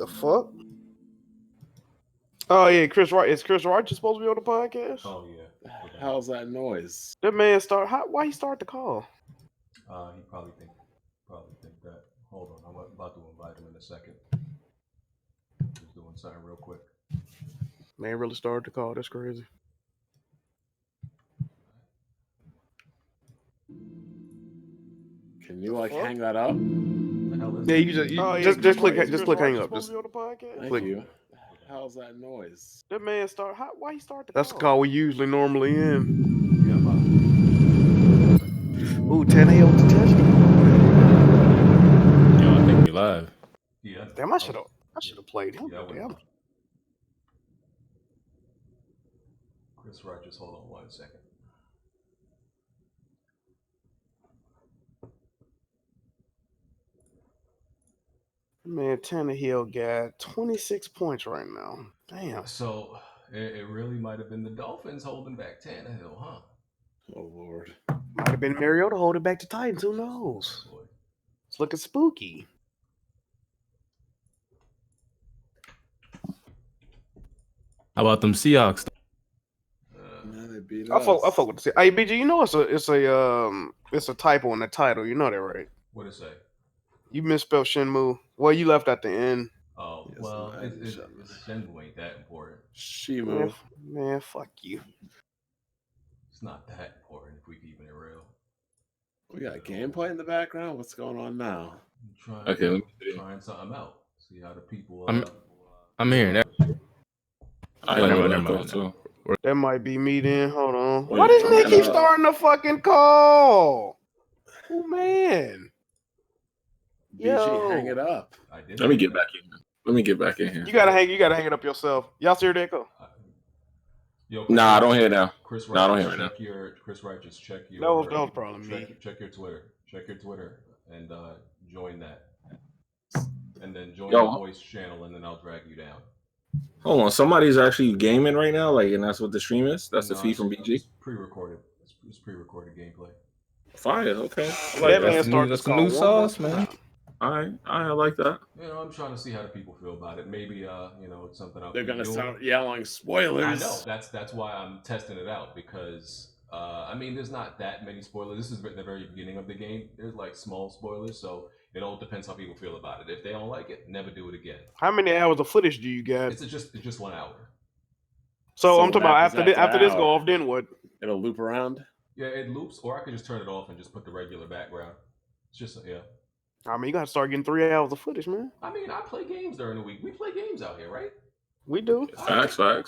The fuck? Oh yeah, Chris Wright. Is Chris Wright supposed to be on the podcast? Oh yeah. How's that noise? That man why he start the call? He probably think that. Hold on, I'm about to invite him in a second. Just doing something real quick. Man really started the call. That's crazy. Can you like hang that up? Yeah, you just click hang up. Just Thank you. How's that noise? That man why he start the call? That's the call we usually normally in. Ooh, 10 a.m. to touchdown. Yo, I think we live. Yeah. Damn, I should have played him. Yeah, Damn. Chris Wright, just hold on 1 second. Man, Tannehill got 26 points right now. Damn. So it really might have been the Dolphins holding back Tannehill, huh? Oh Lord. Might have been Mariota holding back the Titans. Who knows? It's looking spooky. How about them Seahawks? They beat I fuck with the. Hey, BG, you know it's a typo in the title. You know that, right? What it say? You misspelled Shenmue. Well, you left at the end. Oh, Yes, well, Shenmue ain't that important. Shimu. Man, fuck you. It's not that important if we keeping it real. We got gameplay in the background. What's going on now? Okay, trying something out. See how the people. I'm hearing that. Never mind. That might be me then. Hold on. Why does Nick keep starting the fucking call? Oh man. BG, hang it up. Let me get back in here. You gotta hang it up yourself. Y'all see the echo? Nah, I don't hear now. Chris Wright, I don't hear now. Chris Wright, just check your. That was probably me. Check your Twitter. Check your Twitter and join that. And then join the voice channel, and then I'll drag you down. Hold on, somebody's actually gaming right now, and that's what the stream is. That's the feed from BG. It's pre-recorded. It's pre-recorded gameplay. Fire, okay. That's some new sauce, man. I like that. I'm trying to see how the people feel about it. Maybe it's something they're gonna start yelling spoilers. I know that's why I'm testing it out because there's not that many spoilers. This is the very beginning of the game. There's like small spoilers, so it all depends how people feel about it. If they don't like it, never do it again. How many hours of footage do you get? It's just 1 hour. So I'm talking about after this go off, then what? It'll loop around. Yeah, it loops, or I could just turn it off and just put the regular background. It's just yeah. You gotta start getting 3 hours of footage, man. I play games during the week. We play games out here, right? We do. Facts. I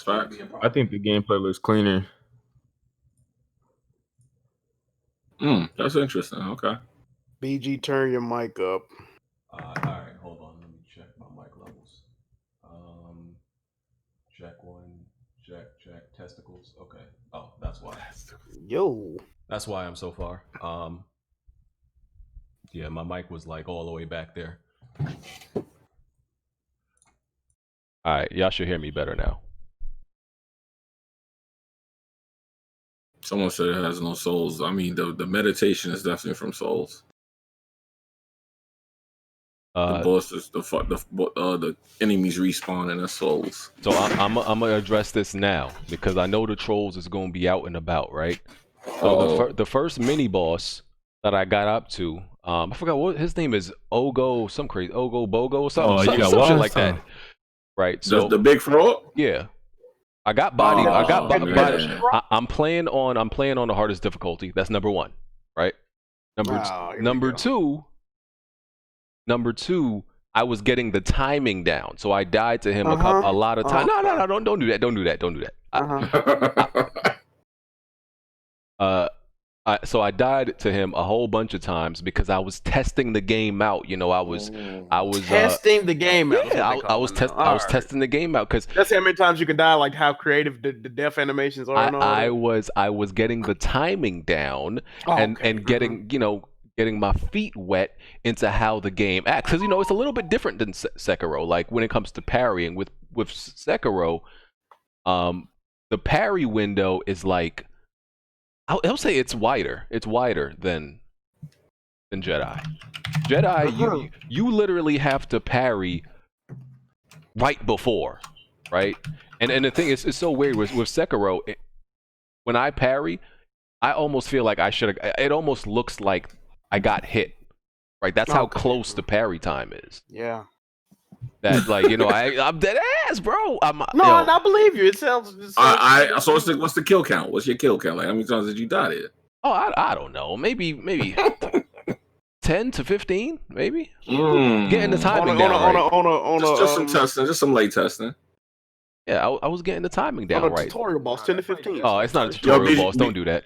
think the gameplay looks cleaner. That's interesting. Okay. BG, turn your mic up. All right, hold on. Let me check my mic levels. Check one. Check testicles. Okay. Oh, that's why. Yo. That's why I'm so far. Yeah, my mic was like all the way back there. All right, y'all should hear me better now. Someone said it has no souls. The meditation is definitely from Souls. The bosses, the enemies respawn in the souls. So I'm gonna address this now because I know the trolls is gonna be out and about, right? So the first mini boss that I got up to, I forgot what his name is. Ogo, some crazy Ogo Bogo or something, some shit like that. Right. So the big frog. Yeah. I got body. I'm playing on the hardest difficulty. That's number one, right? Number two, I was getting the timing down, so I died to him a lot of times. No, don't do that. Don't do that. So I died to him a whole bunch of times because I was testing the game out. I was testing the game out. Yeah, I was testing the game out because that's how many times you can die. Like how creative the death animations are. I was getting the timing down and getting my feet wet into how the game acts because it's a little bit different than Sekiro. Like when it comes to parrying with Sekiro, the parry window is like. I'll say it's wider. It's wider than Jedi. You literally have to parry right before, right? And the thing is, it's so weird with Sekiro. When I parry, I almost feel like I should have. It almost looks like I got hit, right? That's how close the parry time is. Yeah. That like I'm dead ass, bro. I believe you. It sounds. So what's the kill count? What's your kill count? Like how many times did you die there? Oh, I don't know. Maybe 10 to 15, maybe. Getting the timing down Just some testing, just some late testing. Yeah, I was getting the timing down right. Tutorial boss, 10 to 15. Oh, it's not a tutorial boss. Don't do that.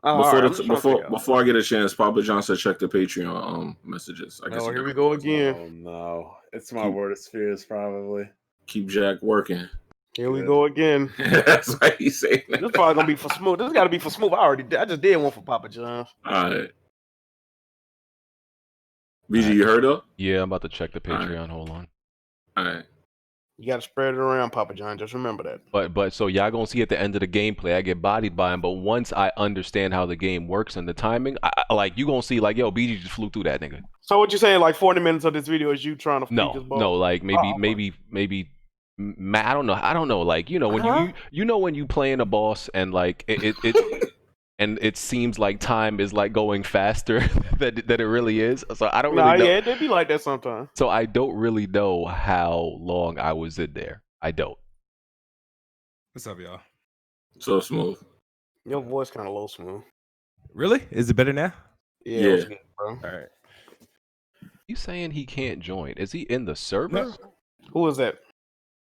Before I get a chance, Papa John said check the Patreon messages. I guess here we go again. Oh no, it's my worst fears probably. Keep Jack working. Here we go again. That's why he's saying that. This probably gonna be for smooth. This got to be for smooth. I just did one for Papa John. All right. BG, you heard though? Yeah, I'm about to check the Patreon. Right. Hold on. All right. You got to spread it around, Papa John. Just remember that. But so y'all gonna see at the end of the gameplay, I get bodied by him. But once I understand how the game works and the timing, like you gonna see like, yo, BG just flew through that nigga. So what you saying? Like 40 minutes of this video is you trying to feed this ball? No, like maybe. I don't know. Like when when you playing a boss and like it and it seems like time is like going faster than it really is. So I don't really know. Yeah, they be like that sometimes. So I don't really know how long I was in there. I don't. What's up, y'all? So smooth. Your voice kind of low, smooth. Really? Is it better now? Yeah. Good, bro. All right. You saying he can't join? Is he in the server? No. Who is that?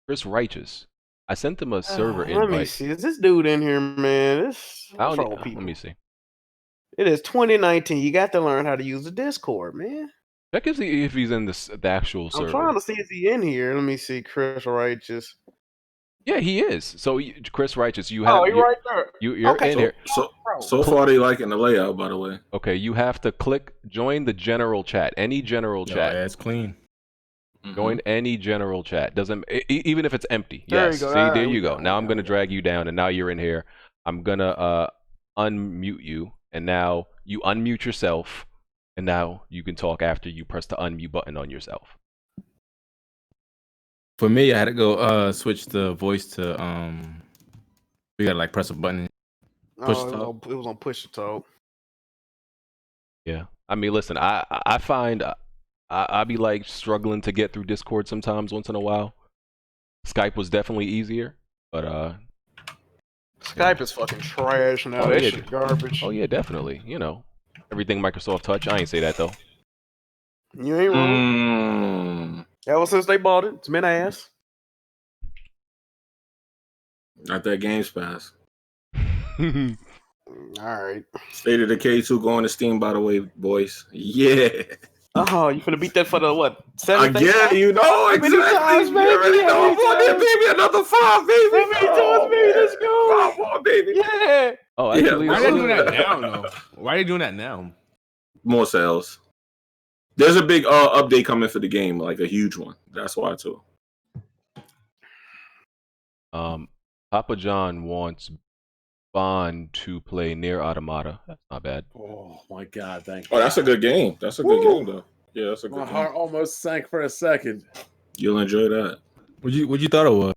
Chris Righteous. I sent him a server invite. Let me see. Is this dude in here, man? Let me see. It is 2019. You got to learn how to use the Discord, man. Check if he's in the actual server. I'm trying to see if he's in here. Let me see. Chris Righteous. Yeah, he is. So Chris Righteous, you have. Oh, you're right there. You're in here. So far, they liking the layout, by the way. Okay, you have to click join the general chat. Any general chat. Yeah, it's clean. Join any general chat. Doesn't even if it's empty. Yes. See, there you go. Now I'm gonna drag you down, and now you're in here. I'm gonna unmute you, and now you unmute yourself, and now you can talk after you press the unmute button on yourself. For me, I had to go switch the voice to we gotta like press a button. Push talk. It was on push to talk. Yeah. I mean, listen, I find I be like struggling to get through Discord sometimes once in a while. Skype was definitely easier, but Skype is fucking trash now. That shit garbage. Oh yeah, definitely. Everything Microsoft Touch. I ain't say that though. You ain't wrong. Ever since they bought it, it's been ass. Not that Games Pass. All right. State of Decay 2 going to Steam, by the way, boys. Yeah. Oh, you finna beat that for the what? 7th? Yeah, you know exactly. Times, baby. You already know. Baby, another 5, baby. How many times, baby? Let's go. 5 more, baby. Yeah. Oh, actually, why are they doing that now, though? Why are they doing that now? More sales. There's a big update coming for the game, like a huge one. That's why too. Papa John wants Bond to play Nier Automata. That's not bad. Oh my god, thank you. Oh, that's a good game. That's a good game though. Yeah, that's a good game. My heart almost sank for a second. You'll enjoy that. What you thought it was?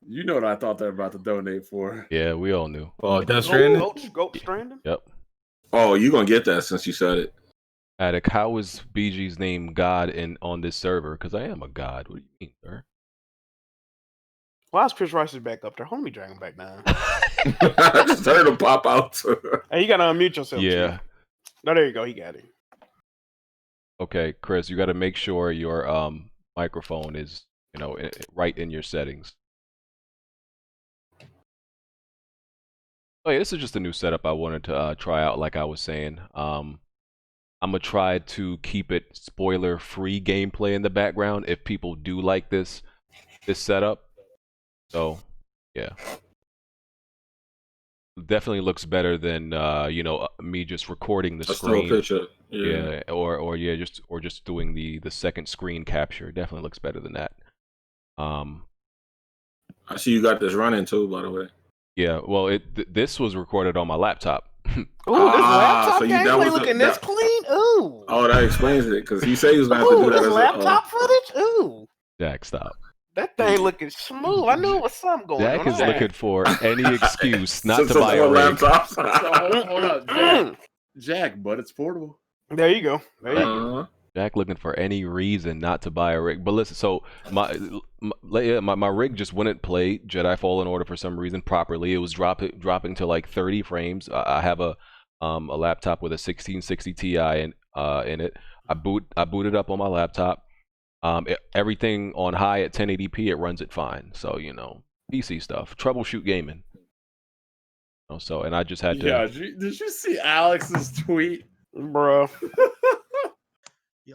You know what I thought they were about to donate for. Yeah, we all knew. Oh, Death Stranding? Goat Stranding? Yep. Oh, you're gonna get that since you said it. Attic, how is BG's name God on this server? Because I am a god. What do you mean, sir? Why is Chris Rice back up there? Hold me, drag him back down. I just heard him pop out. Hey, you gotta unmute yourself. Yeah. No, there you go. He got it. Okay, Chris, you got to make sure your microphone is, right in your settings. Oh yeah, this is just a new setup I wanted to try out. Like I was saying, I'm gonna try to keep it spoiler-free gameplay in the background if people do like this setup. So, yeah. Definitely looks better than me just recording the screen. Picture. Yeah, or just doing the second screen capture. Definitely looks better than that. I see you got this running too, by the way. Yeah, well, this was recorded on my laptop. Ooh, this laptop so gameplay looking this clean. Ooh. Oh, that explains it because he said he was gonna have to do that. This laptop footage. Ooh. Jack, stop. That thing looking smooth. I knew it was something going Jack on. is looking for any excuse not to Some buy a rig. laptops. So, hold up, Jack, but it's portable. There you go. There you go. Jack looking for any reason not to buy a rig. But listen, so my rig just wouldn't play Jedi Fallen Order for some reason properly. It was dropping to like 30 frames. I have a laptop with a 1660 Ti in it. I booted up on my laptop. Everything on high at 1080p, it runs it fine. So PC stuff, troubleshoot gaming. So and I just had to. Yeah, did you see Alex's tweet, Bro?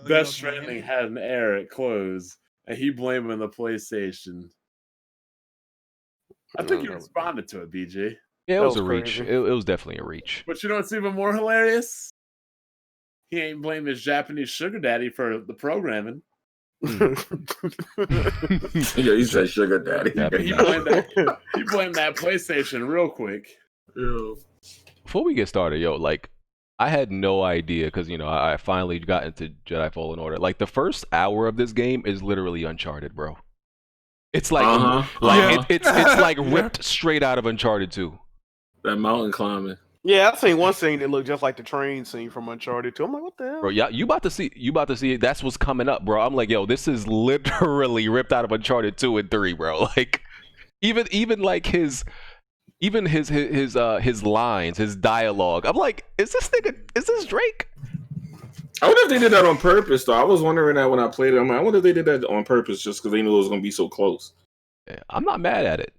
Death Stranding had an error at close, and he blaming the PlayStation. I think you responded to it, BJ. Yeah, it was a crazy. reach. It was definitely a reach. But you know what's even more hilarious? He ain't blaming his Japanese sugar daddy for the programming. Yeah, he said sugar daddy. He blamed that PlayStation real quick. Before we get started, like I had no idea because I finally got into Jedi Fallen Order. Like the first hour of this game is literally Uncharted, bro. It's like it's like ripped straight out of Uncharted 2. That mountain climbing. Yeah, I've seen one scene that looked just like the train scene from Uncharted 2. I'm like, what the hell? Bro, yeah, you about to see it. That's what's coming up, bro. I'm like, yo, this is literally ripped out of Uncharted 2 and 3, bro. Like even like his lines, his dialogue. I'm like, is this Drake? I wonder if they did that on purpose, though. I was wondering that when I played it. I'm like, I wonder if they did that on purpose just because they knew it was going to be so close. Yeah, I'm not mad at it.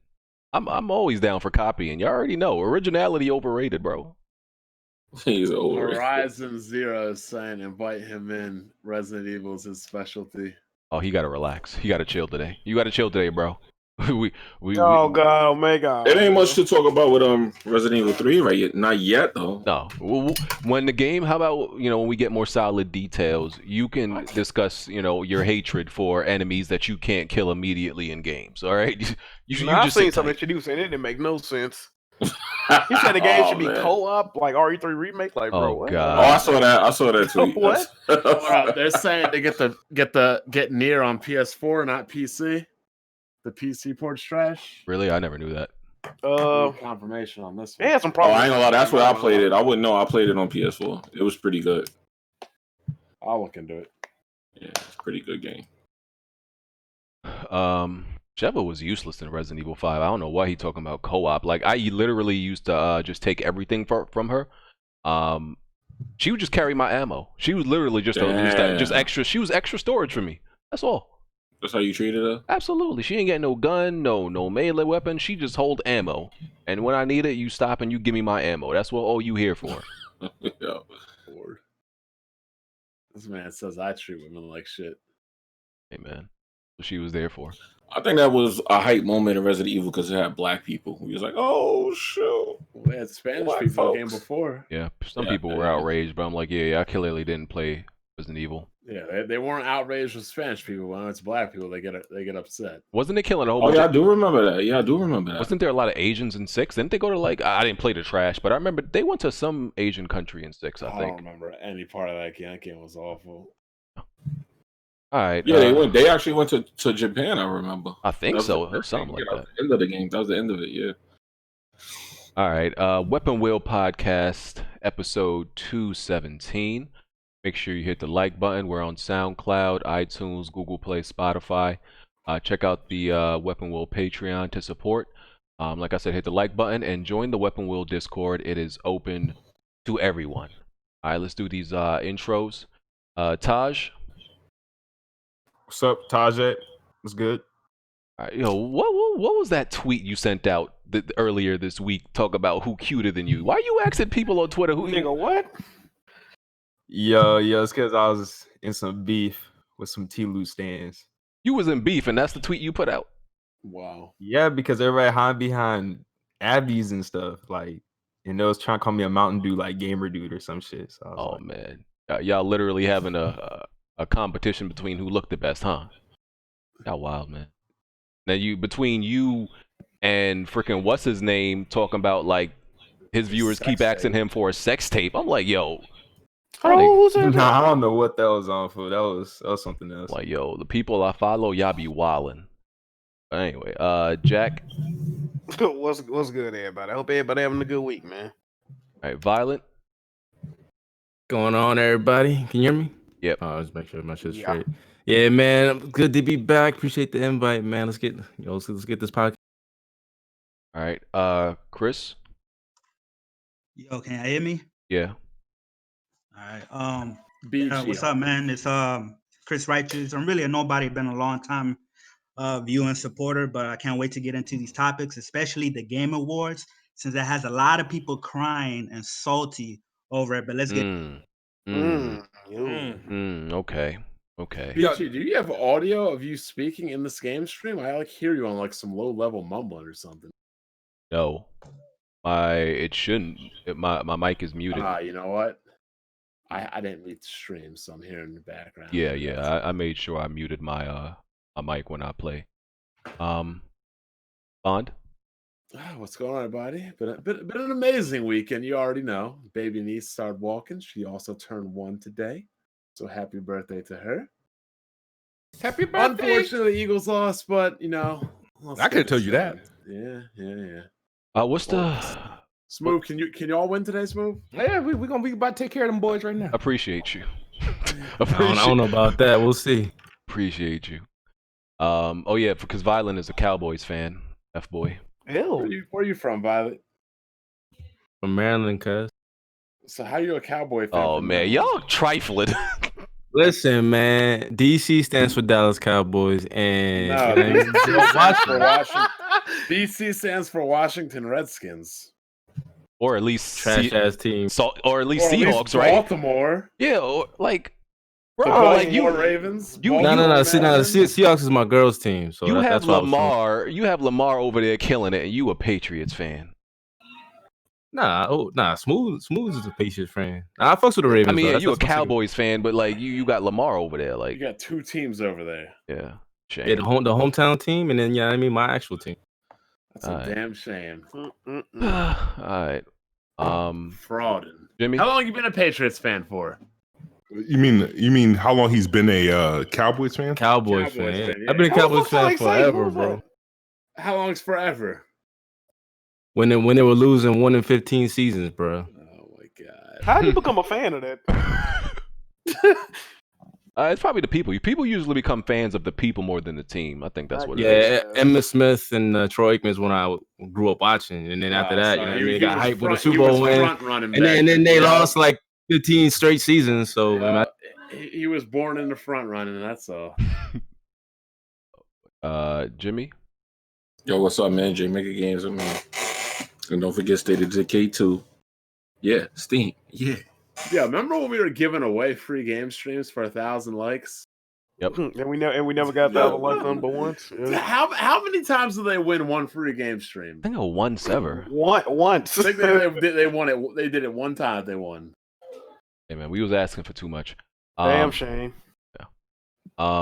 I'm always down for copying. You already know. Originality overrated, bro. He's overrated. Horizon Zero is saying invite him in. Resident Evil is his specialty. Oh, he got to relax. He got to chill today. You got to chill today, bro. Oh God, Omega. It ain't much to talk about with Resident Evil 3 right yet. Not yet though. No. When the game, how about when we get more solid details, you can discuss your hatred for enemies that you can't kill immediately in games. All right. I've seen something that you said. It didn't make no sense. You said the game should be co-op, like RE3 remake. Like, bro, what? God. Oh, I saw that tweet. What? They're saying they get near on PS4, not PC. The PC port's trash. Really? I never knew that. Confirmation on this one. They had some Oh, problems. I ain't gonna lie. That's where I played it. I wouldn't know. I played it on PS4. It was pretty good. I'll look into it. Yeah, it's a pretty good game. Sheva was useless in Resident Evil 5. I don't know why he talking about co-op. Like I literally used to just take everything from her. She would just carry my ammo. She was literally just extra. She was extra storage for me. That's all. That's how you treated her? Absolutely. She ain't got no gun, no melee weapon. She just hold ammo. And when I need it, you stop and you give me my ammo. That's what you here for. Yeah. Lord. This man says I treat women like shit. Hey man, what she was there for. I think that was a hype moment in Resident Evil because it had black people. We was like, oh shoot. We had Spanish Black people in the game folks. before. Yeah, some people were outraged, but I'm like, yeah, I clearly didn't play Resident Evil. Yeah, they weren't outraged with Spanish people. When it's black people, they get upset. Wasn't it killing a whole Oh bunch yeah, I of... do remember that. Yeah, I do remember that. Wasn't there a lot of Asians in 6? Didn't they go to I didn't play the trash, but I remember they went to some Asian country in 6, I I think. don't remember any part of that game. That game was awful. All right. Yeah, they went. They actually went to Japan. I remember. I think so. It was something like that. The end of the game. That was the end of it. Yeah. All right. Weapon Wheel Podcast, episode 217. Make sure you hit the like button. We're on SoundCloud, iTunes, Google Play, Spotify. Check out the Weapon Wheel Patreon to support. Like I said, hit the like button and join the Weapon Wheel Discord. It is open to everyone. All right, let's do these intros. Taj. What's up, Tajay? What's good? All right, yo, what was that tweet you sent out earlier this week? Talk about who cuter than you. Why are you asking people on Twitter who Nigga, what? Yo, it's because I was in some beef with some T-Lou stands. You was in beef, and that's the tweet you put out? Wow. Yeah, because everybody hiding behind Abby's and stuff, like, and they was trying to call me a Mountain Dew, like Gamer Dude or some shit. So I was man, y'all literally having a competition between who looked the best, huh? Y'all wild, man. Now between you and freaking what's his name talking about like his viewers keep asking him for a sex tape. I'm like, yo. I don't know what that was on for. That was something else. Like, yo, the people I follow, y'all be wildin'. Anyway, Jack. what's good, everybody? I hope everybody having a good week, man. All right, Violent. Going on, everybody? Can you hear me? Yep. Let's make sure my shit's Yeah. straight. Yeah, man. Good to be back. Appreciate the invite, man. Let's get this podcast. All right, Chris. Yo, can you hear me? Yeah. All right. What's up, man? It's Chris Righteous. I'm really a nobody, been a long time viewer and supporter, but I can't wait to get into these topics, especially the Game Awards, since it has a lot of people crying and salty over it. But let's get Okay. Peachy, do you have audio of you speaking in this game stream? I like hear you on like some low level mumbling or something. No. It shouldn't. My mic is muted. You know what? I didn't read the stream, so I'm hearing in the background. Yeah. I made sure I muted my mic when I play. Bond. What's going on, everybody? Been an amazing weekend. You already know. Baby niece started walking. She also turned 1 today. So happy birthday to her. Happy birthday. Unfortunately, Eagles lost, but you know. I could have told you that. Yeah. What's the Smooth? Can you all win today, Smooth? Yeah, we about to take care of them boys right now. Appreciate you. I don't know about that. We'll see. Appreciate you. Oh yeah, because Violent is a Cowboys fan. F boy. Where are you from, Violet? From Maryland, cuz. So how are you a Cowboy fan? Oh man, y'all trifling. Listen, man. DC stands for Dallas Cowboys, and DC stands for Washington Redskins, or at least trash ass team. Or at least Seahawks, right? Baltimore. Yeah, or like. Bro, like you Ravens. No. Seahawks is my girls' team. So you that's have Lamar. You have Lamar over there killing it, and you a Patriots fan. Nah. Smooth is a Patriots fan. I fucks with the Ravens. I mean, you a Cowboys fan, but like you got Lamar over there. Like you got 2 teams over there. Yeah, shame. Yeah, the hometown team, and then my actual team. That's a damn shame. All right. Frauding. Jimmy, how long you been a Patriots fan for? You mean how long he's been a Cowboys fan? Cowboys fan. Yeah. I've been a Cowboys fan forever, bro. How long is forever? When they were losing 1 in 15 seasons, bro. Oh my god! How did you become a fan of that? It's probably the people. People usually become fans of the people more than the team. I think that's what it is. Yeah, Emmitt Smith and Troy Aikman is when I grew up watching, and then after that, they got hyped with a Super Bowl win, and then they lost like 15 straight seasons. So he was born in the front running. That's all. Jimmy. Yo, what's up, man? J Mega Games, man. And don't forget State of Decay 2. Yeah, Steam. Yeah. Yeah, remember when we were giving away free game streams for 1,000 likes? Yep. And we never got 1,000 likes on but once. Yeah. How many times do they win one free game stream? I think once ever. Once. I think they won it. They did it one time. They won. Hey man, we was asking for too much. Damn shame. Yeah.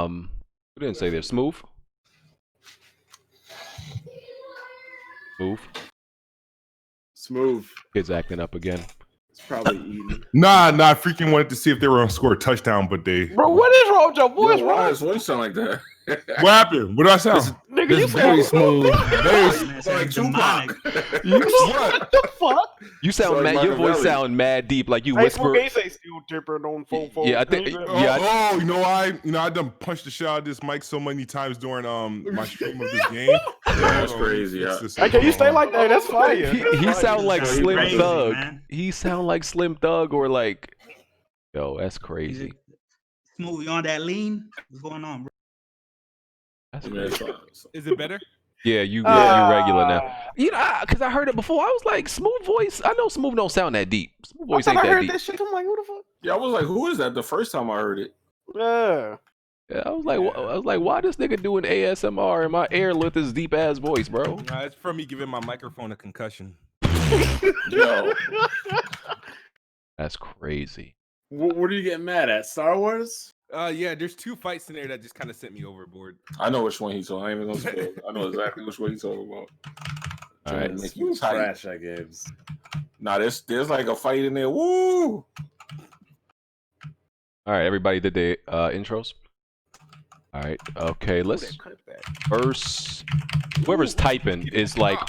We didn't say there. Smooth. Smooth. Kids acting up again. It's probably eating. Nah. I freaking wanted to see if they were gonna score a touchdown, but they. Bro, what is wrong with your voice, bro? Why does voice sound like that? What happened? What did I sound? Nigga, This you is very smooth. Like Tupac. What the fuck? You sound mad. Your voice sound mad deep, like you whisper. Hey, say steel tipper on phone. Yeah, I think. Oh, you know I done punched the shit out of this mic so many times during my stream of this game. That's crazy. Hey, can you stay like that? That's fire. He sound like Slim crazy, Thug. man. He sound like Slim Thug or like. Yo, that's crazy. Smooth, you on that lean? What's going on, bro? That's crazy. Is it better? Yeah, you regular now. You know, because I heard it before. I was like, Smooth voice. I know Smooth don't sound that deep. Smooth voice ain't I that heard deep. that shit. I'm like, who the fuck? Yeah, I was like, who is that? The first time I heard it. Yeah. Yeah, I was like, why this nigga doing ASMR and my air with his deep ass voice, bro? Nah, it's from me giving my microphone a concussion. Yo. That's crazy. What are you getting mad at? Star Wars? Yeah, there's 2 fights in there that just kind of sent me overboard. I know which one he's talking. I ain't even gonna spoil it. I know exactly which one he's talking about. All right. Make you tight. Trash at games. Nah, there's like a fight in there. Woo! All right, everybody did the intros. All right. Okay. Let's first. Whoever's typing is like.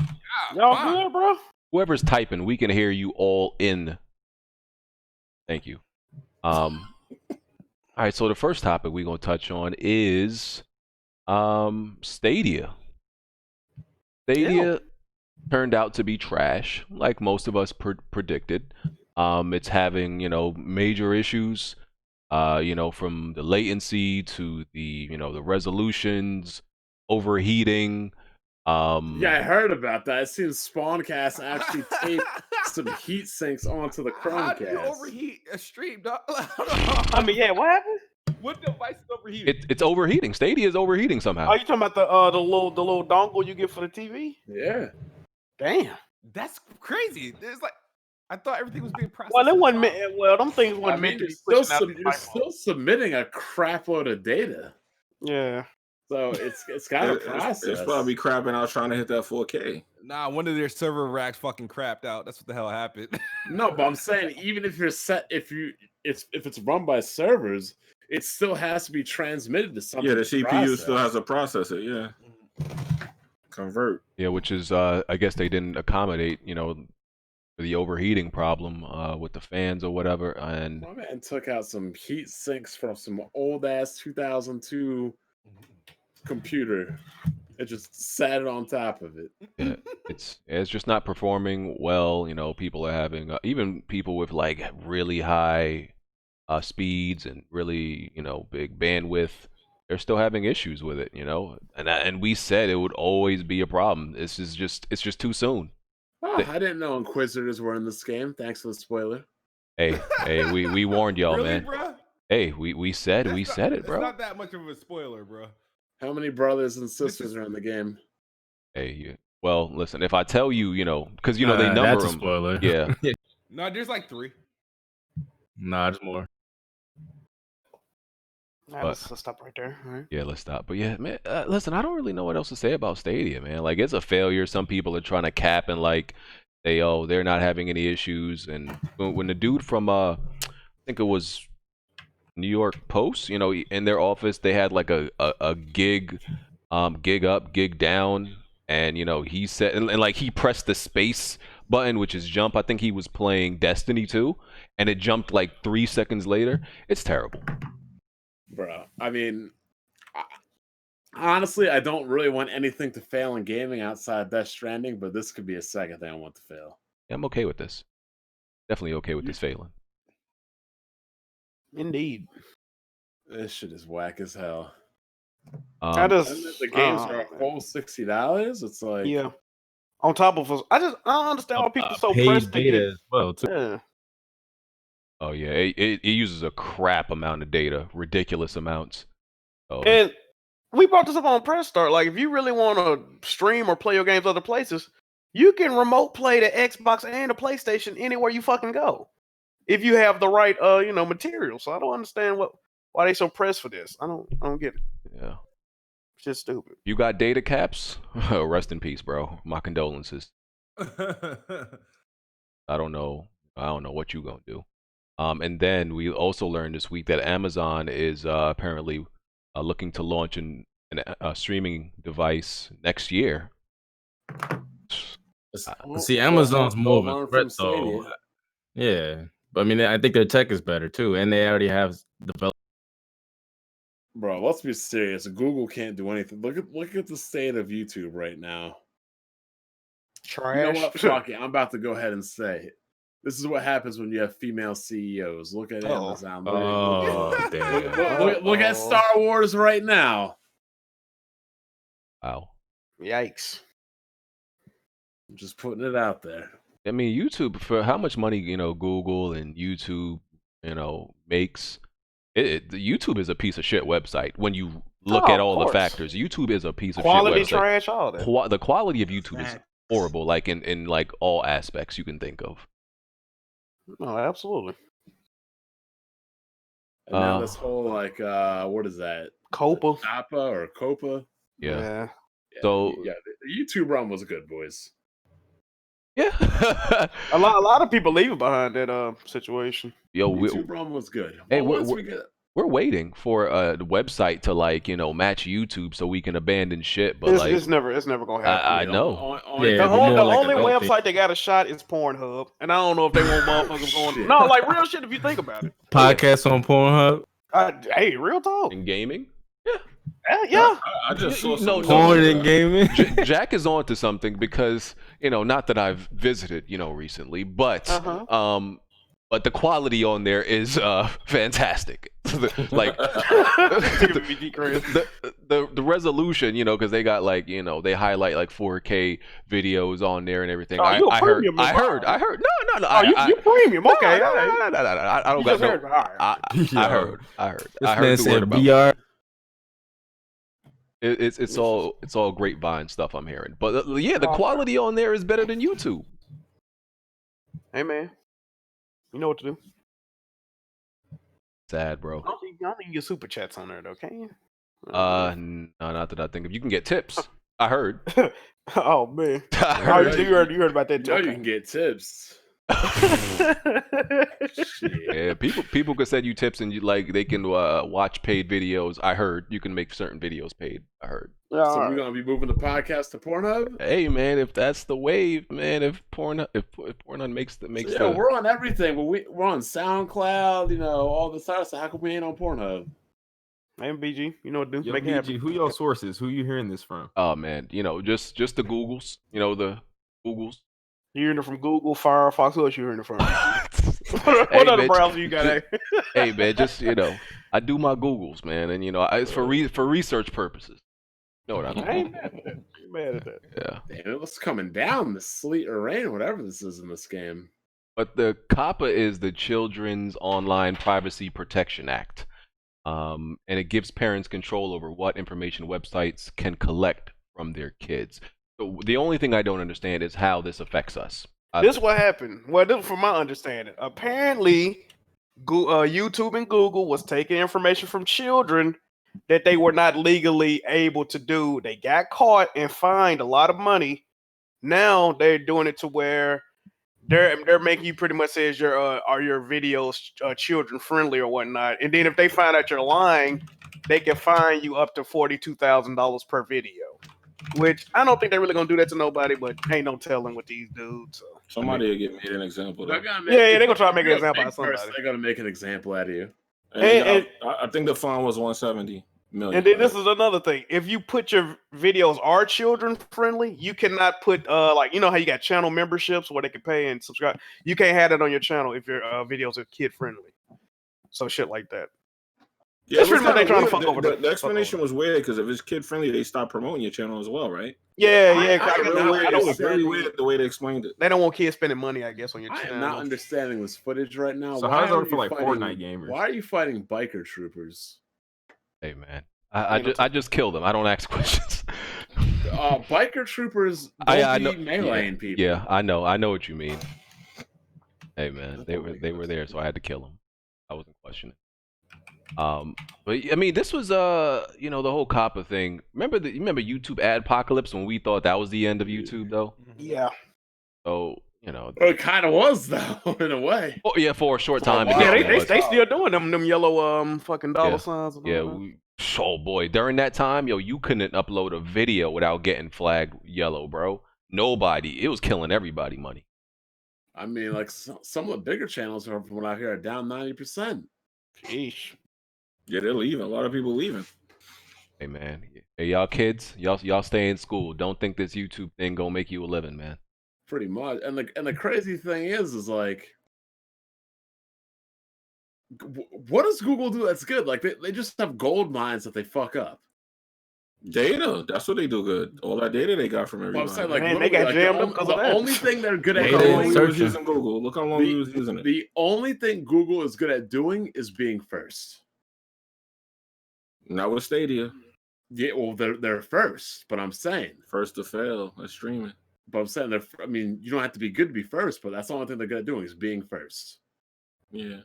Y'all good, bro? Whoever's typing, we can hear you all in. Thank you. All right. So the first topic we're gonna touch on is Stadia. Stadia turned out to be trash, like most of us predicted. It's having, major issues, from the latency to the, the resolutions, overheating. Yeah, I heard about that. It seems Spawncast actually taped some heat sinks onto the Chromecast. How do you overheat a stream, dog? I mean, yeah, what happened? What device is overheating? It's overheating. Stadia is overheating somehow. Are you talking about the little dongle you get for the TV? Yeah. Damn. That's crazy. There's like, I thought everything was being processed. Well, it wasn't meant. Well, them things wasn't meant to be pushing out. You're still submitting a crap load of data. Yeah. So it's got a process. It's probably crapping out trying to hit that 4K. Nah, one of their server racks fucking crapped out. That's what the hell happened. No, but I'm saying even if you're if it's run by servers, it still has to be transmitted to something. Yeah, the CPU still has a processor. Yeah. Convert. Yeah, which is I guess they didn't accommodate, the overheating problem with the fans or whatever. And my man took out some heat sinks from some old ass 2002 computer. It just sat it on top of it. Yeah, it's just not performing well. People are having even people with like really high speeds and really big bandwidth. They're still having issues with it. And we said it would always be a problem. It's just too soon. Oh, I didn't know Inquisitors were in this game. Thanks for the spoiler. Hey, we warned y'all, really, man. Bro? Hey, we said it, bro. It's not that much of a spoiler, bro. How many brothers and sisters are in the game? Hey, well, listen. If I tell you, because they number that's them. A spoiler. Yeah. No, there's like 3. Nah, there's more. Let's stop right there. All right. Yeah, let's stop. But yeah, man, listen, I don't really know what else to say about Stadia, man. Like, it's a failure. Some people are trying to cap and like they're not having any issues. And when the dude from I think it was New York Post, in their office they had like a gig up, gig down, and he said and like he pressed the space button, which is jump. I think he was playing Destiny 2, and it jumped like 3 seconds later. It's terrible. Bro, I mean, honestly, I don't really want anything to fail in gaming outside Death Stranding, but this could be a second thing I want to fail. Yeah, I'm okay with this. Definitely okay with this failing. Indeed. This shit is whack as hell. The games are a whole $60. It's like, yeah. On top of us, I don't understand why people are so pressed to get as well too. Yeah. Oh yeah, it uses a crap amount of data, ridiculous amounts. Oh. And we brought this up on Press Start. Like, if you really want to stream or play your games other places, you can remote play the Xbox and the PlayStation anywhere you fucking go, if you have the right material. So I don't understand why they so pressed for this. I don't get it. Yeah, it's just stupid. You got data caps? Rest in peace, bro. My condolences. I don't know what you gonna do. And then we also learned this week that Amazon is apparently looking to launch a streaming device next year. See, Amazon's more of a threat, though. Yeah, but I mean, I think their tech is better too, and they already have developed. Bro, let's be serious. Google can't do anything. Look at the state of YouTube right now. Trash. You know what? Fuck it. I'm about to go ahead and say it. This is what happens when you have female CEOs. Look at Amazon. Look at Star Wars right now. Wow. Yikes. I'm just putting it out there. I mean, YouTube, for how much money, Google and YouTube, makes, YouTube is a piece of shit website. When you look at all the factors, YouTube is a piece of shit website. Quality trash, all that. The quality of YouTube is horrible, like in like all aspects you can think of. No, absolutely. And now this whole what is that? Copa or Copa? Yeah. So the YouTube run was good, boys. Yeah. a lot of people leaving behind that situation. YouTube run was good. Hey, once we're waiting for a website to like match YouTube so we can abandon shit. But it's never gonna happen. I know. The only website that got a shot is Pornhub, and I don't know if they want motherfuckers going. No, like real shit. If you think about it, podcast on Pornhub. Hey, real talk. In gaming. Yeah. I just saw some porn and gaming. Jack is on to something because not that I've visited recently, but but the quality on there is fantastic. Like the resolution, because they got like they highlight like 4K videos on there and everything. I heard. No. Oh, you premium? Okay. No. I don't got no. I heard. This man said VR. It's all grapevine stuff I'm hearing, but the quality on there is better than YouTube. Hey man, you know what to do. Sad, bro. I don't think you get super chats on there though, can you? No, not that I think of. You can get tips. I heard. Oh man, you heard about that? You can get tips. Yeah, people could send you tips and they can watch paid videos. I heard you can make certain videos paid. I heard. So we're gonna be moving the podcast to Pornhub. Hey man, if that's the wave, man, if Pornhub makes we're on everything, but we're on SoundCloud, all the stuff. So how come we ain't on Pornhub? Hey BG, you know what to do? Make BG, it happen. who your sources? Who you hearing this from? Oh man, just the Googles. The Googles. You hearing it from Google, Firefox? Who else you hearing it from? What other browser you got? Hey man, just I do my Googles, man, and it's for research purposes. You know what I mean? I ain't mad at that. Yeah. Damn, it was coming down, the sleet or rain, whatever this is in this game. But the COPPA is the Children's Online Privacy Protection Act, and it gives parents control over what information websites can collect from their kids. So the only thing I don't understand is how this affects us. This is what happened. Well, this from my understanding. Apparently, YouTube and Google was taking information from children that they were not legally able to do. They got caught and fined a lot of money. Now they're doing it to where they're making you pretty much say are your videos children friendly or whatnot. And then if they find out you're lying, they can fine you up to $42,000 per video. Which I don't think they're really gonna do that to nobody, but ain't no telling with these dudes. So. Somebody will get made an example. They're gonna try to make an example out of somebody. They're gonna make an example out of you. And I think the fine was $170 million. And then this is another thing: if you put your videos are children friendly, you cannot put how you got channel memberships where they can pay and subscribe. You can't have that on your channel if your videos are kid friendly. So shit like that. Yeah, that's really what they trying to fuck over. The explanation was weird because if it's kid friendly, they stop promoting your channel as well, right? Yeah. It's very weird the way they explained it. They don't want kids spending money, I guess, on your channel. I'm not understanding this footage right now. So how does it for like Fortnite gamers? Why are you fighting biker troopers? Hey man, I just kill them. I don't ask questions. Biker troopers don't be meleeing people. Yeah, I know what you mean. Hey man, they were there, so I had to kill them. I wasn't questioning. But I mean, this was the whole COPPA thing. Remember YouTube Adpocalypse when we thought that was the end of YouTube though? Yeah. So it kind of was though in a way. Oh yeah, for a short time. Yeah, they still doing them yellow fucking dollar signs. Yeah. Oh boy, during that time, you couldn't upload a video without getting flagged yellow, bro. Nobody. It was killing everybody money. I mean, like some of the bigger channels from what I hear are down 90%. Sheesh. Yeah, they're leaving. A lot of people leaving. Hey man, hey y'all kids, y'all stay in school. Don't think this YouTube thing gonna make you a living, man. Pretty much. And the crazy thing is like, what does Google do that's good? Like they just have gold mines that they fuck up. Data. That's what they do good. All that data they got from everybody. Well, like, man, they got jammed up because of that. The only thing they're good at doing is using Google. Look how long he was using it. The only thing Google is good at doing is being first. Not with Stadia. Yeah, well, they're first, but I'm saying first to fail. That's streaming. But I'm saying you don't have to be good to be first, but that's the only thing they're good at doing is being first. Yeah.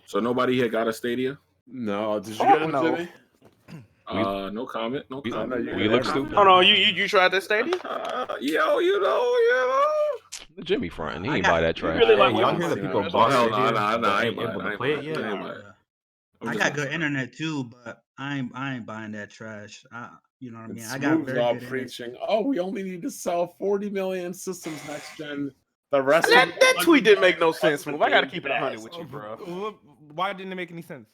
So nobody here got a Stadia? No. Did you get it, Jimmy? No comment. No comment. We look stupid. Oh no, you tried that Stadia? Yo, Jimmy fronting. He ain't buy that trash. Really like y'all hear the people Oh, boss hell it no, here, no, but I ain't ain't able buying to it. play it I yet? ain't buying it. I got good internet too, but I ain't buying that trash. You know what I mean? I got Smooth's very all good preaching. Oh, we only need to sell 40 million systems next gen. The rest of That tweet didn't make no sense, Smooth. I gotta keep it 100 with you, bro. Why didn't it make any sense?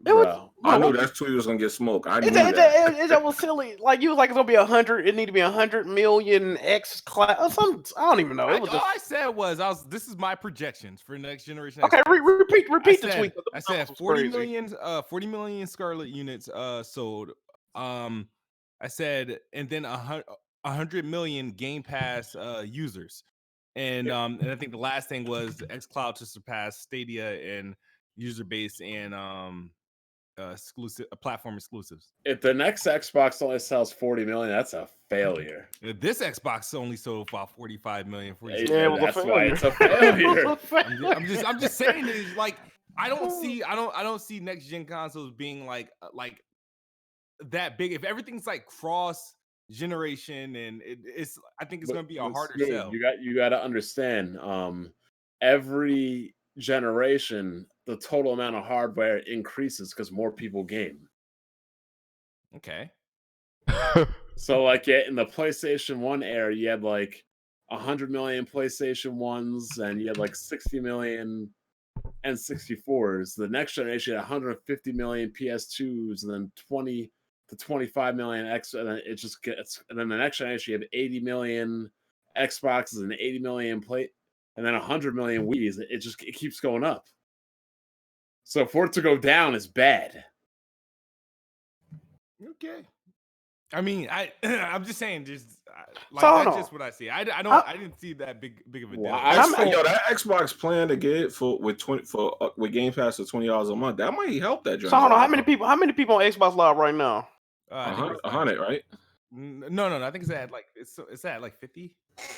It was, Bro, I knew that tweet was gonna get smoked. I knew it that. that was silly. Like you was like it's gonna be 100. It need to be 100 million X class. I don't even know. It was all just I said was this is my projections for next generation. okay. Repeat the tweet. I said 40 million Scarlet units sold. I said, and then 100 million Game Pass users, and I think the last thing was xCloud to surpass Stadia in user base and exclusive platform exclusives. if the next Xbox only sells 40 million, that's a failure. This Xbox only sold about 45 million. Yeah, it was that's a why failure. it's a failure. I'm just saying is like I don't see next gen consoles being like that big. If everything's like cross generation and it's I think it's gonna be a harder Smooth, sell. You got to understand. Every generation, the total amount of hardware increases because more people game. Okay. So, like, yeah, in the PlayStation 1 era, you had like 100 million PlayStation 1s and you had like 60 million N64s. The next generation had 150 million PS2s and then 20 to 25 million X. And then it just gets, and then the next generation, you have 80 million Xboxes and 80 million and then 100 million Wii's. It keeps going up. So for it to go down is bad. Okay. I mean, I'm just saying, just like So, that's just what I see. I didn't see that big of a deal. That Xbox plan to get with Game Pass for $20 a month, that might help that. So hold on, how many people on Xbox Live right now? 100, right? No. I think it's at like 50.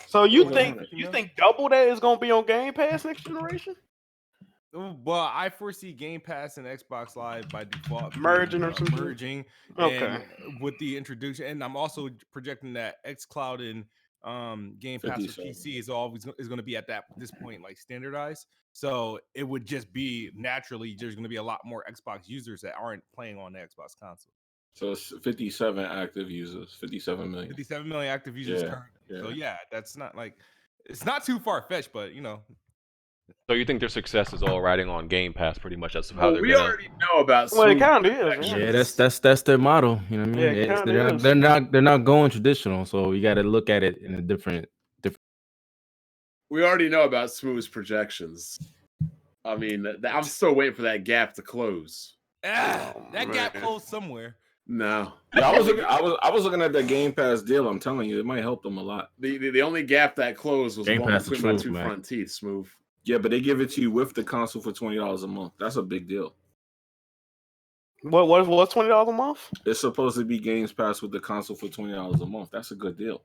So you think double that is gonna be on Game Pass next generation? Well, I foresee Game Pass and Xbox Live by default merging or something. Merging, okay. And with the introduction, and I'm also projecting that xCloud and Game Pass for PC is going to be at this point like standardized. So it would just be naturally there's going to be a lot more Xbox users that aren't playing on the Xbox console. So it's 57 active users, 57 million. 57 million active users currently. Yeah. So yeah, that's not like it's not too far fetched, but you know. So you think their success is all riding on Game Pass, pretty much? That's how we already know about. Well, it kind of is. Yeah, that's their model. You know what I mean? Yeah, they're not going traditional, so you got to look at it in a different. We already know about Smooth's projections. I mean, I'm still waiting for that gap to close. That gap closed somewhere. No, yeah, I was looking at the Game Pass deal. I'm telling you, it might help them a lot. The only gap that closed was Game one Pass between my two front teeth. Smooth. Yeah, but they give it to you with the console for $20 a month. That's a big deal. What's $20 a month? It's supposed to be Games Pass with the console for $20 a month. That's a good deal.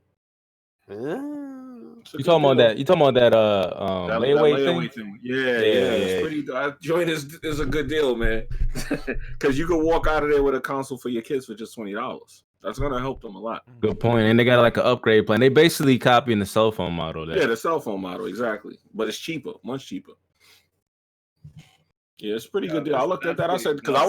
You talking about that layaway thing? Yeah. It's pretty. That joint is a good deal, man. Because you can walk out of there with a console for your kids for just $20. That's gonna help them a lot. Good point. And they got like an upgrade plan. They basically copying the cell phone model. Yeah, the cell phone model, exactly. But it's cheaper, much cheaper. Yeah, it's a pretty good deal. I looked at that. I said, because I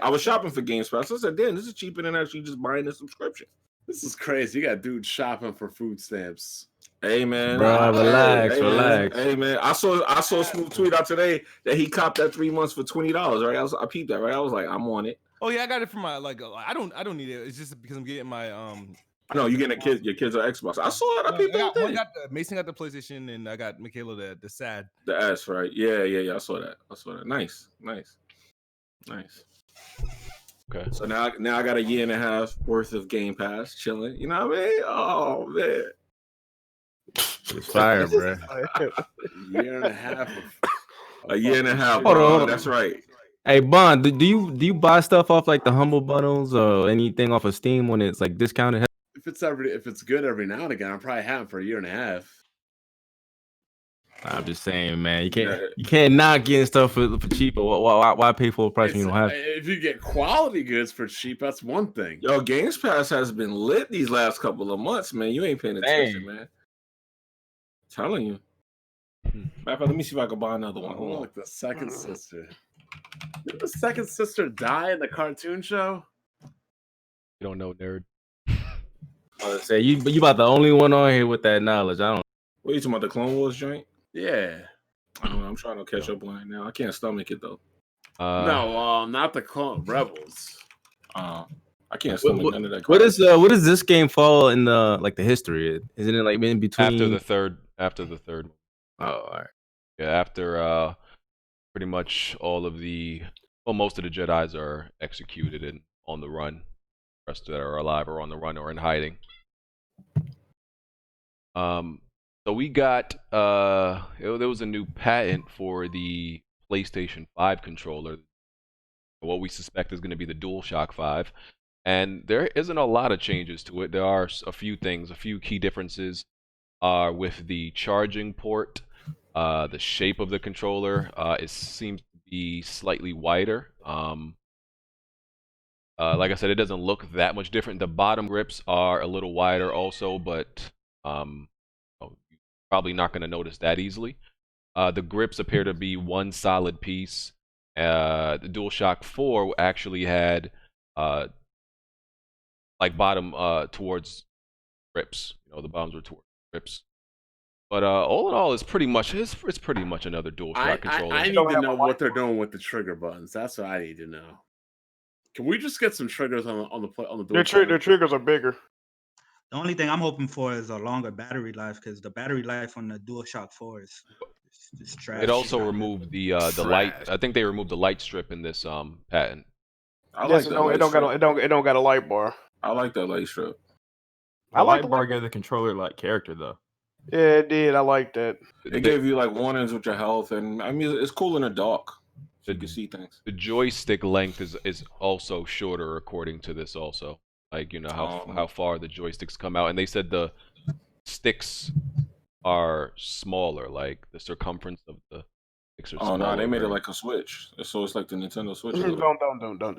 was shopping for Games Pass. I said, damn, this is cheaper than actually just buying the subscription. This is crazy. You got dudes shopping for food stamps. Hey man, bro, relax. Hey man, I saw a Smooth tweet out today that he copped that 3 months for $20. Right, I peeped that. Right, I was like, I'm on it. Oh yeah, I got it from my I don't need it. It's just because I'm getting my No, you getting your kids are Xbox. I saw it. I peeped that. Mason got the PlayStation and I got Michaela the SAD. The S, right? Yeah. I saw that. Nice. Okay. So now I got a year and a half worth of Game Pass chilling. You know what I mean? Oh man. It's fire, bro. A year and a half. Hold on. That's right. Hey, Bond, do you buy stuff off like the Humble Bundles or anything off of Steam when it's like discounted? If it's good every now and again, I probably haven't for a year and a half. I'm just saying, man, you can't not get stuff for cheaper. Why pay for a price when you don't have? If you get quality goods for cheap, that's one thing. Yo, Games Pass has been lit these last couple of months, man. You ain't paying attention, man. Telling you. Let me see if I can buy another one. Hold on. Like the second sister. Did the second sister die in the cartoon show? You don't know, nerd. I say you about the only one on here with that knowledge. I don't. What are you talking about? The Clone Wars joint? Yeah. I don't know. I'm trying to catch up on it now. I can't stomach it though. No, not the Clone Rebels. I can't stomach none of that. What does this game fall in the like the history? Isn't it like in between After the third? Oh, all right. Yeah, after pretty much most of the Jedis are executed and on the run. The rest that are alive are on the run or in hiding. So we got there was a new patent for the PlayStation 5 controller. What we suspect is going to be the DualShock 5. And there isn't a lot of changes to it. There are a few key differences with the charging port. The shape of the controller seems to be slightly wider. Like I said, it doesn't look that much different. The bottom grips are a little wider also, but you're probably not going to notice that easily. The grips appear to be one solid piece. The DualShock 4 actually had like bottom towards grips. The bottoms were towards grips. But all in all, it's pretty much another DualShock controller. I need to know what they're doing with the trigger buttons. That's what I need to know. Can we just get some triggers on the DualShock? Their triggers are bigger. The only thing I'm hoping for is a longer battery life because the battery life on the DualShock 4 is trash. It also removed the light. I think they removed the light strip in this patent. It don't got a light bar. I like that light strip. I like the bar gave the controller like character though. Yeah, it did. I like that. It gave you like warnings with your health, and I mean it's cool in the dark. So you can see things. The joystick length is also shorter according to this also. Like how far the joysticks come out, and they said the sticks are smaller, like the circumference of the sticks are smaller. No, they made it like a Switch, so it's like the Nintendo Switch. Don't do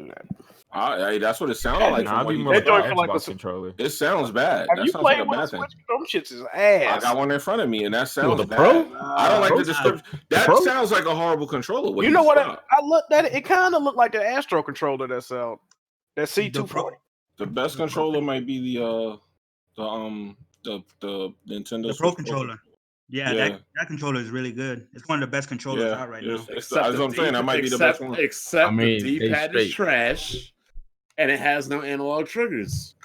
that. That's what it sounded like. I'd be more like a controller. It sounds bad. Have you played with a Switch? Them shits is ass. I got one in front of me, and that sounds bad. Pro? I don't like the description. That sounds like a horrible controller. You know what? I looked at it. It kind of looked like the Astro controller that's out. That C240. The best controller might be the Nintendo Pro controller. Yeah, that controller is really good. It's one of the best controllers out right now. That's what I'm saying. That might be the best one. Except the D-pad is trash, and it has no analog triggers.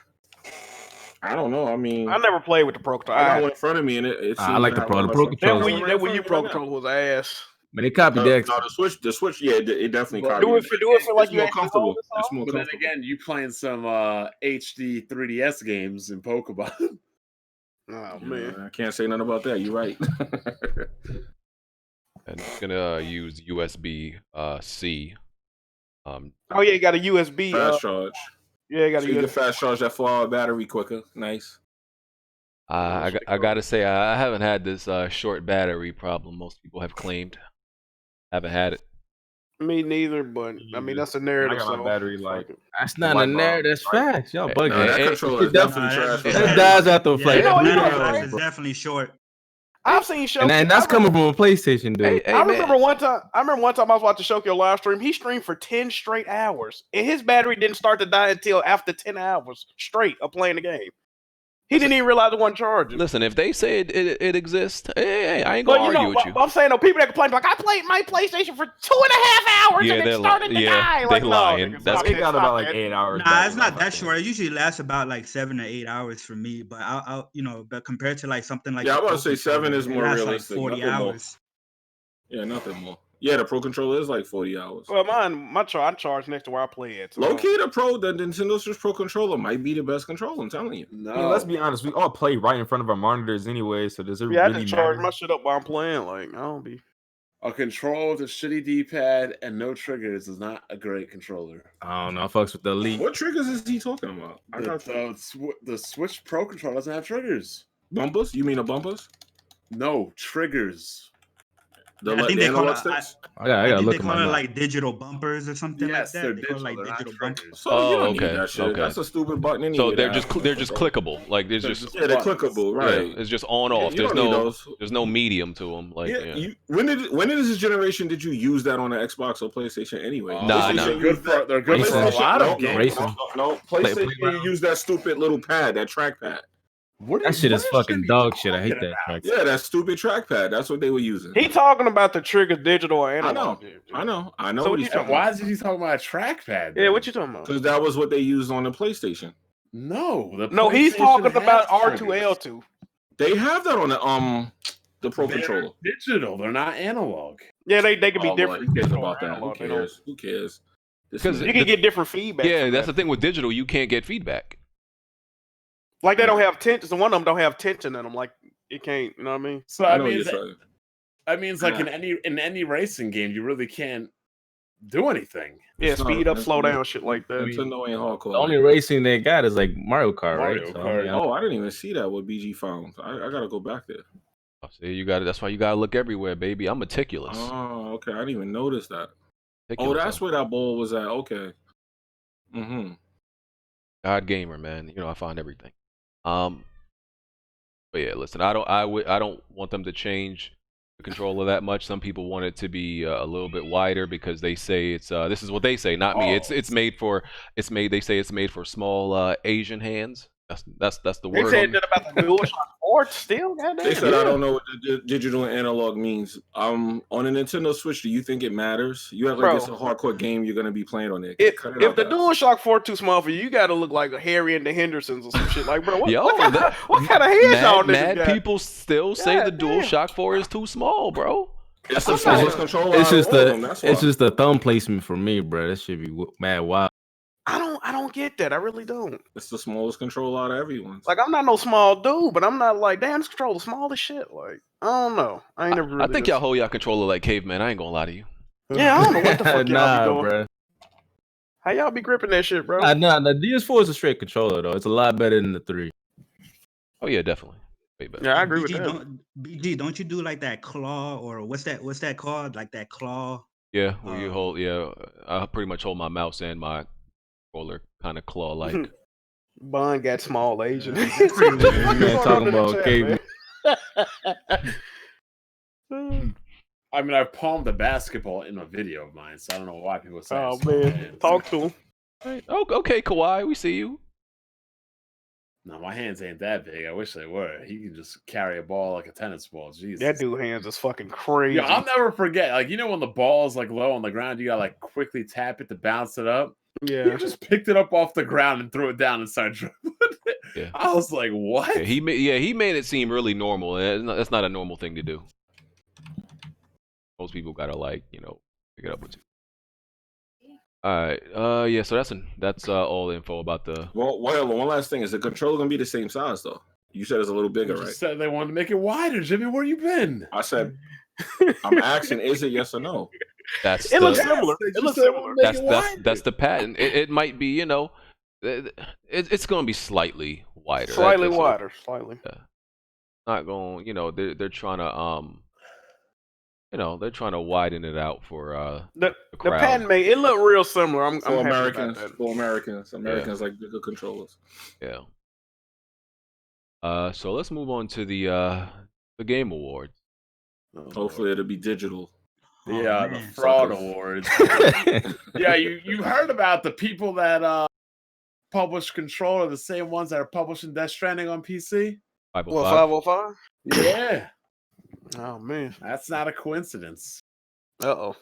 I don't know. I mean, I never played with the Pro controller. I got one in front of me, and it I like the Pro. The Pro controller. That Wii U Pro controller was ass. But they copied that. No, the Switch, yeah, it definitely copied. Do it for like it's more comfortable. It's more But comfortable. then again, you playing some HD 3DS games in Pokemon. Oh man, I can't say nothing about that. You're right. And it's gonna use USB C. you got a USB fast charge. Yeah, you got you can fast charge that 4-hour battery quicker. Nice. I gotta say I haven't had this short battery problem most people have claimed. Haven't had it. Me neither, but I mean that's a narrative. I got my battery like that's not a narrative. That's facts. Y'all bugging. That controller is definitely trash. That dies after a flight. It's definitely short. I've seen Shokyo, and that's coming from a PlayStation dude. I remember one time I was watching Shokyo live stream. He streamed for 10 straight hours, and his battery didn't start to die until after 10 hours straight of playing the game. He didn't even realize it wasn't charging. Listen, if they say it exists, hey, I ain't gonna argue with you. I'm saying people that complain like I played my PlayStation for 2.5 hours and it started to die. They lying. That's it got about like 8 hours. Nah, it's not that short. It usually lasts about like 7 to 8 hours for me. But I'll but compared to like something like I was gonna say 7 is more realistic. Like 40 hours. Yeah, nothing more. Yeah, the Pro controller is like 40 hours. Well, I charge next to where I play it. So. Low key, the Nintendo Switch Pro controller might be the best controller. I'm telling you. No, I mean, let's be honest. We all play right in front of our monitors anyway. So does it really matter? I just charge my shit up while I'm playing. Like I don't be. A controller with a shitty D-pad and no triggers is not a great controller. I don't know. I fucks with the Elite. What triggers is he talking about? The Switch Pro controller doesn't have triggers. Bumpers? You mean the bumpers? No, triggers. The I think they call analog it. sticks? I gotta think look they at call my it notes. like digital bumpers or something like Yes, that. they're They call it like digital. They're not digital bumpers. triggers. So you don't okay, need that shit. okay. That's a stupid button anyway. So they're to just have they're just control. clickable. Like there's They're just Yeah, they're buttons. clickable, right? yeah, it's just on off. You There's don't need no those. there's no medium to them. Like Yeah, when did this generation did you use that on the Xbox or PlayStation anyway? Nah, PlayStation nah. They're good for they're good for a Racing. lot no, of games. Racing. no, PlayStation you use that stupid little pad, that trackpad. That shit is fucking dog shit. I hate that track. Yeah, that stupid trackpad. That's what they were using. He talking about the trigger digital or analog. I know So what he's talking Why about. is he talking about a trackpad? Yeah, what you talking about? Because that was what they used on the PlayStation. No, No, he's talking about R2L2. They have that on the Pro They're Controller. digital. They're not analog. Yeah, they could be Oh, well, different. who cares digital about or that? Who analog. They don't- cares? Who cares? Because You can get different feedback. yeah, from that's that. the thing with digital. You can't get feedback. Like they don't have tension. So one of them don't have tension in them. Like it can't. You know what I mean? So I I know what mean, you're saying. like in any racing game, you really can't do anything. Yeah, It's not- speed up, it's slow not- down, shit like that. Nintendo ain't hardcore. The only racing they got is like Mario Kart, Mario right? So, Kart. yeah. Oh, I didn't even see that what BG found. I gotta go back there. See, you got it. That's why you gotta look everywhere, baby. I'm meticulous. Oh, okay. I didn't even notice that. Oh, Meticulous. that's where that ball was at. Okay. God gamer, man. You know I find everything. But yeah, listen. I don't want them to change the controller that much. Some people want it to be a little bit wider because they say it's this is what they say, not me. It's made for they say it's made for small Asian hands. That's the They word. said that about the Dualshock 4 still. Goddamn. They said I don't know what the digital and analog means. On a Nintendo Switch, do you think it matters? You act like Bro. it's a hardcore game you're gonna be playing on there. If Cut it the out, guys. DualShock 4 too small for you, you got to look like a Harry and the Hendersons or some shit. Like, bro, what, Yo, what kind of hands y'all mad niggas got? people still say the God damn. DualShock 4 is too small, bro. It's the smallest controller. It's just out of all of them, that's why. it's just the thumb placement for me, bro. That should be mad wild. I don't get that. I really don't. It's the smallest controller out of everyone's. Like, I'm not no small dude, but I'm not like, damn, this controller small as shit. Like, I don't know. I ain't never really. I think y'all hold y'all controller like caveman. I ain't gonna lie to you. Yeah, I don't know what the fuck y'all Nah, be doing. bro. How y'all be gripping that shit, bro? Nah, the DS4 is a straight controller though. It's a lot better than the 3. Oh yeah, definitely. Way better. Yeah, I agree with BG, that. BG, don't you do like that claw or what's that called? Like that claw. Yeah, where you hold. Yeah, I pretty much hold my mouse and my controller kind of claw like. Bun got small Asian. Man, talking about caveman. I mean, I've palmed a basketball in a video of mine, so I don't know why people say. Oh it's small man, hands. talk to him. Oh, okay, Kawhi, we see you. No, my hands ain't that big. I wish they were. He can just carry a ball like a tennis ball. Jesus. That dude hands is fucking crazy. Yeah, I'll never forget. Like, you know, when the ball's like low on the ground, you gotta like quickly tap it to bounce it up. Yeah. He just picked it up off the ground and threw it down and started dribbling it. Yeah. I was like, what? Yeah, he made it seem really normal. That's not a normal thing to do. Most people gotta like, pick it up with you. All right. Yeah. So that's all the info about the. Well, one last thing is the controller gonna be the same size though. You said it's a little bigger, You right? just said they wanted to make it wider. Jimmy, where you been? I said, I'm asking, is it yes or no? That's It the, looks similar. They It just looks said similar. make it wider. that's the patent. It might be, it's gonna be slightly wider. Slightly That's it. wider. Slightly. Not going. They're trying to they're trying to widen it out for The crowd. patent made it look real similar. I'm For happy about Americans, that. for Americans like bigger controllers. Yeah. So let's move on to the Game Awards. Hopefully it'll be digital. Yeah, the man. fraud Suckers. awards. Yeah, you heard about the people that publish Controller, the same ones that are publishing Death Stranding on PC? 505. What, 505? Yeah, Oh man. that's not a coincidence. Uh-oh.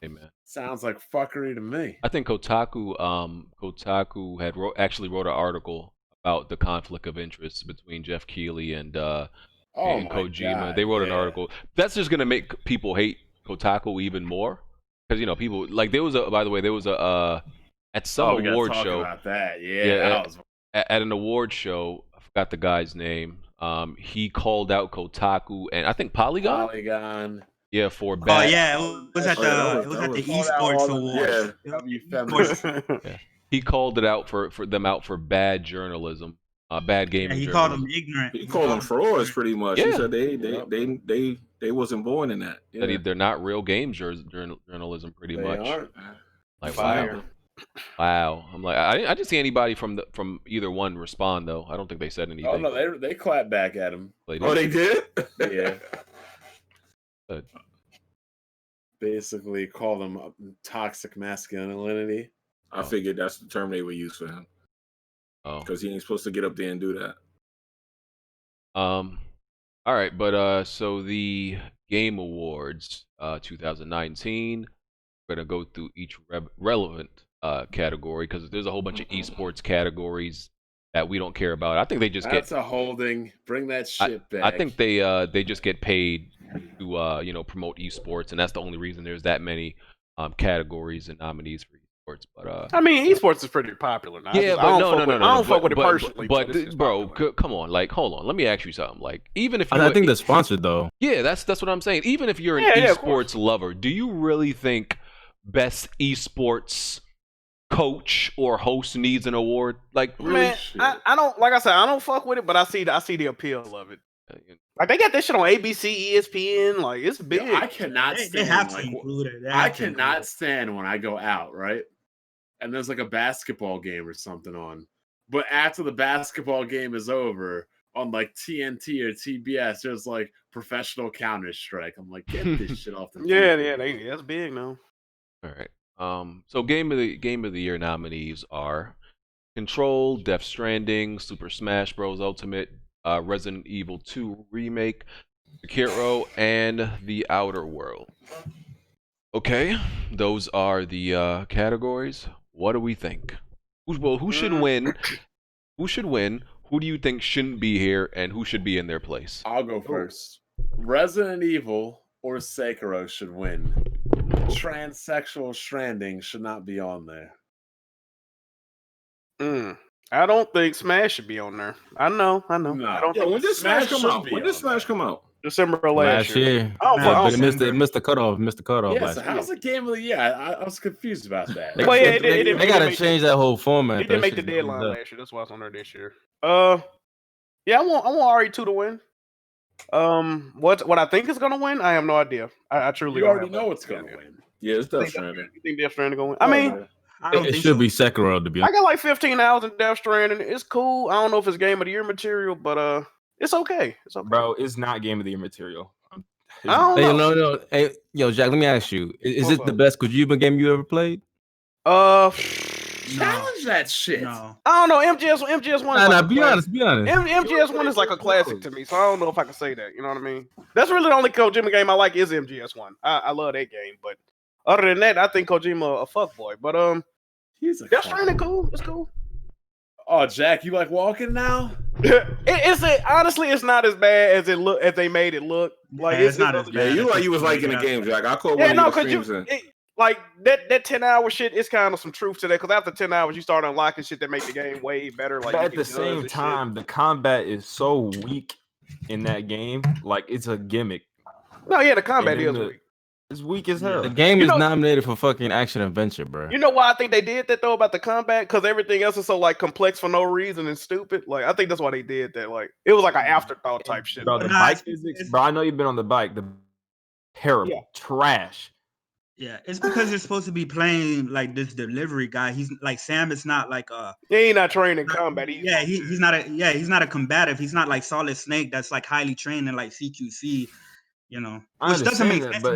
Hey man. Sounds like fuckery to me. I think Kotaku had actually wrote an article about the conflict of interest between Jeff Keighley and Oh and my Kojima. God, They wrote an yeah. article. That's just gonna make people hate Kotaku even more, because people like there was a at some Oh, we gotta award talk show about that. Yeah, Yeah, that was at an award show. I forgot the guy's name. He called out Kotaku and I think Polygon. Polygon. Yeah, for Oh bad. yeah, it was at the esports awards. Yeah, Esports. He called it out for them out for bad journalism. bad gaming. He called them ignorant. He called them frauds, pretty much. He said they wasn't born in that. That they're not real game journalism, pretty much. Aren't. Like Fire. Wow. I'm like, I didn't see anybody from either one respond though. I don't think they said anything. Oh no, they clapped back at him. They did? Yeah. Basically, call them toxic masculinity. I figured that's the term they would use for him. Oh, because he ain't supposed to get up there and do that. All right, but so the Game Awards 2019. We're gonna go through each relevant category because there's a whole bunch of esports categories that we don't care about. I think they just That's a holding. Bring that shit back. I think they just get paid to promote esports, and that's the only reason there's that many categories and nominees for esports. But I mean, esports is pretty popular now. Yeah, I don't fuck with it personally. But bro, come on, like, hold on. Let me ask you something. Like, even if I think they're sponsored though. Yeah, that's what I'm saying. Even if you're an esports lover, do you really think best esports coach or host needs an award? Like, really? Man, I don't, like I said, I don't fuck with it, but I see the appeal of it. Like, they got this shit on ABC, ESPN. Like, it's big. Yeah, I cannot stand. They have to include it. I cannot stand when I go out, right? And there's like a basketball game or something on, but after the basketball game is over, on like TNT or TBS, there's like professional Counter-Strike. I'm like, get this shit off the TV. That's big now. All right. So game of the year nominees are Control, Death Stranding, Super Smash Bros. Ultimate, Resident Evil 2 Remake, Sekiro, and The Outer World. Okay, those are the categories. What do we think? Who should win? Who should win? Who do you think shouldn't be here, and who should be in their place? I'll go first. Resident Evil or Sekiro should win. Transsexual Stranding should not be on there. I don't think Smash should be on there. I know. No. I don't think when did Smash come out? When did Smash come out? December of last year. But it missed the cutoff. Yeah, so how's the game of the year? I was confused about that. They gotta change that whole format. It didn't make the deadline last year. That's why it's on there this year. Yeah, I want RE2 to win. What I think is gonna win, I have no idea. I truly you already know what's gonna win. Yeah, it's Death Stranding. You think Death Stranding gonna win? I mean, it should be Sekiro to be honest. I got like 15 hours in Death Stranding. It's cool. I don't know if it's Game of the Year material, but it's okay. It's okay. Bro, it's not Game of the Year material. I don't know. No. Hey, yo, Jack, let me ask you: Is it the best Kojima game you ever played? Challenge that shit. No. I don't know. MGS1. Nah, be honest. MGS1 is like a classic to me, so I don't know if I can say that. You know what I mean? That's really the only Kojima game I like is MGS1. I love that game, but other than that, I think Kojima a fuckboy. But he's a Death Stranding cool. It's cool. Oh, Jack, you like walking now? Honestly, it's not as bad as as they made it look. Like it's not as bad. Yeah, you look like you was liking the game, Jack. I called one of your streams in. Like that 10-hour shit is kind of some truth to that, because after 10 hours you start unlocking shit that make the game way better. Like, but at the same time, the combat is so weak in that game. Like, it's a gimmick. No, yeah, the combat is weak. It's weak as hell. The game is nominated for fucking action adventure, bro. You know why I think they did that though about the combat? Because everything else is so like complex for no reason and stupid. Like, I think that's why they did that. Like, it was like an afterthought type shit. Bro, the bike physics, bro. I know you've been on the bike. The terrible, trash. Yeah, it's because you're supposed to be playing like this delivery guy. He's like Sam is not like he's not trained in combat. He's not a combative. He's not like Solid Snake that's like highly trained in like CQC, you know. Which doesn't make sense to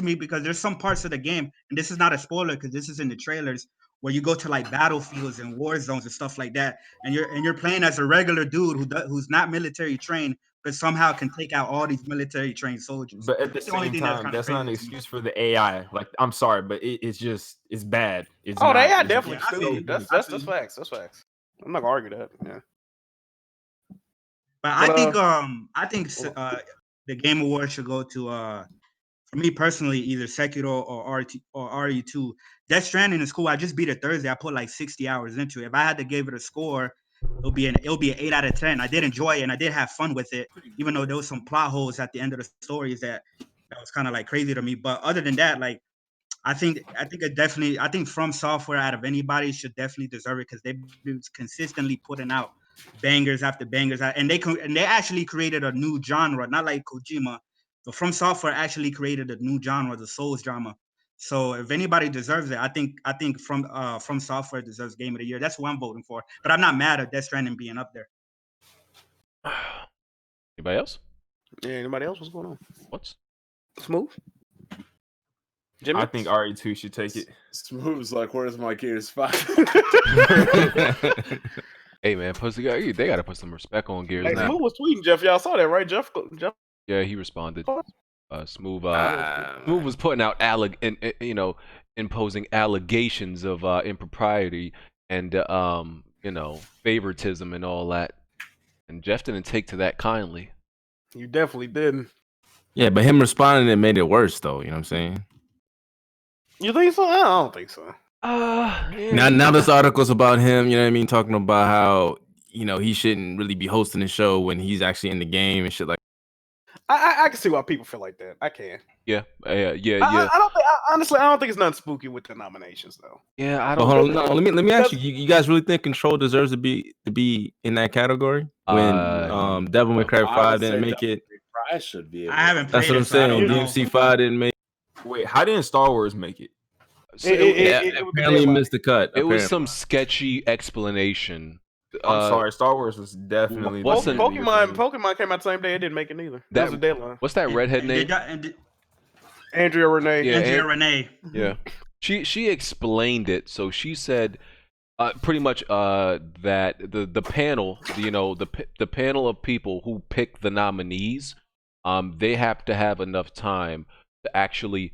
me because there's some parts of the game, and this is not a spoiler because this is in the trailers, where you go to like battlefields and war zones and stuff like that, and you're playing as a regular dude who's not military trained, but somehow can take out all these military trained soldiers. But at the same time, that's not an excuse for the AI. Like, I'm sorry, but it's bad. It's the AI definitely stupid. That's facts. That's facts. I'm not gonna argue that. Yeah. But I think the Game Award should go to for me personally, either Sekiro or RE2. Death Stranding is cool. I just beat it Thursday. I put like 60 hours into it. If I had to give it a score, it'll be an 8 out of 10. I did enjoy it and I did have fun with it, even though there was some plot holes at the end of the stories that was kind of like crazy to me. But other than that, like I think it definitely. I think From Software out of anybody should definitely deserve it because they've been consistently putting out bangers after bangers, and they actually created a new genre, not like Kojima. But From Software actually created a new genre, the Souls genre. So if anybody deserves it, I think From Software deserves Game of the Year. That's who I'm voting for. But I'm not mad at Death Stranding being up there. Anybody else? Yeah, anybody else? What's going on? What's Smooth? Jimmy? I think RE2 should take it. Smooth's like, where's my Gears 5? Hey man, they gotta put some respect on Gears now. Smooth was tweeting Jeff. Y'all saw that, right? Jeff. Yeah, he responded. Smooth was putting out imposing allegations of impropriety and favoritism and all that. And Jeff didn't take to that kindly. You definitely didn't. Yeah, but him responding it made it worse, though. You know what I'm saying? You think so? I don't think so. Yeah. Now there's articles about him. You know what I mean? Talking about how he shouldn't really be hosting the show when he's actually in the game and shit like. I can see why people feel like that. I can. Yeah. I don't think it's nothing spooky with the nominations though. Yeah, I don't. Hold on, let me ask you. You guys really think Control deserves to be in that category when Devil May Cry 5 didn't make it? I should be. I haven't played. That's what I'm saying. DMC 5 didn't make. Wait, how didn't Star Wars make it? Apparently missed the cut. It was some sketchy explanation. I'm sorry, Star Wars was definitely. Pokemon came out the same day. It didn't make it either. That was a deadline. What's that redhead name? Andrea Renee. Yeah, Andrea Renee. Yeah, she explained it. So she said, pretty much that the panel, the panel of people who pick the nominees, they have to have enough time to actually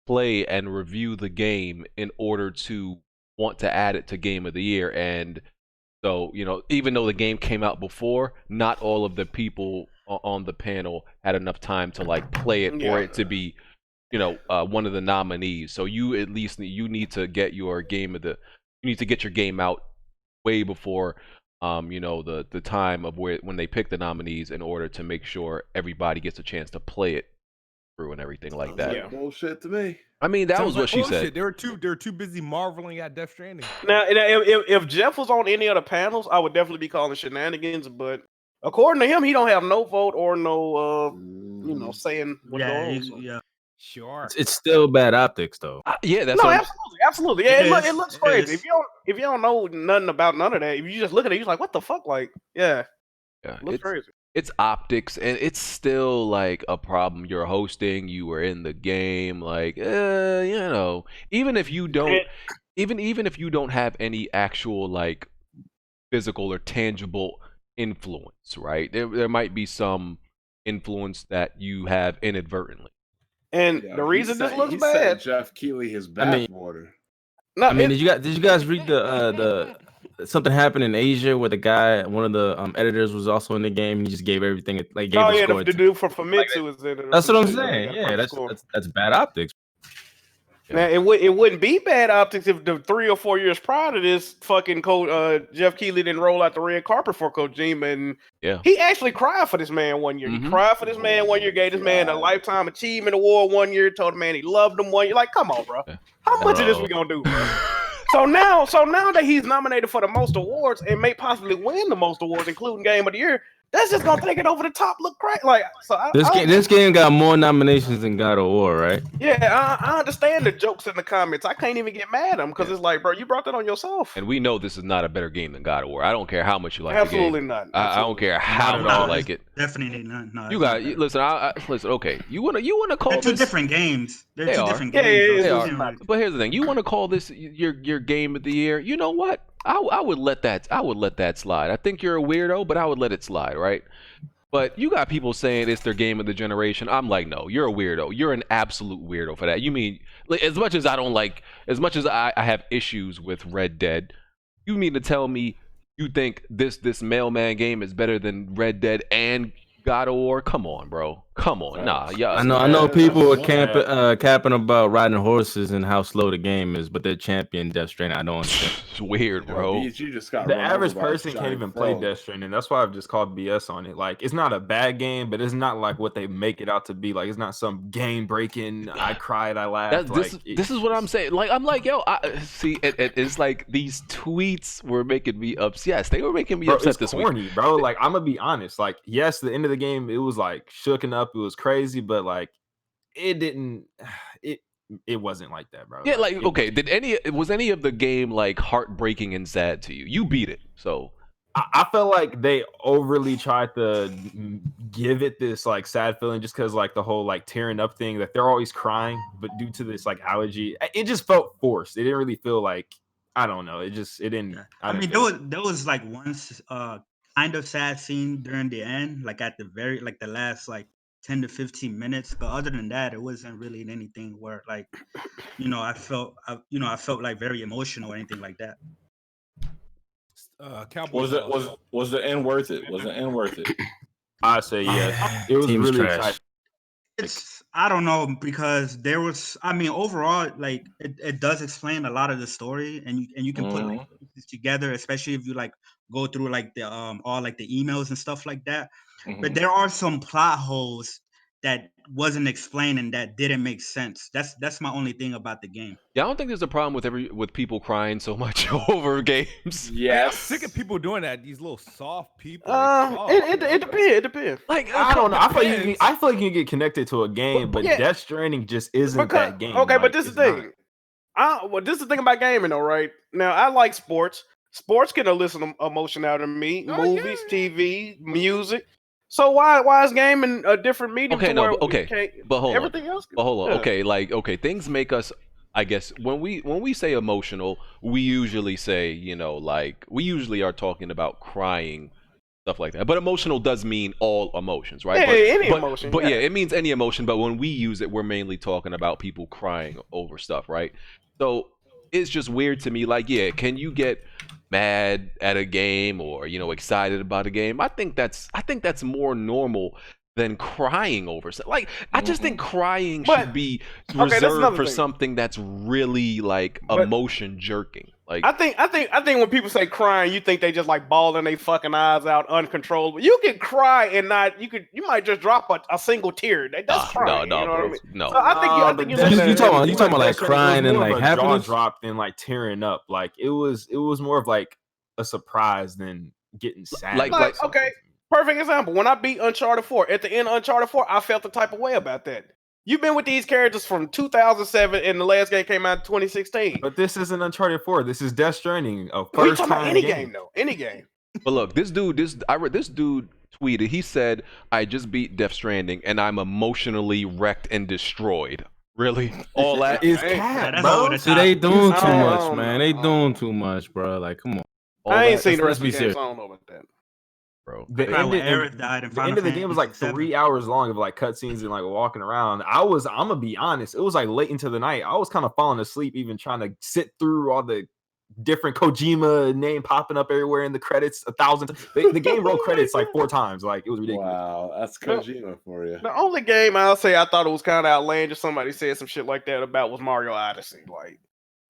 play and review the game in order to want to add it to Game of the Year. And so, even though the game came out before, not all of the people on the panel had enough time to play it for it to be, one of the nominees. So you at least need to get your game out way before, the time of when they pick the nominees in order to make sure everybody gets a chance to play it through and everything like that. Yeah, bullshit to me. I mean, that was what she said. They were too busy marveling at Death Stranding. Now, if Jeff was on any other panels, I would definitely be calling shenanigans. But according to him, he don't have no vote or no, saying what's going on. So. Yeah, sure. It's still bad optics, though. Yeah, that's absolutely. Yeah, it looks crazy. If you don't know nothing about none of that, if you just look at it, you're like, what the fuck? Yeah, it looks crazy. It's optics, and it's still a problem. You're hosting, you were in the game, even if you don't, even if you don't have any actual physical or tangible influence, right? There might be some influence that you have inadvertently. And the reason this looks bad, Jeff Keighley his bathwater. Did you guys read the something happened in Asia where one of the editors was also in the game and he just gave everything the dude from Famitsu was in it. That's what I'm saying. Yeah, that's bad optics. Now it wouldn't be bad optics if the 3 or 4 years prior to this fucking Jeff Keighley didn't roll out the red carpet for Kojima, and he actually cried for this man one year. Mm-hmm. He cried for this man one year, gave this man a lifetime achievement award one year, told the man he loved him one year. Come on, bro. How much of this we gonna do, bro? So now that he's nominated for the most awards and may possibly win the most awards, including Game of the Year, that's just gonna take it over the top. Look great, this game got more nominations than God of War, right? Yeah, I understand the jokes in the comments. I can't even get mad at them because it's bro, you brought that on yourself. And we know this is not a better game than God of War. I don't care how much you like Absolutely the game. Not. I don't care how much you like it. Definitely not. No, you got listen. Listen. Okay, you wanna call this two different games? They're two different games. They are. But here's the thing: you want to call this your Game of the Year? You know what? I would let that slide. I think you're a weirdo, but I would let it slide, right? But you got people saying it's their game of the generation. I'm like, no, you're a weirdo. You're an absolute weirdo for that. You mean, as much as I have issues with Red Dead, you mean to tell me you think this Mailman game is better than Red Dead and God of War? Come on, bro. Come on, nah, yeah. I know people are capping about riding horses and how slow the game is, but they're champion Death Stranding. I don't understand. It's weird, bro. You just got the average person can't even play Death Stranding. That's why I've just called BS on it. Like, it's not a bad game, but it's not like what they make it out to be. Like, it's not some game breaking. I cried, I laughed. This is what I'm saying. Like, I'm like, yo, see, it's like these tweets were making me upset. Yes, they were making me upset this corny, week, bro. Like, I'm gonna be honest. Like, yes, the end of the game, it was like shooken up. It was crazy, but like, it didn't. It wasn't like that, bro. Yeah, like okay, was any of the game like heartbreaking and sad to you? You beat it, so I felt like they overly tried to give it this like sad feeling just because like the whole like tearing up thing that they're always crying, but due to this like allergy, it just felt forced. It didn't really feel like, I don't know. It didn't. I mean, there was like one kind of sad scene during the end, like at the very like the last like 10 to 15 minutes, but other than that, it wasn't really anything where like, I felt like very emotional or anything like that. Was the end worth it? Was the end worth it? I say yes. It was Team's really trash. exciting. I don't know, because there was, I mean, overall, like it does explain a lot of the story, and you can put like pieces together, especially if you like go through like the all like the emails and stuff like that. But there are some plot holes that wasn't explained and that didn't make sense. That's my only thing about the game. yeah, I don't think there's a problem with people crying so much over games. Yeah, I'm sick of people doing that. These little soft people. It depends. Like, I don't know. I feel like you can get connected to a game, but Death Stranding just isn't that game. Okay, like, but this is the thing. This is the thing about gaming, though, right? Now, I like sports. Sports can elicit emotion out of me. Movies, TV, music. So why is gaming a different medium? But hold everything on. else. But hold on. Yeah. Okay, things make us. I guess when we say emotional, we usually say, like we usually are talking about crying, stuff like that. But emotional does mean all emotions, right? Yeah, any emotion. But yeah, it means any emotion. But when we use it, we're mainly talking about people crying over stuff, right? So it's just weird to me. Like, yeah, can you get mad at a game or excited about a game? I think that's more normal than crying over something. Like, I just think crying should be reserved for something that's really like emotion jerking. Like, I think when people say crying, you think they just like bawling their fucking eyes out uncontrollable. You can cry and you might just drop a single tear. That's crying. No, you know what I bro, mean? no. So I think you talking about like crying and like jaw happiness? dropped and like tearing up. Like it was more of like a surprise than getting sad. Like okay, perfect example. When I beat Uncharted 4, at the end of Uncharted 4, I felt the type of way about that. You've been with these characters from 2007, and the last game came out in 2016. But this isn't Uncharted 4. This is Death Stranding. We're talking about any game, though. Any game. But look, this dude tweeted. He said, "I just beat Death Stranding, and I'm emotionally wrecked and destroyed." Really? All that is cat, bro. See, they doing too much, man. They doing too much, bro. Like, come on. I ain't seen the rest of the game, so I don't know about that. Bro, the end of the game was like 3 hours long of like cutscenes and like walking around. I'm gonna be honest, it was like late into the night. I was kind of falling asleep even trying to sit through all the different Kojima name popping up everywhere in the credits 1,000 times. The game wrote credits like 4 times. Like, it was ridiculous. Wow, that's Kojima for you. The only game I'll say I thought it was kind of outlandish, somebody said some shit like that about, was Mario Odyssey. Like,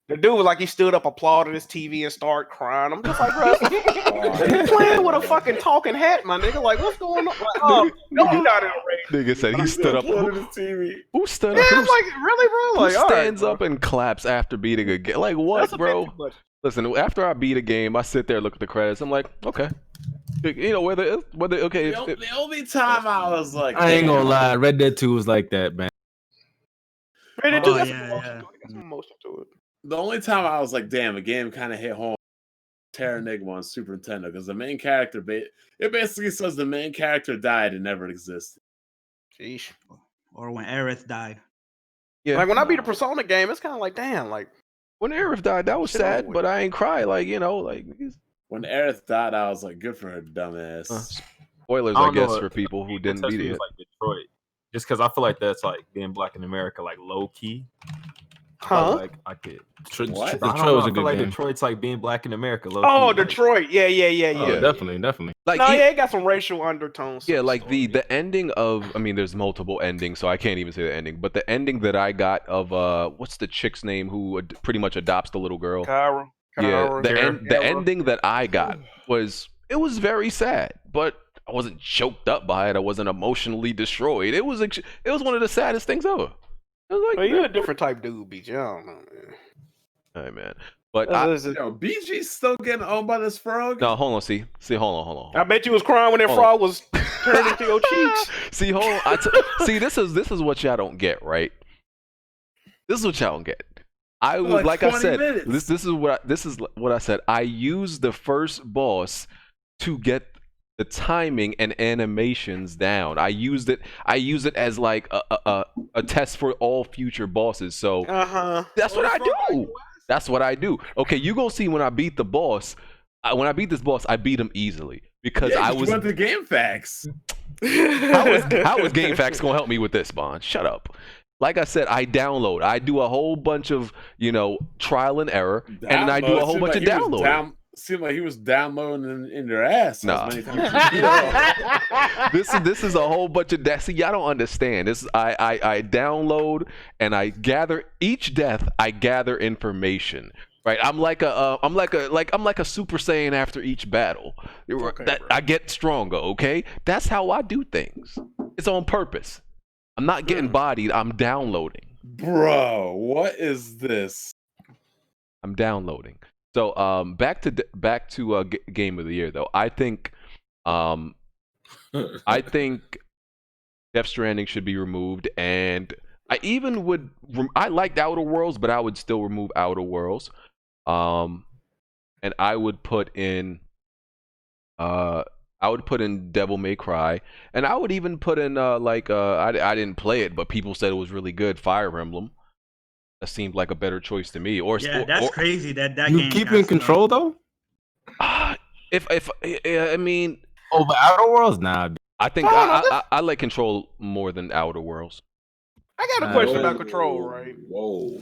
the dude was like, he stood up, applauded his TV, and started crying. I'm just like, bro, you playing with a fucking talking hat, my nigga. Like, what's going on? Like, no, you're not in a race. nigga said he stood up. Who stood up? Yeah, I'm like, really, bro? Like, who stands up and claps after beating a game? Like, what, bro? Listen, after I beat a game, I sit there, look at the credits. I'm like, okay. Whether okay. The only time I was like, I ain't gonna lie, Red Dead 2 was like that, man. Red Dead 2 got some emotion to it. The only time I was like, damn, a game kind of hit home, Terra Enigma on Super Nintendo, because the main character, it basically says the main character died and never existed. Sheesh. Or when Aerith died. Yeah. Like, when I beat a Persona game, it's kind of like, damn, like, when Aerith died, that was sad, but I ain't cry. Like, like. When Aerith died, I was like, good for her, dumbass. Spoilers, I guess, for people who didn't beat it. Like Detroit. Just because I feel like that's like being black in America, like low key. Huh? Like, I could. Detroit was a good like game. Detroit's like being black in America. Detroit. Yeah. Definitely. Like, no, yeah, it got some racial undertones. Yeah, like the ending of, I mean, there's multiple endings, so I can't even say the ending. But the ending that I got of what's the chick's name who pretty much adopts the little girl? Kyra. Yeah, the ending that I got was very sad, but I wasn't choked up by it. I wasn't emotionally destroyed. It was one of the saddest things ever. I was like, well, you're a different type dude, BG. I don't know, man. All right, man. But BG's still getting owned by this frog. No, hold on. See, hold on. I bet you was crying when that frog was turning into your cheeks. See, hold on. See, this is what y'all don't get, right? This is what y'all don't get. I was like I said, this is what I said. I used the first boss to get the timing and animations down. I used it as like a test for all future bosses. So that's what I do. That's what I do. Okay, you gonna see when I beat the boss. When I beat this boss, I beat him easily because I was. You went to GameFAQs. How was GameFAQs gonna help me with this, Bond? Shut up. Like I said, I download. I do a whole bunch of trial and error, and then I do a whole bunch of downloading. Seemed like he was downloading in their ass. Nah. As many times this is a whole bunch of death. See, y'all don't understand. This I download and I gather each death. I gather information. Right, I'm like a Super Saiyan after each battle. Okay, I get stronger. Okay, that's how I do things. It's on purpose. I'm not getting bodied. I'm downloading. Bro, what is this? I'm downloading. So back to Game of the Year though. I think Death Stranding should be removed, and I even would. I liked Outer Worlds, but I would still remove Outer Worlds. And I would put in Devil May Cry, and I would even put in I didn't play it, but people said it was really good. Fire Emblem. That seemed like a better choice to me. That's crazy that you game keep in control though. If I mean, the Outer Worlds, nah. I think I like Control more than Outer Worlds. I got a question about Control, right? Whoa.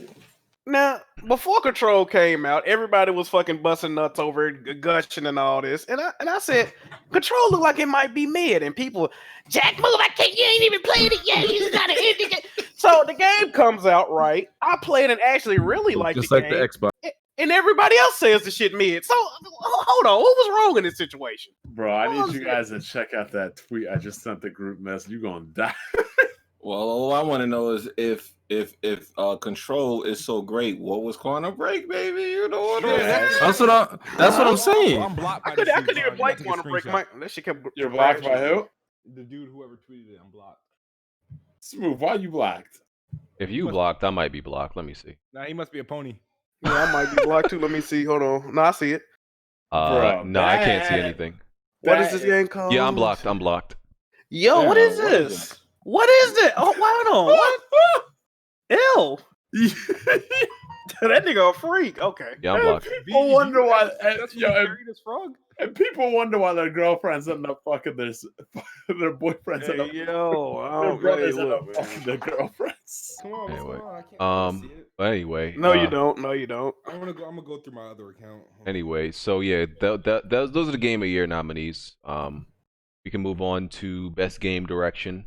Now, before Control came out, everybody was fucking busting nuts over it, gushing and all this. And I said, Control look like it might be mid. And people, Jack, move, you ain't even played it yet. You just gotta end it. So the game comes out, right? I played and actually really liked just the like game. the Xbox. And everybody else says the shit mid. So hold on, what was wrong in this situation? Bro, I need you guys to check out that tweet I just sent the group message. You're gonna die. Well, all I want to know is if Control is so great, what was Quantum Break, baby? You know what I'm saying? That's what I'm saying. I'm blocked. I couldn't hear Blake Quantum Break. That shit kept. You're blocked by who? The dude, whoever tweeted it, I'm blocked. Smooth. Why you blocked? If you blocked, I might be blocked. Let me see. Nah, he must be a pony. Yeah, I might be blocked too. Let me see. Hold on. No, I see it. No, I can't see anything. What is this game called? Yeah, I'm blocked. I'm blocked. Yo, what is this? What is it? Oh, hold on. What? Ew. That nigga a freak. Okay. Yeah, I'm blocked. People wonder why. Frog. And people wonder why their girlfriends end up fucking their boyfriends. End up, their brothers end up fucking their girlfriends. Come on, anyway, I can't see it. But anyway. No, you don't. No, you don't. I'm gonna go through my other account. Anyway, so yeah, those are the Game of the Year nominees. We can move on to Best Game Direction.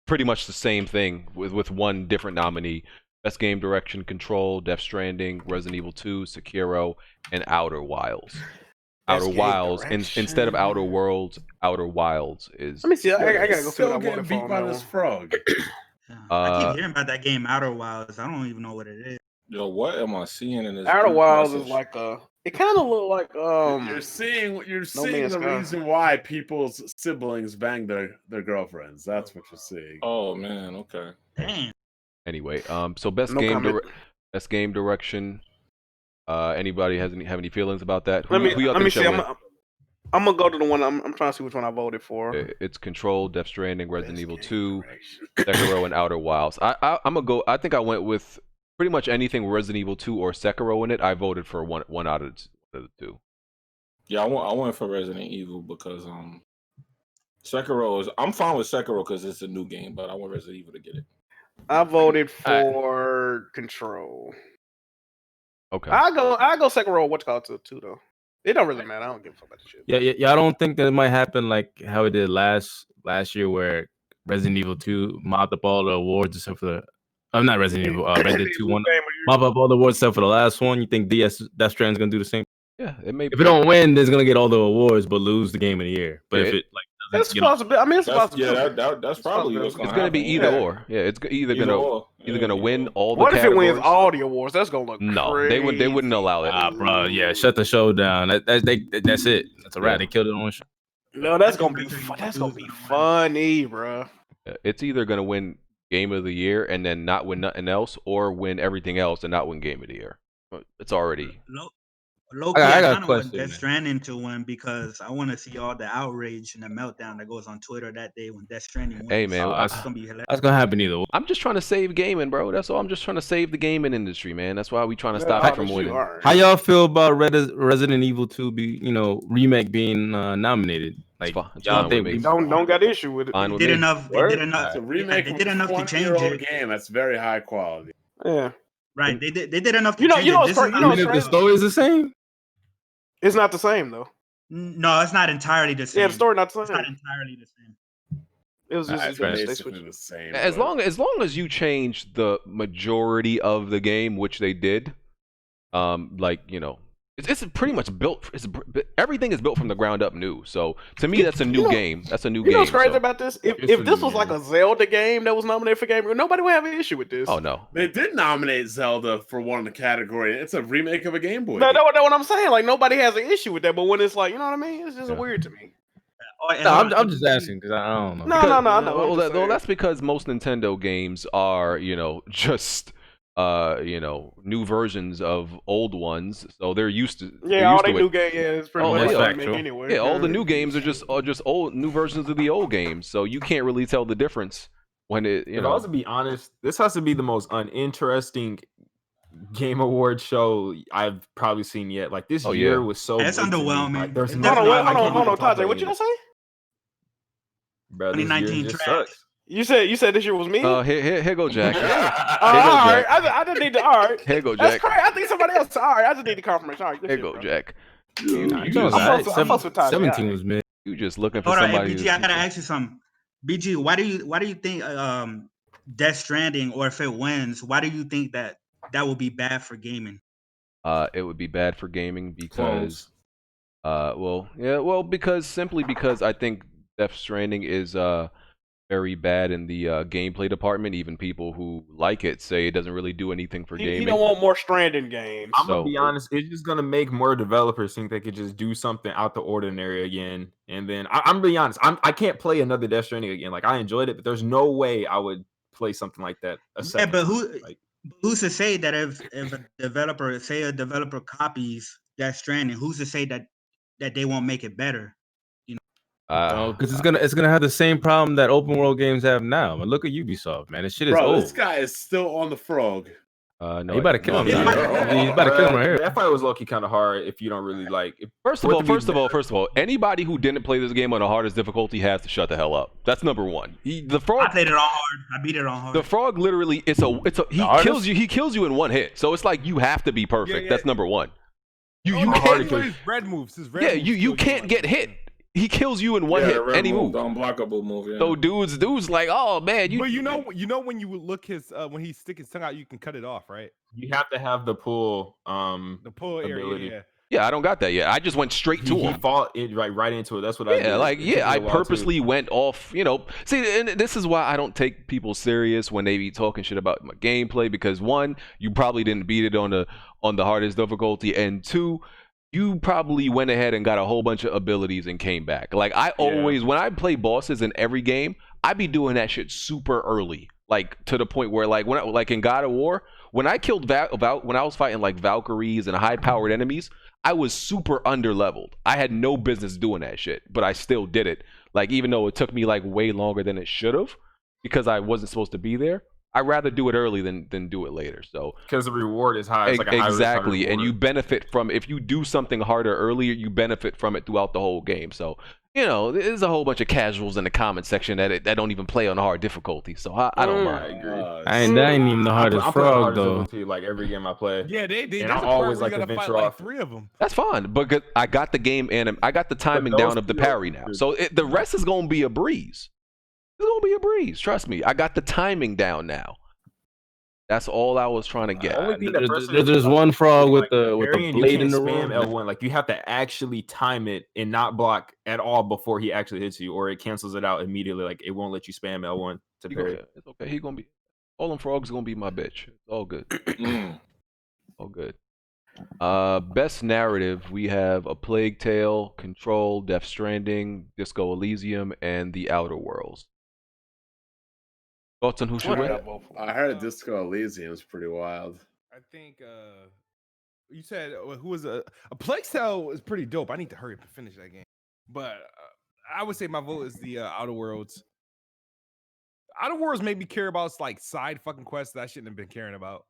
Pretty much the same thing with one different nominee. Best Game Direction: Control, Death Stranding, Resident Evil 2, Sekiro, and Outer Wilds. Outer Wilds instead of Outer Worlds. Outer Wilds is. Let me see. I gotta go see what I'm getting beat by this frog. I keep hearing about that game Outer Wilds. I don't even know what it is. Yo, what am I seeing in this? Outer Wilds is like it kind of look like You're seeing the reason why people's siblings bang their girlfriends. That's what you're seeing. Oh man, okay. Damn. Anyway, so best game direction. Anybody have any feelings about that? Let me see. I'm gonna go to the one. I'm trying to see which one I voted for. It's Control, Death Stranding, Resident Evil 2, Sekiro, and Outer Wilds. I'm gonna go. I think I went with pretty much anything with Resident Evil 2 or Sekiro in it. I voted for one out of the two. Yeah, I went for Resident Evil because Sekiro is. I'm fine with Sekiro because it's a new game, but I want Resident Evil to get it. I voted for Control. Okay. I go Sekiro. What's called too though. It don't really matter. I don't give a fuck about the shit. Yeah. I don't think that it might happen like how it did last year, where Resident Evil 2 mopped up all the awards except for the. I'm not Resident Evil. Red Dead 2 mop up all the awards except for the last one. You think Death Stranding's gonna do the same? Yeah, it may. If it don't win, it's gonna get all the awards but lose the game of the year. But if it like. That's possible. I mean, it's possible. Yeah, that's probably what's going to happen. It's going to be either or. Yeah, it's either going to win all the categories. What if it wins all the awards? That's going to look crazy. They wouldn't allow that. Bro, yeah, shut the show down. That's it. That's a wrap. They killed it on show. No, that's going to be funny, bro. It's either going to win Game of the Year and then not win nothing else, or win everything else and not win Game of the Year. It's already. Low-key, I kind of want Death Stranding to win because I want to see all the outrage and the meltdown that goes on Twitter that day when Death Stranding wins. Hey, man. That's going to be hilarious. That's going to happen either way. I'm just trying to save gaming, bro. That's all. I'm just trying to save the gaming industry, man. That's why we trying to stop it from winning. How y'all feel about Resident Evil 2 remake being nominated? Like, y'all don't got issue with it. They did enough. It's a remake. They did enough to change it. Game that's very high quality. Yeah. Right, they did enough to change it. The story is the same? It's not the same, though. No, it's not entirely the same. Yeah, the story not the same. It's not entirely the same. It was just basically the same. As long as you change the majority of the game, which they did, it's pretty much built. Everything is built from the ground up new. So to me, that's a new game. That's a new game. You know what's crazy about this? If this was like a Zelda game that was nominated for Game, nobody would have an issue with this. Oh no, they did nominate Zelda for one of the category. It's a remake of a Game Boy. No, that's what I'm saying. Like nobody has an issue with that. But when it's like, you know what I mean? It's just weird to me. No, I'm just asking because I don't know. No. Well, that's because most Nintendo games are, just new versions of old ones, so they're used to. All the new games, it's pretty much factual. Anyway. Yeah, all the new games are just old new versions of the old games, so you can't really tell the difference when it. If I was to be honest, this has to be the most uninteresting Game Award show I've probably seen yet. Like this year was so. It's underwhelming. Like, there's hold on, Tajay. What you gonna say? Bro, 2019 sucks. You said this year was me. Here go Jack. All right, I just need to. All right, here go Jack. That's crazy. I think somebody else. All right, I just need the confirmation. All right, here go Jack. 17 was mid. You just looking for somebody. BG, I gotta ask you something. BG, why do you think Death Stranding, or if it wins, why do you think that will be bad for gaming? It would be bad for gaming because, simply because I think Death Stranding is very bad in the gameplay department. Even people who like it say it doesn't really do anything for gaming. You don't want more Stranding games. I'm gonna be honest, it's just gonna make more developers think they could just do something out the ordinary again. And then I'm being honest, I can't play another Death Stranding again. Like I enjoyed it, but there's no way I would play something like that. Who's to say that if a developer copies Death Stranding, who's to say that they won't make it better? Because it's gonna have the same problem that open world games have now. But look at Ubisoft, man. This shit is old. This guy is still on the frog. No, you better kill him. He's about to kill him right here. That fight was low-key kind of hard if you don't really like. First of all, anybody who didn't play this game on the hardest difficulty has to shut the hell up. That's number one. The frog. I played it on hard. I beat it on hard. The frog literally, he kills you in one hit. So it's like you have to be perfect. Yeah. That's number one. You can't. His red moves. You can't get hit. He kills you in one hit, any move. Unblockable move. Yeah. So dudes like, oh man, But you know when you look when he stick his tongue out, you can cut it off, right? You have to have the pull. The pull ability. area. Yeah, I don't got that yet. I just went straight to him. He fought it right into it. That's what I did. I purposely went off. See, and this is why I don't take people serious when they be talking shit about my gameplay, because one, you probably didn't beat it on the hardest difficulty, and two, you probably went ahead and got a whole bunch of abilities and came back. Like I always, when I play bosses in every game, I be doing that shit super early, like to the point where like in God of War, when I killed when I was fighting like Valkyries and high-powered enemies, I was super underleveled. I had no business doing that shit, but I still did it. Like even though it took me like way longer than it should have, because I wasn't supposed to be there. I'd rather do it early than do it later. So because the reward is high. It's like exactly, and you benefit from if you do something harder earlier, you benefit from it throughout the whole game. So there's a whole bunch of casuals in the comment section that don't even play on hard difficulty, so I don't mind. I agree. That ain't even the hardest frog though. Like every game I play. Yeah, they and there's I a part always where like you to gotta fight venture like off. 3 of them. That's fine, but I got the game and I got the timing down of the parry now, so the rest is gonna be a breeze. It's gonna be a breeze. Trust me, I got the timing down now. That's all I was trying to get. There's one frog with the blade in the spam room. L1. Like you have to actually time it and not block at all before he actually hits you, or it cancels it out immediately. Like it won't let you spam L1 to parry. It's okay. He gonna be all them frogs gonna be my bitch. It's all good. All good. Best narrative, we have A Plague Tale, Control, Death Stranding, Disco Elysium, and The Outer Worlds. Thoughts on who should win? I heard Disco Elysium is pretty wild. I think you said who was A Plague Tale is pretty dope. I need to hurry up and finish that game. But I would say my vote is the Outer Worlds. Outer Worlds made me care about like side fucking quests that I shouldn't have been caring about.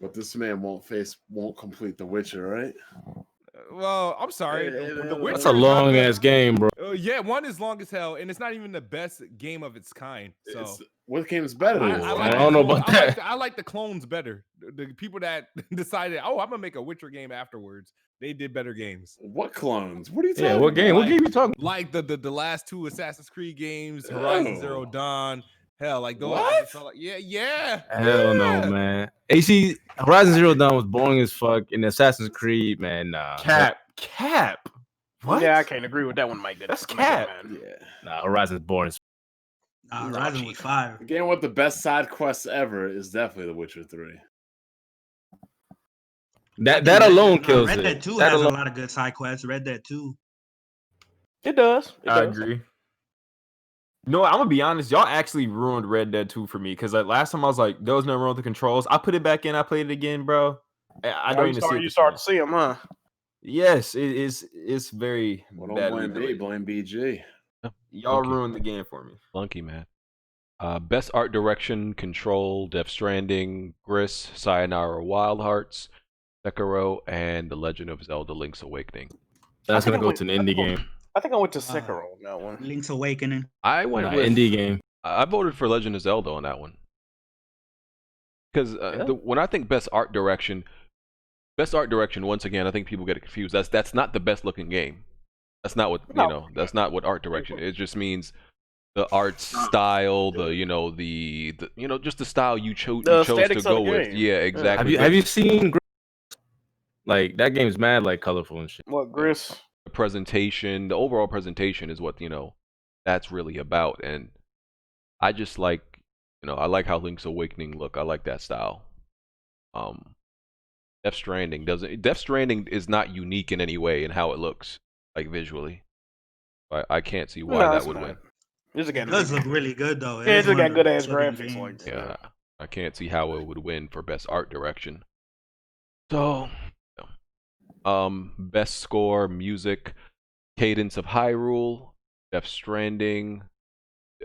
But this man won't complete The Witcher, right? Well, I'm sorry. The Witcher That's a long ass game, bro. Yeah, one is long as hell, and it's not even the best game of its kind. So what game's better? I don't know about that. I like the clones better. The people that decided, I'm gonna make a Witcher game afterwards. They did better games. What clones? What are you talking about? What game? What game you talking? Like the last 2 Assassin's Creed games, Horizon Zero Dawn. Hell, like those. What? Yeah. Hell no, man. AC Horizon Zero Dawn was boring as fuck, and Assassin's Creed, man, nah. Cap. What? Yeah, I can't agree with that one, Mike. That's cap. Yeah. Nah, Horizon's boring. Horizon was fire. The game with the best side quests ever is definitely The Witcher 3. That alone kills Red it. Dead 2 has a lot of good side quests. Red Dead 2. It does. I agree. No, I'm gonna be honest. Y'all actually ruined Red Dead 2 for me because last time I was like, there was nothing wrong with the controls. I put it back in. I played it again, bro. I don't even see it. You start to see them, huh? Yes, it is. It's very bad. Don't blame me. Blame BG. Y'all ruined the game for me. Flunky, man. Best art direction, Control, Death Stranding, Gris, Sayonara Wild Hearts, Sekiro, and The Legend of Zelda: Link's Awakening. That's gonna go to an indie game. I think I went to Sekiro on that one. Link's Awakening. I went with indie game. I voted for Legend of Zelda on that one because when I think best art direction, once again, I think people get it confused. That's not the best looking game. That's not what That's not what art direction. It just means the art style, just the style you chose to go with. Yeah, exactly. Have you seen? Like that game's mad like colorful and shit. What, Gris? The presentation, the overall presentation is what that's really about, and I just like I like how Link's Awakening look. I like that style. Death Stranding is not unique in any way in how it looks like visually. I can't see why that would win. It does look really good though. Yeah, it's got good ass graphics. Yeah, I can't see how it would win for best art direction. So, best score, music, Cadence of Hyrule, Death Stranding,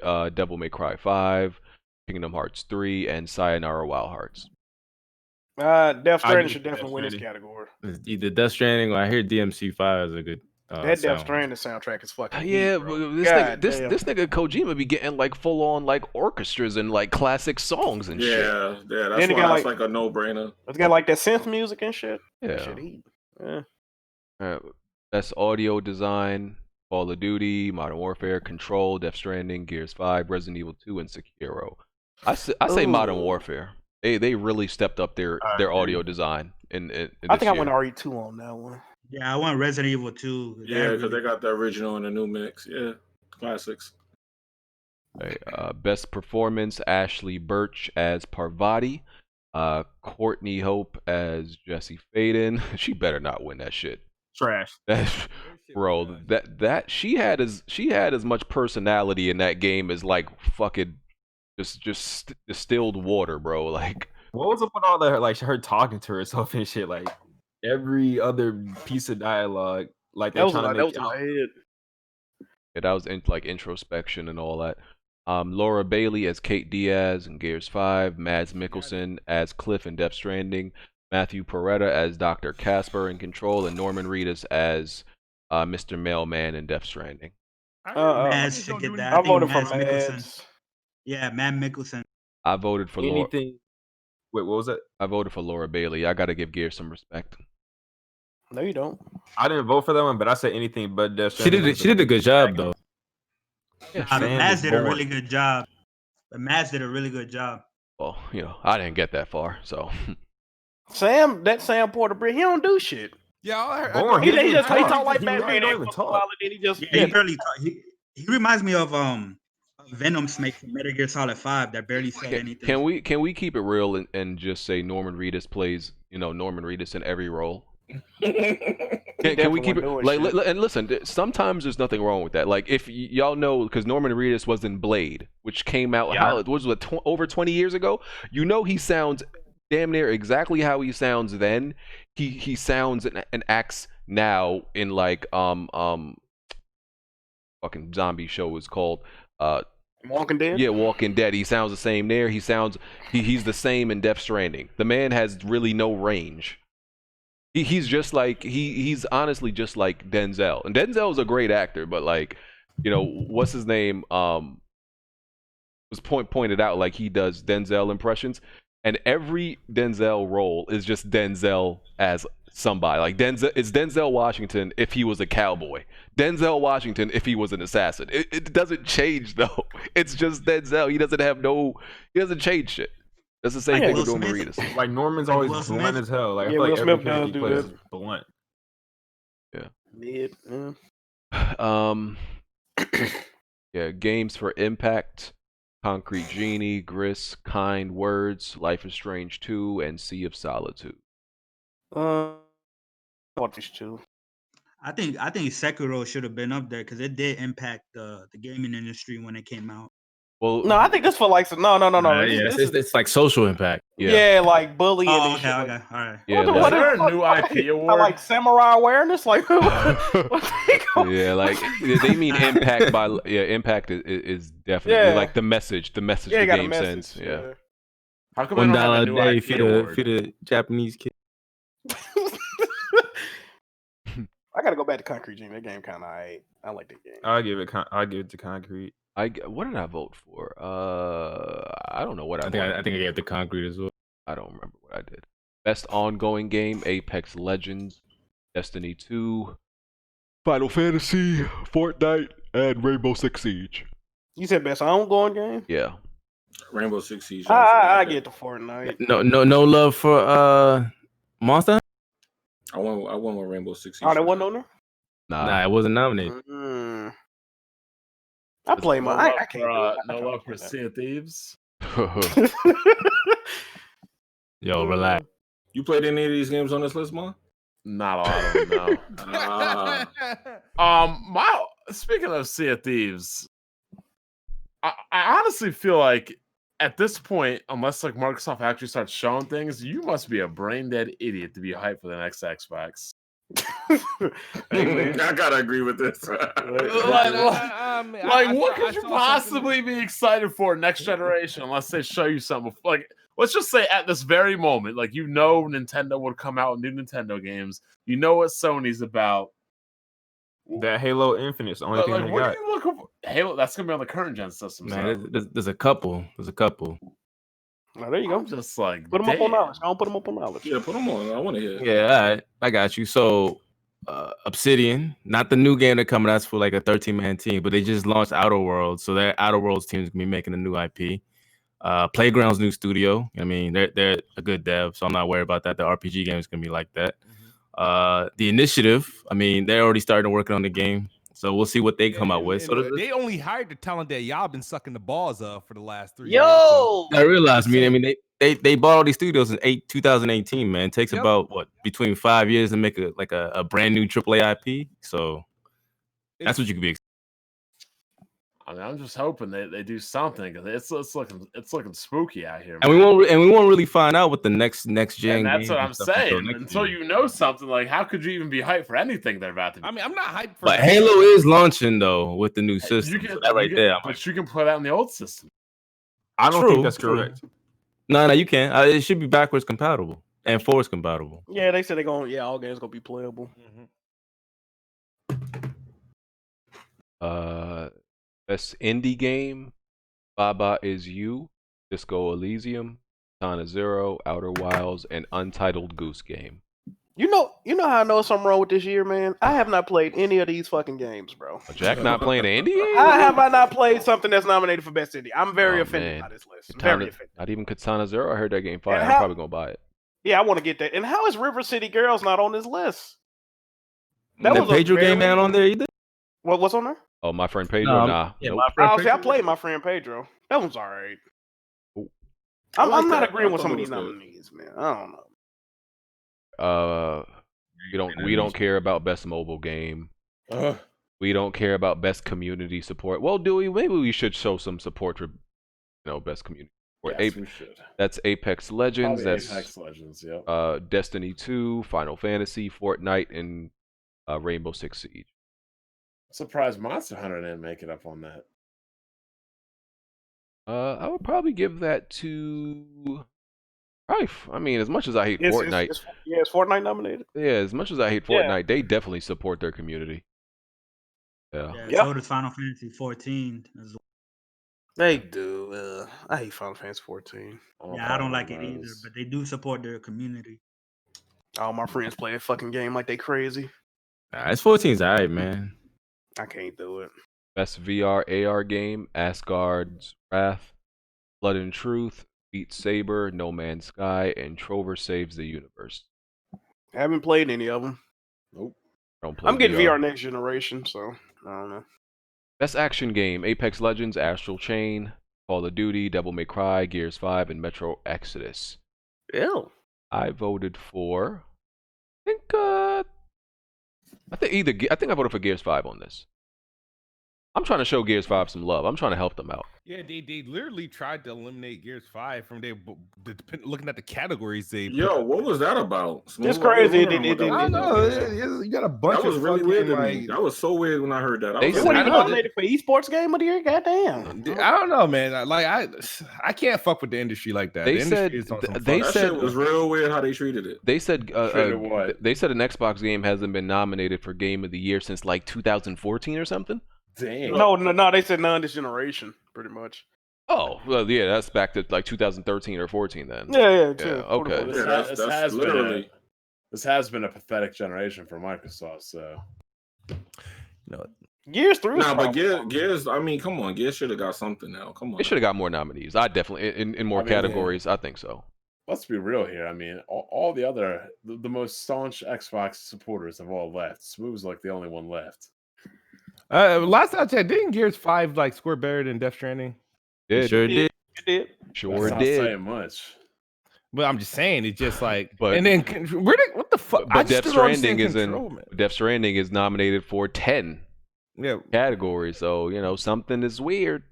Devil May Cry 5, Kingdom Hearts 3, and Sayonara Wild Hearts. Death Stranding should definitely win this category. Either Death Stranding or I hear DMC5 is a good. That Death Stranding soundtrack is fucking. Yeah, but this nigga Kojima be getting like full on like orchestras and like classic songs and shit. Yeah, that's why it's like a no brainer. It's got like that synth music and shit. Yeah. Best audio design: Call of Duty, Modern Warfare, Control, Death Stranding, Gears 5, Resident Evil 2, and Sekiro. I say Modern Warfare. They really stepped up their audio design in I think I went RE2 on that one. Yeah, I went Resident Evil 2. Yeah, because they got the original and the new mix. Yeah, classics. Okay, best performance: Ashley Birch as Parvati, Courtney Hope as Jesse Faden. She better not win that shit. Trash. Bro, that she had as much personality in that game as like fucking just distilled water, bro. Like, what was up with all the like her talking to herself and shit? Like every other piece of dialogue, like they're trying to make in my head. Yeah, that was like introspection and all that. Laura Bailey as Kate Diaz in Gears 5, Mads Mikkelsen as Cliff in Death Stranding, Matthew Peretta as Dr. Casper in Control, and Norman Reedus as Mr. Mailman and Death Stranding. Mads should get that. I voted for Mads. Yeah, Matt Mikkelsen. I voted for anything. Wait, what was that? I voted for Laura Bailey. I got to give Gears some respect. No, you don't. I didn't vote for that one, but I said anything but Death Stranding. She did a good job though. Yeah, Mads did a really good job. But Mads did a really good job. Well, I didn't get that far, so. Sam Porter, he don't do shit. Yeah, he just talk like Batman. He barely talk. He reminds me of Venom Snake from Metal Gear Solid 5 that barely said anything. Can we keep it real and just say Norman Reedus plays Norman Reedus in every role? Can we keep it like and listen? Sometimes there's nothing wrong with that. Like if y'all know, because Norman Reedus was in Blade, which came out over 20 years ago. He sounds damn near exactly how he sounds then. He sounds and acts now in like fucking zombie show is called Walking Dead. Yeah, Walking Dead. He sounds the same there. He's the same in Death Stranding. The man has really no range. He's just like he's honestly just like Denzel. And Denzel's a great actor, but like, what's his name? Was pointed out like he does Denzel impressions, and every Denzel role is just Denzel as somebody. Like it's Denzel Washington if he was a cowboy. Denzel Washington if he was an assassin. It doesn't change though. It's just Denzel. He doesn't change shit. That's the same thing with Norman Reedus. Like Norman's always blunt as hell. Like I feel like every character he plays is blunt. Yeah. Yeah, games for Impact, Concrete Genie, Gris, Kind Words, Life is Strange 2, and Sea of Solitude. What these two? I think Sekiro should have been up there because it did impact the gaming industry when it came out. Well, no, I think this for like no. It's like social impact. Yeah, like bullying. Oh, okay, all right. Yeah, what is there a new IP award? Like samurai awareness, like yeah, like they mean impact by impact is definitely like the message the game sends. Yeah. How come $1 a day for the Japanese kid? I gotta go back to Concrete Genie. That game kind of I like the game. I'll give it to Concrete. What did I vote for? I don't know what I think I gave the Concrete as well. I don't remember what I did. Best ongoing game: Apex Legends, Destiny 2, Final Fantasy, Fortnite, and Rainbow Six Siege. You said best ongoing game? Yeah. Rainbow Six Siege. I get the Fortnite. No love for Monster. I won with Rainbow Six Siege. Oh, that wasn't on there? Nah, it wasn't nominated. I play my. I can't. No love for Sea of Thieves. Yo, relax. You played any of these games on this list, Mon? Not a lot of them, no. Speaking of Sea of Thieves, I honestly feel like at this point, unless like Microsoft actually starts showing things, you must be a brain dead idiot to be hyped for the next Xbox. I gotta agree with this. What could you possibly be excited for next generation unless they show you something? Like, let's just say at this very moment, like Nintendo would come out with new Nintendo games. You know what Sony's about. That Halo Infinite's the only thing they got. Are you looking for? Halo, that's gonna be on the current gen system. Man, there's a couple. Oh, there you go. I'm just like, put them up on knowledge. I don't put them up on knowledge. Yeah, put them on. I want to hear. Yeah, all right. I got you. So, Obsidian, not the new game they're coming out for like a 13-man team, but they just launched Outer Worlds. So their Outer Worlds team is gonna be making a new IP. Playground's new studio. I mean, they're a good dev, so I'm not worried about that. The RPG game is gonna be like that. The Initiative, I mean, they're already starting working on the game, so we'll see what they come out with. So they only hired the talent that y'all been sucking the balls of for the last 3 years. So. I realized, they bought all these studios in 2018, man. It takes about between 5 years to make a brand new AAA IP. So that's what you could be expecting. I mean, I'm just hoping they do something because it's looking spooky out here. And we won't really find out what the next gen. And that's what I'm saying. Until you know something, like how could you even be hyped for anything they're about to do? I mean, I'm not hyped for. But Halo is launching though with the new system. You can play that in the old system. I don't think that's correct. No, you can't. It should be backwards compatible and forwards compatible. Yeah, they said they're going. Yeah, all games gonna be playable. Best indie game: Baba Is You, Disco Elysium, Katana Zero, Outer Wilds, and Untitled Goose Game. You know how I know something wrong with this year, man? I have not played any of these fucking games, bro. Jack not playing an indie game? How have I not played something that's nominated for Best Indie? I'm very offended by this list. Very offended. Not even Katana Zero? I heard that game fire. I'm probably going to buy it. Yeah, I want to get that. And how is River City Girls not on this list? That Pedro game man on there either? What's on there? Oh, My Friend Pedro? Nah. Yeah, nope. I played My Friend Pedro. That one's all right. I'm not agreeing with some of these nominees, man. I don't know. We don't care about best mobile game. We don't care about best community support. Well, Dewey, maybe we should show some support for best community support. Yes, we should. That's Apex Legends. Probably That's Apex Legends. Yeah. Destiny 2, Final Fantasy, Fortnite, and Rainbow Six Siege. I'm surprised Monster Hunter didn't make it up on that. I would probably give that to. I mean, as much as I hate Fortnite, is Fortnite nominated? Yeah, as much as I hate Fortnite, they definitely support their community. Yeah. So does Final Fantasy 14 as well. They do. I hate Final Fantasy 14. Yeah, I don't like it either, but they do support their community. All my friends play a fucking game like they crazy. It's 14's alright, man. I can't do it. Best VR AR game: Asgard's Wrath, Blood and Truth, Beat Saber, No Man's Sky, and Trover Saves the Universe. Haven't played any of them. Nope. I'm getting VR next generation, so I don't know. Best action game: Apex Legends, Astral Chain, Call of Duty, Devil May Cry, Gears 5, and Metro Exodus. Ew. I voted for. I think I voted for Gears 5 on this. I'm trying to show Gears 5 some love. I'm trying to help them out. Yeah, they literally tried to eliminate Gears 5 from looking at the categories they. What was that about? It's crazy. I don't know. You got a bunch that was of really weird to me. like. That was so weird when I heard that. They weren't even nominated for esports game of the year. Goddamn. I don't know, man. Like I can't fuck with the industry like that. They said it was real weird how they treated it. They said they said an Xbox game hasn't been nominated for Game of the Year since like 2014 or something. Dang. No, they said none this generation, pretty much. Oh, well, yeah, that's back to like 2013 or 14 then. Yeah, okay. This has been a pathetic generation for Microsoft, so. Gears 3. No, but Gears, I mean, come on. Gears should have got something now. Come on. It should have got more nominees. I definitely, in more categories, I think so. Let's be real here. I mean, all the other, the most staunch Xbox supporters have all left. Smooth's like the only one left. Last I checked, didn't Gears 5 like score better than Death Stranding? Sure did. Sure did. Not saying much. But I'm just saying, it's just like. But, and then what the fuck? But Death Stranding is nominated for 10 categories. So something is weird.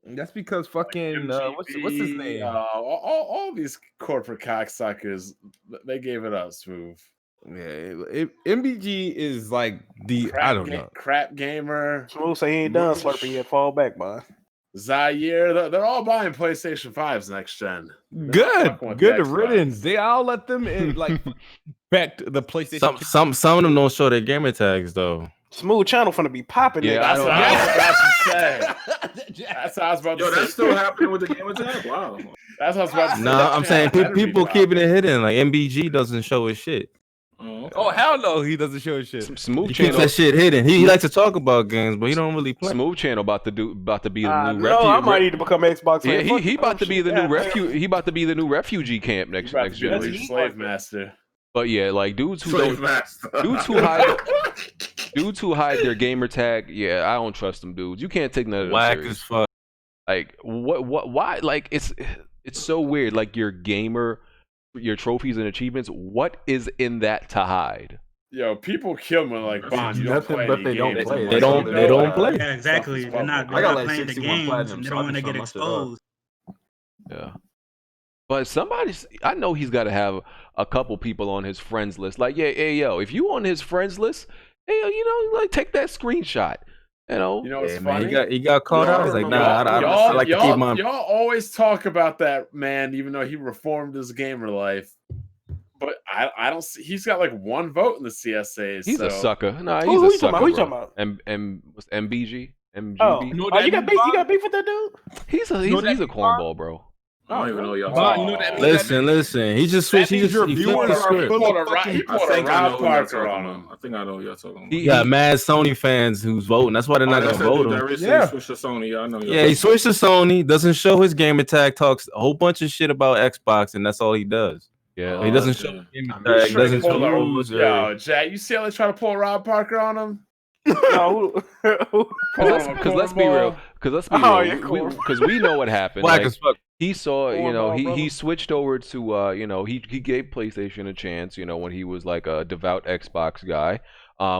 That's because fucking what's his name? All these corporate cocksuckers, they gave it up, Smooth. Yeah, MBG is like the crap gamer. Smooth say he ain't done slurping yet. Fall back, boy. Zaire, they're all buying PlayStation 5s next gen. Good riddance. They all let them in, like back to the PlayStation. Some of them don't show their gamer tags though. Smooth channel finna be popping. Yeah, that's what I was about to say. That's what I was about to say. That's still happening with the gamer tag. Wow. That's what I was about to say. No, I'm saying people keeping it hidden. Like MBG doesn't show his shit. Oh hell no, he doesn't show his shit. Smooth he channel keeps that shit hidden. He likes to talk about games, but he don't really play. Smooth channel about to be the new refugee. No, I might need to become Xbox. Yeah, he about to be the new refugee. He about to be the new refugee camp next generation. Slave master. But yeah, like dudes who hide their gamer tag. Yeah, I don't trust them dudes. You can't take none of them Whack serious. as fuck. Like why? Like it's so weird. Like your gamer. Your trophies and achievements, what is in that to hide? Yo, people kill me like Bond. Nothing, but they don't play. They don't play. Yeah, exactly. They're not playing the games, and they don't want to get exposed. Yeah, but I know he's got to have a couple people on his friends list. Like, if you on his friends list, like take that screenshot. You know what's funny? Man, he got caught out. He's like, nah, I like to keep my. Y'all always talk about that man, even though he reformed his gamer life. But I don't see. He's got like 1 vote in the CSAs. He's a sucker. Nah, Who he's a you sucker. talking about? What's MBG? MGB? Oh, you got beef with that dude? He's a cornball, bro. I don't even know y'all. Listen. He just switched. He flipped the script. He pulled a Rob Parker on him. I think I know what y'all talking about. He got mad Sony fans who's voting. That's why they're not gonna vote him. Yeah, switched to Sony. I know. Yeah, he switched to Sony. Doesn't show his gamer tag. Talks a whole bunch of shit about Xbox, and that's all he does. Yeah, he doesn't show his gamer tag. Doesn't show. Yo, Jack, you see how they try to pull Rob Parker on him? No, because let's be real. Because we know what happened. Black as fuck. He saw, he switched over to, he gave PlayStation a chance, when he was like a devout Xbox guy,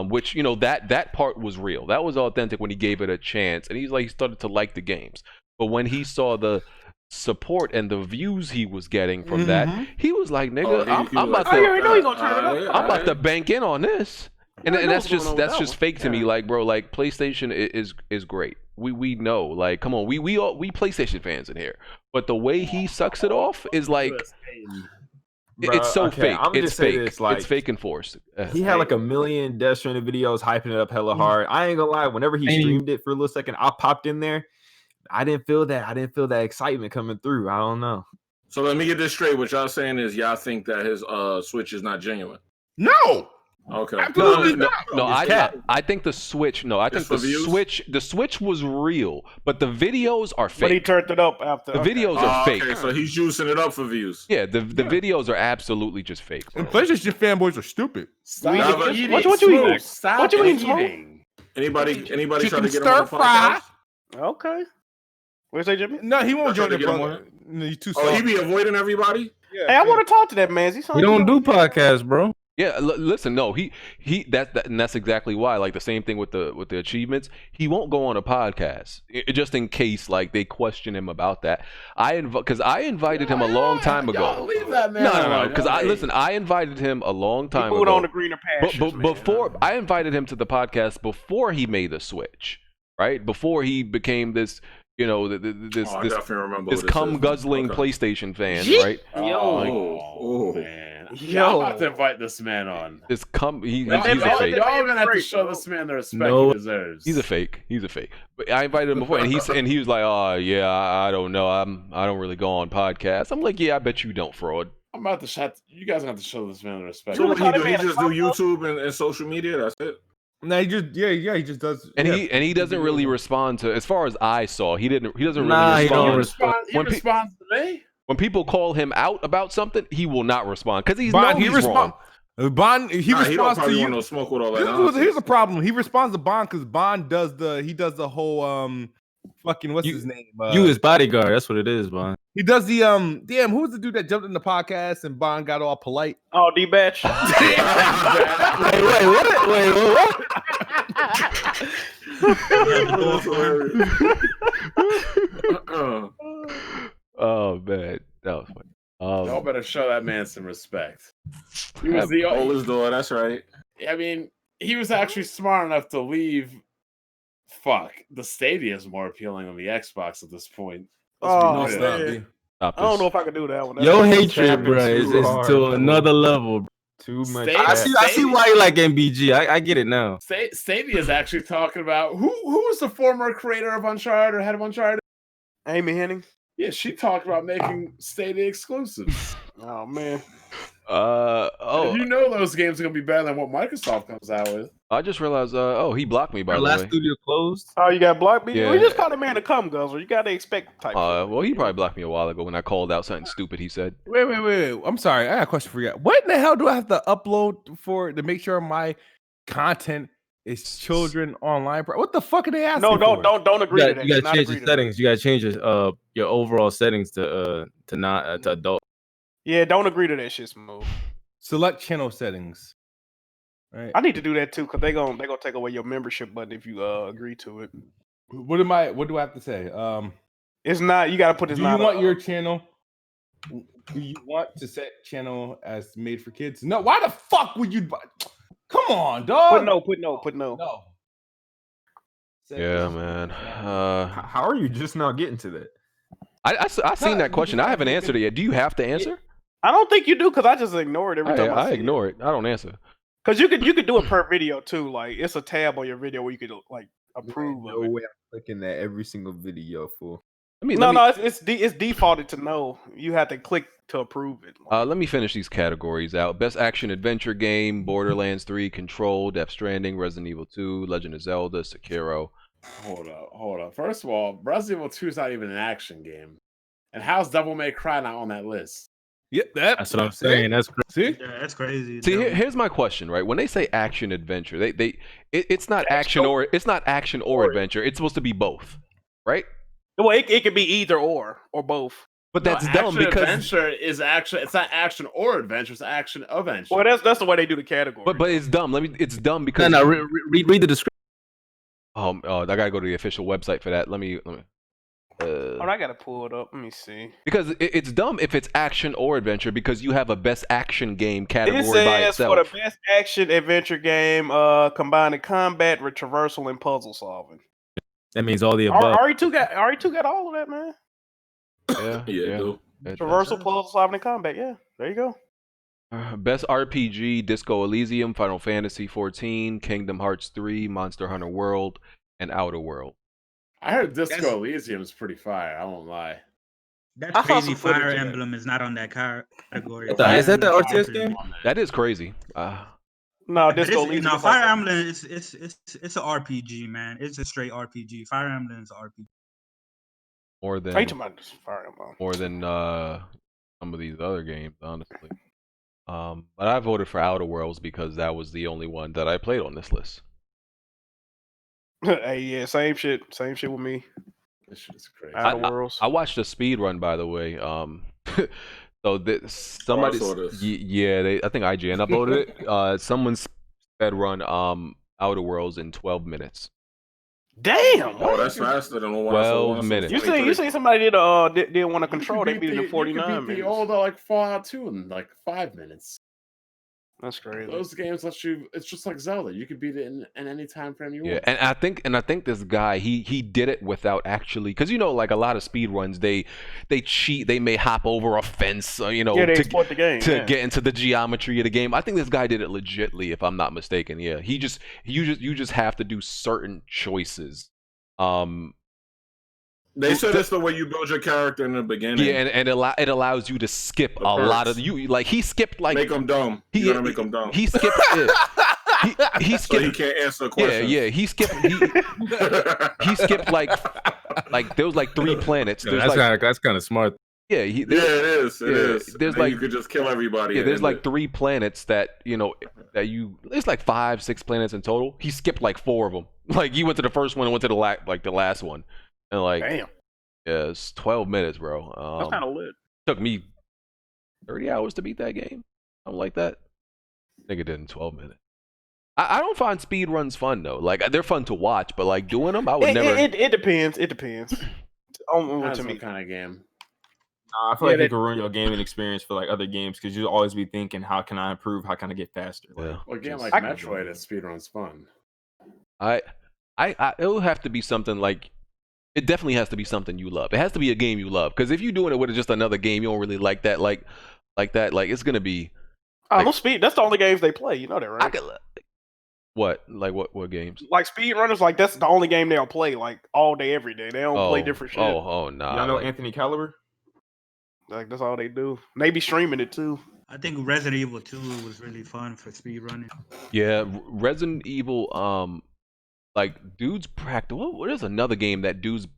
which, that part was real. That was authentic when he gave it a chance, and he started to like the games. But when he saw the support and the views he was getting from that, he was like, nigga, I'm about to bank in on this. And that's just fake to me. Like, bro, like PlayStation is great. We know, like, come on, we PlayStation fans in here. But the way he sucks it off is like, it's so fake. It's fake. It's fake and forced. He had like 1 million Death Stranding videos hyping it up hella hard. I ain't gonna lie. Whenever he streamed it for a little second, I popped in there. I didn't feel that excitement coming through. I don't know. So let me get this straight. What y'all saying is y'all think that his Switch is not genuine? No. Okay. Absolutely not. No, I think the Switch. No, I think the Switch was real, but the videos are fake. But he turned it up after. The videos are fake. Okay, so he's juicing it up for views. Yeah, the videos are absolutely just fake. Bro. And PlayStation fanboys are stupid. What you eating? What you eating? Anybody Chicken try to get stir him on the fry. podcast? Okay. What'd you say, Jimmy? No, he won't join the get him brother. on. He's too Oh, he be avoiding everybody? Yeah, hey, I want to talk to that man. We don't do podcasts, bro. Yeah, listen, no, and that's exactly why. Like the same thing with the achievements. He won't go on a podcast just in case like they question him about that. Because I invited him a long time ago. Leave that man. No. Because I invited him a long time ago. on the greener pastures, before I invited him to the podcast before he made the switch, right? Before he became this. This cum guzzling PlayStation fan, right? Oh, man. Yo, I'm about to invite this man on. He's a fake. Y'all gonna have to show this man the respect he deserves. He's a fake. But I invited him before, and he was like, "Oh yeah, I don't know. I don't really go on podcasts." I'm like, "Yeah, I bet you don't, fraud." I'm about to you guys have to show this man the respect. So what he do? He just do YouTube and social media. That's it. No, he just does. And he doesn't really respond to. As far as I saw, he doesn't really respond. He responds to me. When people call him out about something, he will not respond because he's wrong. He responds to you. No smoke with all that. Here's the problem. He responds to Bond because Bond does the whole fucking what's his name? You his bodyguard. That's what it is, Bond. He does the damn. Who was the dude that jumped in the podcast and Bond got all polite? Oh, D-Batch. Wait, what? Oh man, that was funny. Y'all better show that man some respect. He was the oldest door. That's right. I mean, he was actually smart enough to leave. Fuck, the Stadia is more appealing than the Xbox at this point. I don't know if I can do that one. Your hatred, bro, is to another level. Bro. Too much. I see why you like MBG. I get it now. Stadia is actually talking about who was the former creator of Uncharted or head of Uncharted? Amy Hennig. Yeah, she talked about making Stadia exclusives. Oh man. If you know those games are gonna be better than what Microsoft comes out with. I just realized. He blocked me by the way. Last studio closed. Oh, you got blocked me. Yeah. We just called a man a cum guzzler. You gotta expect type. Well, he probably blocked me a while ago when I called out something stupid he said. Wait. I'm sorry. I got a question for you. What in the hell do I have to upload to make sure my content is children online? What the fuck are they asking? No, don't agree to that. You gotta change your settings. You gotta change your overall settings to adult. Yeah, don't agree to that shit, Smooth. Select channel settings. Right. I need to do that too because they gonna take away your membership button if you agree to it. What do I have to say? It's not. You gotta put this. Do you want your channel? Do you want to set channel as made for kids? No. Why the fuck would you? Come on, dog. Put no. No. Yeah, man. How are you just now getting to that? I seen that question. I haven't answered it yet. Do you have to answer? I don't think you do because I just ignore it every time I see ignore it. I don't answer. Because you could do it per video too. Like it's a tab on your video where you could like approve no of it. way I'm clicking that every single video, fool. It's defaulted to no. You have to click to approve it. Let me finish these categories out. Best action adventure game: Borderlands 3, Control, Death Stranding, Resident Evil 2, Legend of Zelda, Sekiro. Hold up. First of all, Resident Evil 2 is not even an action game. And how's Devil May Cry not on that list? Yeah, that's what I'm saying. That's crazy. Yeah, that's crazy. See, here's my question, right? When they say action adventure, it's not action or adventure. It's supposed to be both, right? Well, it could be either or both. But that's dumb because adventure is action. It's not action or adventure. It's action adventure. Well, that's the way they do the category. But it's dumb. It's dumb because read the description. Oh, I gotta go to the official website for that. Let me. I gotta pull it up. Let me see. Because it's dumb if it's action or adventure because you have a best action game category by itself. For the best action adventure game, combining combat with traversal and puzzle solving. That means all the above. RE2 got all of that, man. Yeah. Traversal, puzzle solving, and combat. Yeah, there you go. Best RPG: Disco Elysium, Final Fantasy 14, Kingdom Hearts 3, Monster Hunter World, and Outer World. I heard Disco Elysium is pretty fire. I won't lie. That's crazy. Fire Emblem is not on that category. Is that the RTS game? That is crazy. No, Disco Elysium. No, Fire Emblem it's an RPG, man. It's a straight RPG. Fire Emblem is RPG. More than Fire Emblem. More than some of these other games, honestly. But I voted for Outer Worlds because that was the only one that I played on this list. Hey, yeah, same shit with me. This shit is crazy. Outer Worlds. I watched a speed run, by the way. So somebody, I think IGN uploaded it. Someone sped run Outer Worlds in 12 minutes. Damn! Oh, that's faster than 12 minutes. You see somebody didn't want to control. They beat it in 49 minutes. The old like Fallout 2 in like 5 minutes. That's crazy. Those games let you. It's just like Zelda. You could beat it in any time frame you want. Yeah, and I think this guy he did it without actually, because like a lot of speed runs they cheat. They may hop over a fence, they exploit the game to get into the geometry of the game. I think this guy did it legitly, if I'm not mistaken. Yeah, you just have to do certain choices. They said it's the way you build your character in the beginning. Yeah, and it allows you to skip a lot of he skipped like make them dumb. You gotta make them dumb. He skipped it. He skipped. So he can't answer the question. Yeah. He skipped. He skipped like there was like 3 planets. That's kind of smart. Yeah, it is. It is. There's you could just kill everybody. Yeah, there's like 3 planets that There's like 5, 6 planets in total. He skipped like 4 of them. Like he went to the first one and went to the last one. And like, damn. Yeah, it's 12 minutes, bro. That's kind of lit. Took me 30 hours to beat that game. Something like that. I think it did in 12 minutes. I don't find speed runs fun though. Like they're fun to watch, but like doing them, I would never. It depends. It depends. On what kind of game. I feel like it could ruin your gaming experience for like other games because you'll always be thinking, how can I improve? How can I get faster? Yeah. Well, a game like Metroid, speedrun's fun. It will have to be something like. It definitely has to be something you love. It has to be a game you love. Because if you're doing it with just another game, you don't really like that. Like that. Like it's gonna be. No speed. That's the only games they play. You know that, right? What? Like what games? Like speedrunners, like that's the only game they'll play like all day, every day. They don't play different shit. Oh no. Y'all know Anthony Caliber? Like that's all they do. They be streaming it too. I think Resident Evil 2 was really fun for speedrunning. Yeah, Resident Evil. Like dudes practice. What is another game that dudes?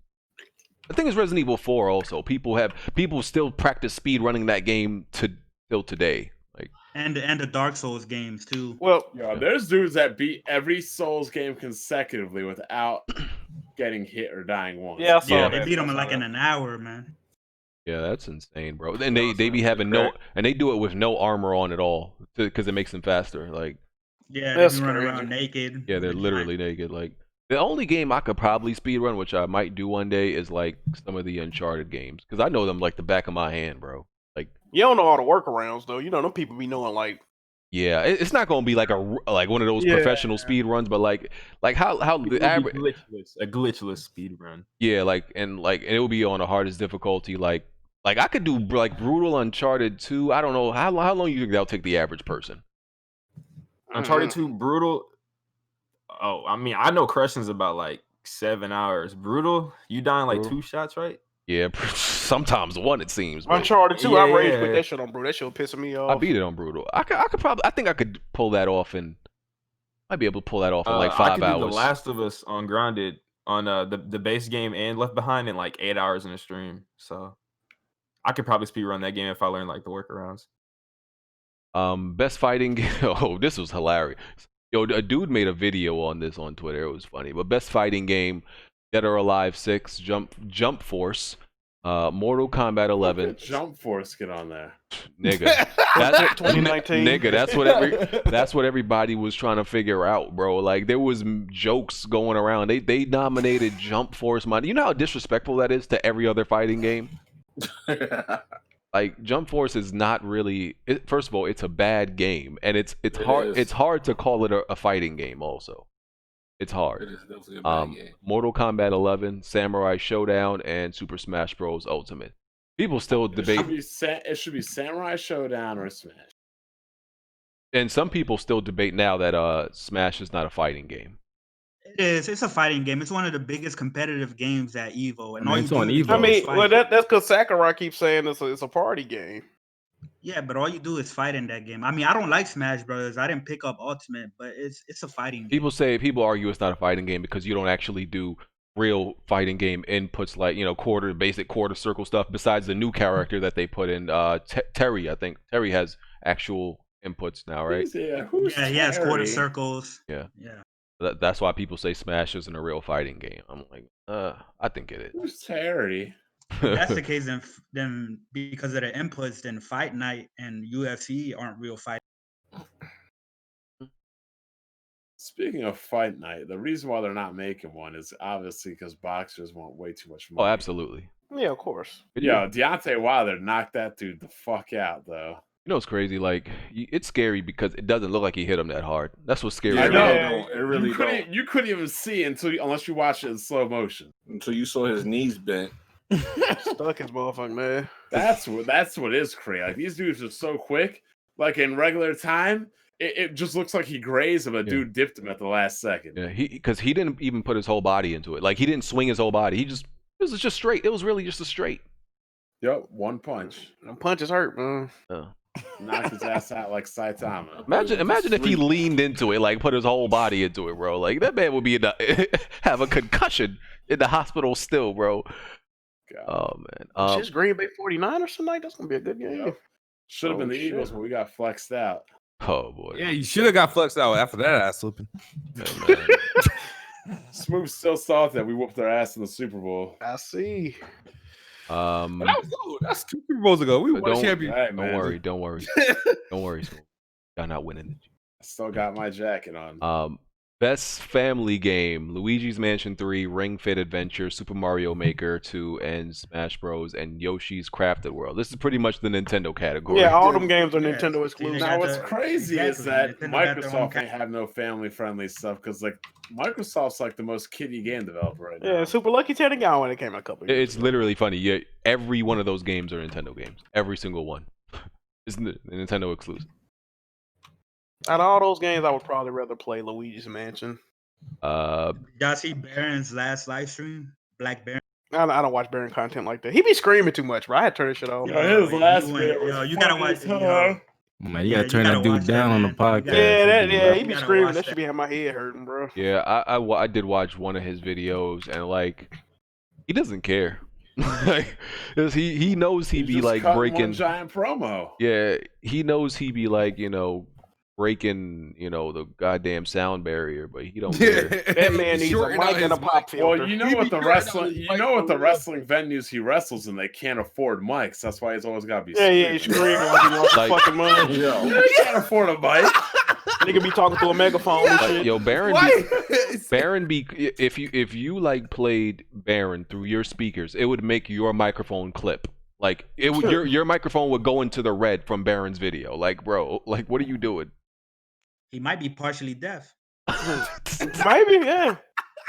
I think it's Resident Evil 4. Also, people still practice speed running that game till today. Like and the Dark Souls games too. Well, there's dudes that beat every Souls game consecutively without getting hit or dying once. Yeah, they beat them in an hour, man. Yeah, that's insane, bro. And they be having and they do it with no armor on at all because it makes them faster. Like. Yeah, they run around naked. Yeah, they're literally naked. Like the only game I could probably speedrun, which I might do one day, is like some of the Uncharted games because I know them like the back of my hand, bro. Like you don't know all the workarounds though. You know them people be knowing like. Yeah, it's not gonna be like one of those professional speed runs, but like how the average a glitchless speed run. Yeah, and it will be on the hardest difficulty, like Like I could do like Brutal Uncharted 2. I don't know how long you think that'll take the average person. Uncharted 2 Brutal. Oh, I mean, I know Crushing's about like 7 hours. Brutal, you dying like 2 shots, right? Yeah, sometimes one it seems. Uncharted 2, I rage with that shit on Brutal. That shit pissing me off. I beat it on Brutal. I think I could pull that off in. Might be able to pull that off in like 5 I could hours. do The Last of Us on Grounded on the base game and Left Behind in like 8 hours in a stream. So I could probably speedrun that game if I learned like the workarounds. Best fighting game. Oh, this was hilarious. Yo, a dude made a video on this on Twitter. It was funny. But best fighting game: Dead or Alive 6, Jump Force, Mortal Kombat 11. Jump Force get on there, nigga. That's 2019. Nigga, that's what everybody was trying to figure out, bro. Like there was jokes going around. They nominated Jump Force. You know how disrespectful that is to every other fighting game. Like Jump Force is not really. First of all, it's a bad game, and it's hard. It's hard to call it a fighting game. Also, it's hard. It is definitely a bad game. Mortal Kombat 11, Samurai Showdown, and Super Smash Bros. Ultimate. People still debate. It should be Samurai Showdown or Smash. And some people still debate now that Smash is not a fighting game. It is. It's a fighting game. It's one of the biggest competitive games at Evo. And it's on Evo. I mean, well, that's because Sakurai keeps saying it's a party game. Yeah, but all you do is fight in that game. I mean, I don't like Smash Brothers. I didn't pick up Ultimate, but it's a fighting game. People argue it's not a fighting game because you don't actually do real fighting game inputs like basic quarter circle stuff. Besides the new character that they put in, Terry. I think Terry has actual inputs now, right? He has quarter circles. Yeah. That's why people say Smash isn't a real fighting game. I'm like, I think it is. Who's Terry? If that's the case, then because of the inputs, then Fight Night and UFC aren't real fighting. Speaking of Fight Night, the reason why they're not making one is obviously because boxers want way too much money. Oh, absolutely. Yeah, of course. Yeah, Deontay Wilder knocked that dude the fuck out, though. You know what's crazy? Like, it's scary because it doesn't look like he hit him that hard. That's what's scary. I know. It really don't. You couldn't even see unless you watched it in slow motion. Until you saw his knees bent. Stuck his motherfucking man. That's what is crazy. Like these dudes are so quick. Like in regular time, it just looks like he grazed him. Dude dipped him at the last second. Yeah, because he didn't even put his whole body into it. Like he didn't swing his whole body. It was just straight. It was really just a straight. Yep, one punch. Them punches hurt, man. Knocked his ass out like Saitama. Imagine if he leaned into it, like put his whole body into it, bro. Like that man would be have a concussion in the hospital still, bro. God. Oh man, just Green Bay 49ers tonight. That's gonna be a good game. Yep. Should have been the Eagles, but we got flexed out. Oh boy. Yeah, you should have got flexed out after that ass slipping. Smooth still thought that we whooped their ass in the Super Bowl. I see. That's 2 Super Bowls ago. We won a championship. Right, don't worry. Don't worry, Smooth. Y'all not winning. I still got my jacket on. Best family game: Luigi's Mansion 3, Ring Fit Adventure, Super Mario Maker 2, and Smash Bros. And Yoshi's Crafted World. This is pretty much the Nintendo category. Yeah, all them games are Nintendo exclusive. Now, what's crazy is that Microsoft ain't have no family-friendly stuff because, like, Microsoft's like the most kiddie game developer right now. Yeah, Super Lucky Teddy got when it came out a couple years It's literally funny. Yeah, every one of those games are Nintendo games. Every single one. It's Nintendo exclusive. Out of all those games, I would probably rather play Luigi's Mansion. Y'all see Baron's last live stream? Black Baron? I don't watch Baron content like that. He be screaming too much, bro. I had to turn this shit off. His last you gotta watch it. Man, you gotta turn that dude down on the podcast. Yeah, he be screaming. That should be having my head hurting, bro. Yeah, I did watch one of his videos, and like, he doesn't care. Like, he knows he be like breaking one giant promo. Yeah, he knows he be like, breaking, the goddamn sound barrier, but he don't care. That man needs a mic and a pop filter. Well, you know what the wrestling venues he wrestles in, they can't afford mics. That's why he's always got to be screaming. Yeah, he's screaming like he wants the fucking money. He can't afford a mic. Nigga be talking through a megaphone and shit. Yo, Baron if you like played Baron through your speakers, it would make your microphone clip. Like it would, your microphone would go into the red from Baron's video. Like, bro, like what are you doing? He might be partially deaf. Maybe, yeah.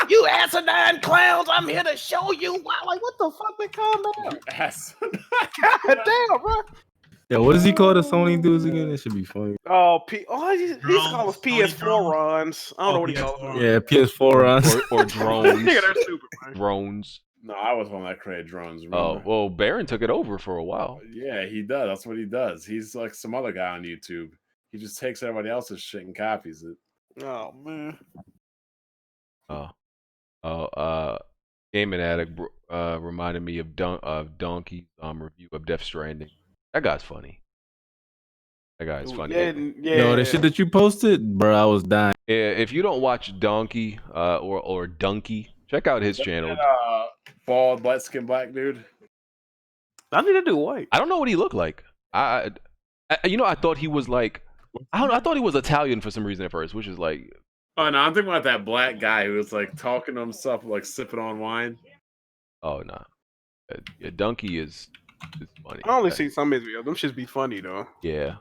You asinine clowns! I'm here to show you why. Like, what the fuck, man? Calm down. God damn, bro. Yeah, what does he call the Sony dudes again? It should be funny. Oh, he's calling us PS4 runs. I don't know what he calls them. Yeah, PS4 runs or drones. Yeah, they're stupid, man. Drones. No, I was one that created drones. Remember? Oh, well, Baron took it over for a while. Yeah, he does. That's what he does. He's like some other guy on YouTube. He just takes everybody else's shit and copies it. Oh man. Gaming Addict reminded me of Donkey's review of Death Stranding. That guy's funny. That guy's funny. Yeah. Yo, the shit that you posted, bro, I was dying. Yeah, if you don't watch Donkey or Donkey, check out his channel. Bald, light skinned black dude. I need to do white. I don't know what he looked like. I thought he was like, I thought he was Italian for some reason at first, which is like. Oh no, I'm thinking about that black guy who was like talking to himself, like sipping on wine. Oh no, yeah, Donkey is funny. I only see some of his videos. Them shits be funny though. Yeah,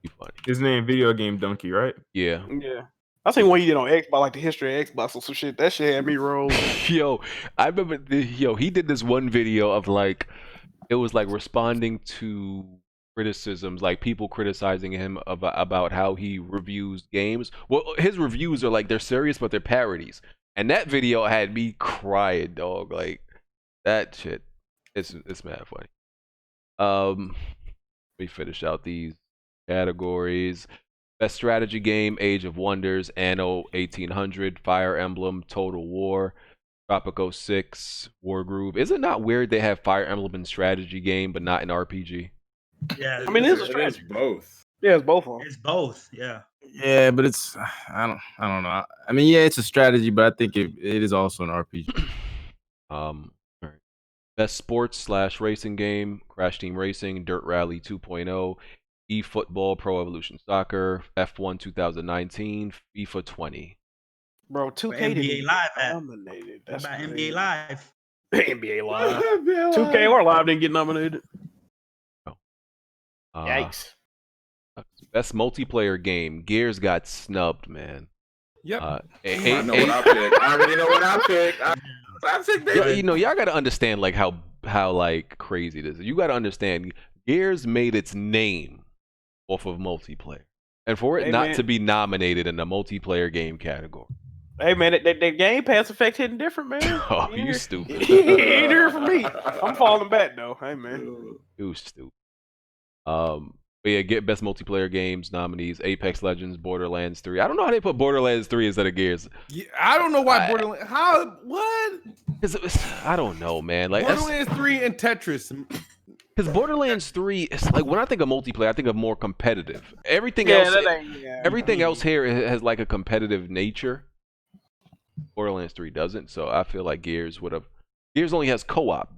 be funny. His name Video Game Donkey, right? Yeah. Yeah. I seen one he did on Xbox, like the history of Xbox or some shit. That shit had me roll. Yo, I remember he did this one video of like, it was like responding to criticisms, like people criticizing him about how he reviews games. Well, his reviews are like, they're serious, but they're parodies. And that video had me crying, dog. Like, that shit, it's mad funny. Let me finish out these categories. Best strategy game: Age of Wonders, Anno 1800, Fire Emblem, Total War, Tropico 6, Wargroove. Is it not weird they have Fire Emblem in strategy game but not in RPG? Yeah, I mean, it's both. Yeah, it's both of them. It's both. Yeah. Yeah, but it's I don't know. I mean, yeah, it's a strategy, but I think it is also an RPG. All right. Best sports / racing game: Crash Team Racing, Dirt Rally 2.0, eFootball, Pro Evolution Soccer, F1 2019, FIFA 20. Bro, 2K NBA Live nominated. What about NBA Live? NBA Live. 2K or Live didn't get nominated. Yikes. Best multiplayer game: Gears got snubbed, man. Yep. I know what I picked. I already know what I picked. I picked that. You know, y'all got to understand like how like crazy this is. You got to understand, Gears made its name off of multiplayer, and for it not to be nominated in the multiplayer game category. Hey man, that Game Pass effect hitting different, man. Oh, you stupid. He ain't here for me. I'm falling back though. Hey man, you stupid. But yeah, get best multiplayer games nominees: Apex Legends, Borderlands 3. I don't know how they put Borderlands 3 instead of Gears. Yeah, I don't know why Borderlands. How? What? I don't know, man. Like Borderlands 3 and Tetris. Because Borderlands 3, it's like when I think of multiplayer, I think of more competitive. Everything else here has like a competitive nature. Borderlands 3 doesn't, so I feel like Gears would have. Gears only has co-op.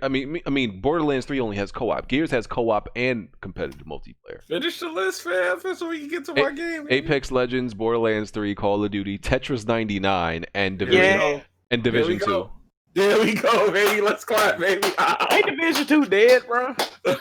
I mean, Borderlands 3 only has co-op. Gears has co-op and competitive multiplayer. Finish the list, fam, so we can get to my game. Apex Legends, Borderlands 3, Call of Duty, Tetris 99, and Division. And Division 2. There we go, baby. Let's clap, baby. Ain't Division 2 dead, bro? Yeah.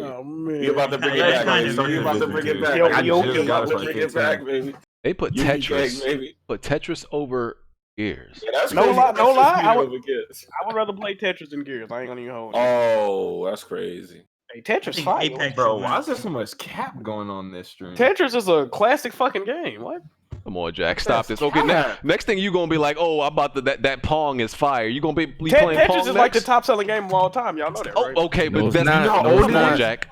Oh man, You about to bring it back? So you about to bring it back? You about to bring it back, baby? They put Tetris over Gears. Yeah, that's no crazy. lie. I would rather play Tetris than Gears. I ain't gonna even hold. Oh, that's crazy. Hey, Tetris fire, bro. Why is there so much cap going on this stream? Tetris is a classic fucking game. What? Come on, Jack. Stop this. Okay, next thing you gonna be like, oh, that Pong is fire. You gonna be playing Pong Tetris next? is like the top selling game of all time. Y'all know that, right? Oh, okay, but that's not. Come on, Jack.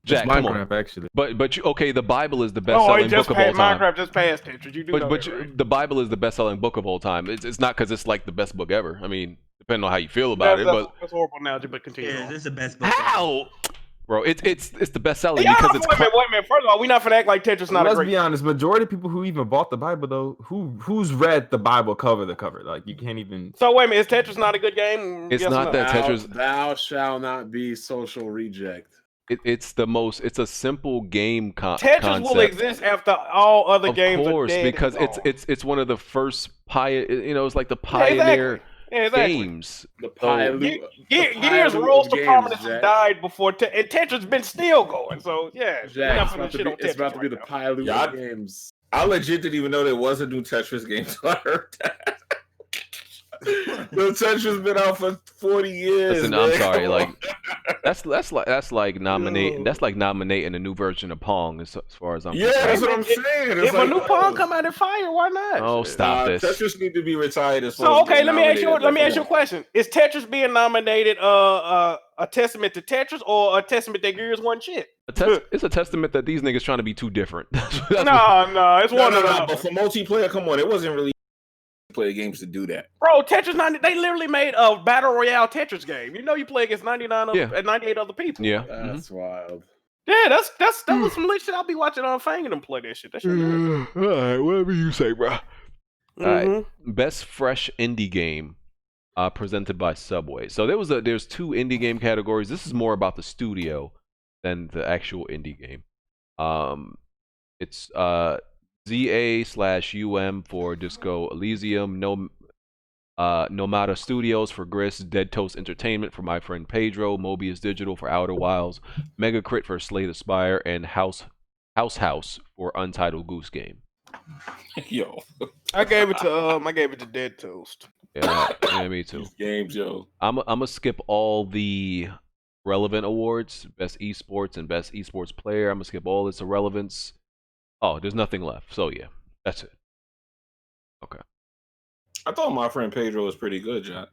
Jack, come Minecraft, on. actually. But you, okay, the Bible is the best-selling book of all time. Minecraft just passed Tetris. You do know that, right? The Bible is the best-selling book of all time. It's not because it's like the best book ever. I mean, depending on how you feel about it, but that's a horrible analogy. But continue. Yeah, this is the best book. How? Bro, it's the best-selling Hey, because it's. Wait a minute. First of all, we not finna act like Tetris not a great. Let's be honest. Majority of people who even bought the Bible though, who's read the Bible cover to cover? Like you can't even. So wait a minute. Is Tetris not a good game? It's not that Tetris. Thou shall not be social reject. It's a simple game Tetris concept. will exist after all other games are dead. Of course, because it's one of the first it's like the pioneer games. The pioneer. Gears rose to prominence and died before, and Tetris been still going. So yeah, Jack, it's about to be the pioneer games. I legit didn't even know there was a new Tetris game until I heard that. The Tetris been out for 40 years. Listen, man. I'm sorry. Like that's like nominating. That's like nominating a new version of Pong as far as I'm concerned. That's what I'm saying. If a new Pong come out in fire, why not? Oh, stop this. Tetris need to be retired as far So as okay, let me ask nominated. you a question. Is Tetris being nominated a testament to Tetris or a testament that Gears won shit? It's a testament that these niggas trying to be too different. No, it's one of them. But for multiplayer, come on, it wasn't really play games to do that. Bro, Tetris 90, they literally made a battle royale Tetris game. You know you play against 98 other people. Yeah. That's wild. Yeah, that was some lit shit. I'll be watching on Fang and them play that shit. That shit. All right, whatever you say, bro. All right, best fresh indie game presented by Subway. So there's 2 indie game categories. This is more about the studio than the actual indie game. It's ZA/UM for Disco Elysium, Nomada Studios for Gris, Dead Toast Entertainment for My Friend Pedro, Mobius Digital for Outer Wilds, Mega Crit for Slay the Spire, and House for Untitled Goose Game. Yo, I gave it to Dead Toast. Yeah, me too. These games, yo. I'm gonna skip all the relevant awards, best esports and best esports player. I'm gonna skip all its irrelevance. Oh, there's nothing left. So yeah, that's it. Okay. I thought My Friend Pedro was pretty good, John.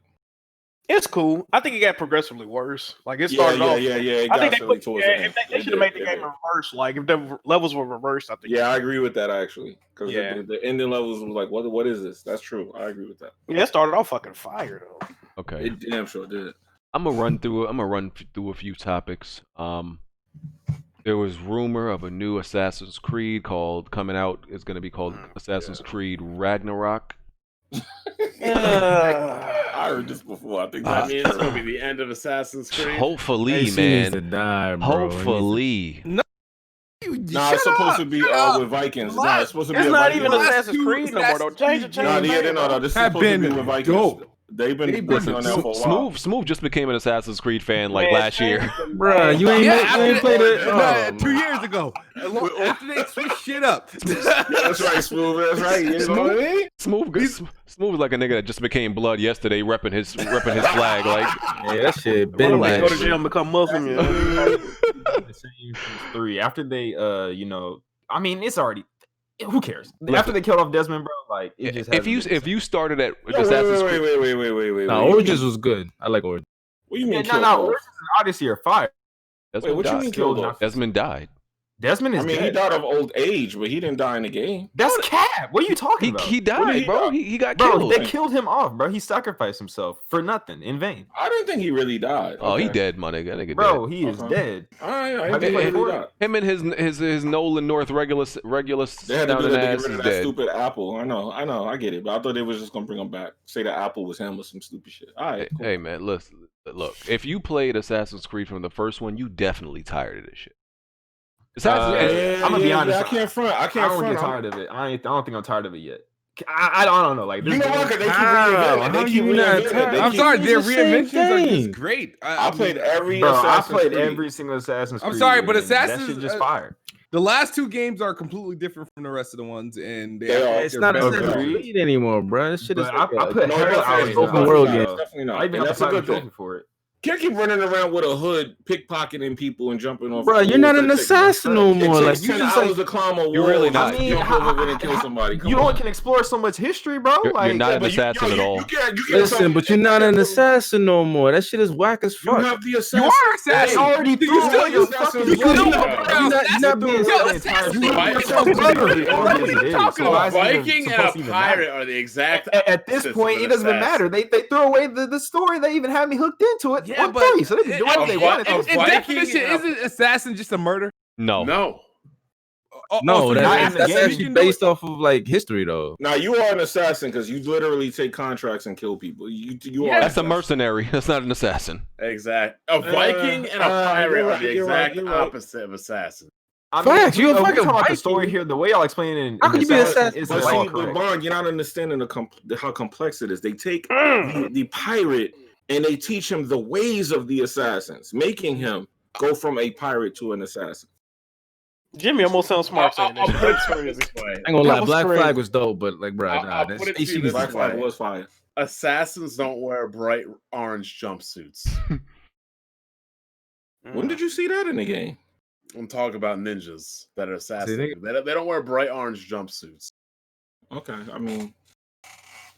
It's cool. I think it got progressively worse. Like it started off. It I got think silly towards the end. they should have made the game reverse. Like if the levels were reversed, I think. Yeah, I agree with that actually. Because the ending levels was like, what is this? That's true. I agree with that. Yeah, it started off fucking fire though. Okay. It damn sure did. I'm gonna run through a few topics. There was rumor of a new Assassin's Creed coming out. It's gonna be called Assassin's Creed Ragnarok. I heard this before. I think I mean it's gonna be the end of Assassin's Creed. Hopefully, He man. needs to die, bro. Hopefully. Nah, it's supposed to be with Vikings. Nah, it's supposed to be. It's a not Vikings. even Assassin's Creed no more though. Change it. No, this is supposed to be with Vikings. They've been working on that for a while. Smooth just became an Assassin's Creed fan like last year. Bro, you ain't played it 2 years ago. After they switched shit up. That's right, Smooth. That's right. You know what I mean? Smooth is like a nigga that just became blood yesterday, repping his flag. Like, yeah, that shit been Go to last jail and become Muslim. Yeah. The same since 3. After they, I mean, it's already. Who cares? After they killed off Desmond, bro, like it just if you started at Assassin's Creed. Wait. No, Origins was good. I like Origins. What do you mean? No, Origins and Odyssey are fire. Desmond what you mean killed off? Desmond died. Desmond is dead. He died of old age, but he didn't die in the game. That's cap. What are you talking about? He died, bro. He got bro, killed. They killed him off, bro. He sacrificed himself for nothing, in vain. I didn't think he really died. Oh, he dead, my nigga. That nigga bro, dead. he is dead. All right. Him and his Nolan North Regulus They had to do that to get rid of that dead. stupid Apple. I know, I get it, but I thought they was just gonna bring him back. Say that Apple was him or some stupid shit. All right. Cool. Hey man, look. If you played Assassin's Creed from the first one, you definitely tired of this shit. I'm gonna be honest. I can't front. I don't get tired of it. I don't think I'm tired of it yet. I don't know. Like, you know what? Because they keep reinventing it. I'm sorry, their reinventions are just great. I played every. I played every single Assassin's Creed. I'm sorry, but Assassin's Creed just fire. The last 2 games are completely different from the rest of the ones, and it's not Assassin's Creed anymore, bro. This shit is. I put open world game. Definitely not. I even have a trophy for it. Can't keep running around with a hood, pickpocketing people and jumping off. Bro, you're not an assassin no more. Like you just like to climb a wall. You're really not. Jump over and kill somebody. You only can explore so much history, bro. You're not an assassin at all. Listen, but you're not an assassin no more. That shit is whack as fuck. You have the assassin. You are assassin. Already through all your fucking. You're not being A Viking and a pirate are the exact. At this point, it doesn't matter. They throw away the story. They even had me hooked into it. Yeah, but so they can do whatever they want. In definition, isn't assassin just a murder? No. No, that's actually based off of like history, though. Now you are an assassin because you literally take contracts and kill people. You are. That's a mercenary. That's not an assassin. Exact. A Viking and a pirate are the exact opposite of assassin. Facts, you a fucking talking about the Viking. story here. The way y'all explain it, How can you be an assassin? is But like see, but Bond, you're not understanding how complex it is. They take the pirate and they teach him the ways of the assassins, making him go from a pirate to an assassin. Jimmy almost sounds smart saying that. I'll put it to you this way. I ain't gonna lie, was Black crazy. Flag was dope, but like, bro, I'll put it to you this Black Flag way. was fire. Assassins don't wear bright orange jumpsuits. When did you see that in the game? I'm talking about ninjas that are assassins. They don't wear bright orange jumpsuits. Okay, I mean,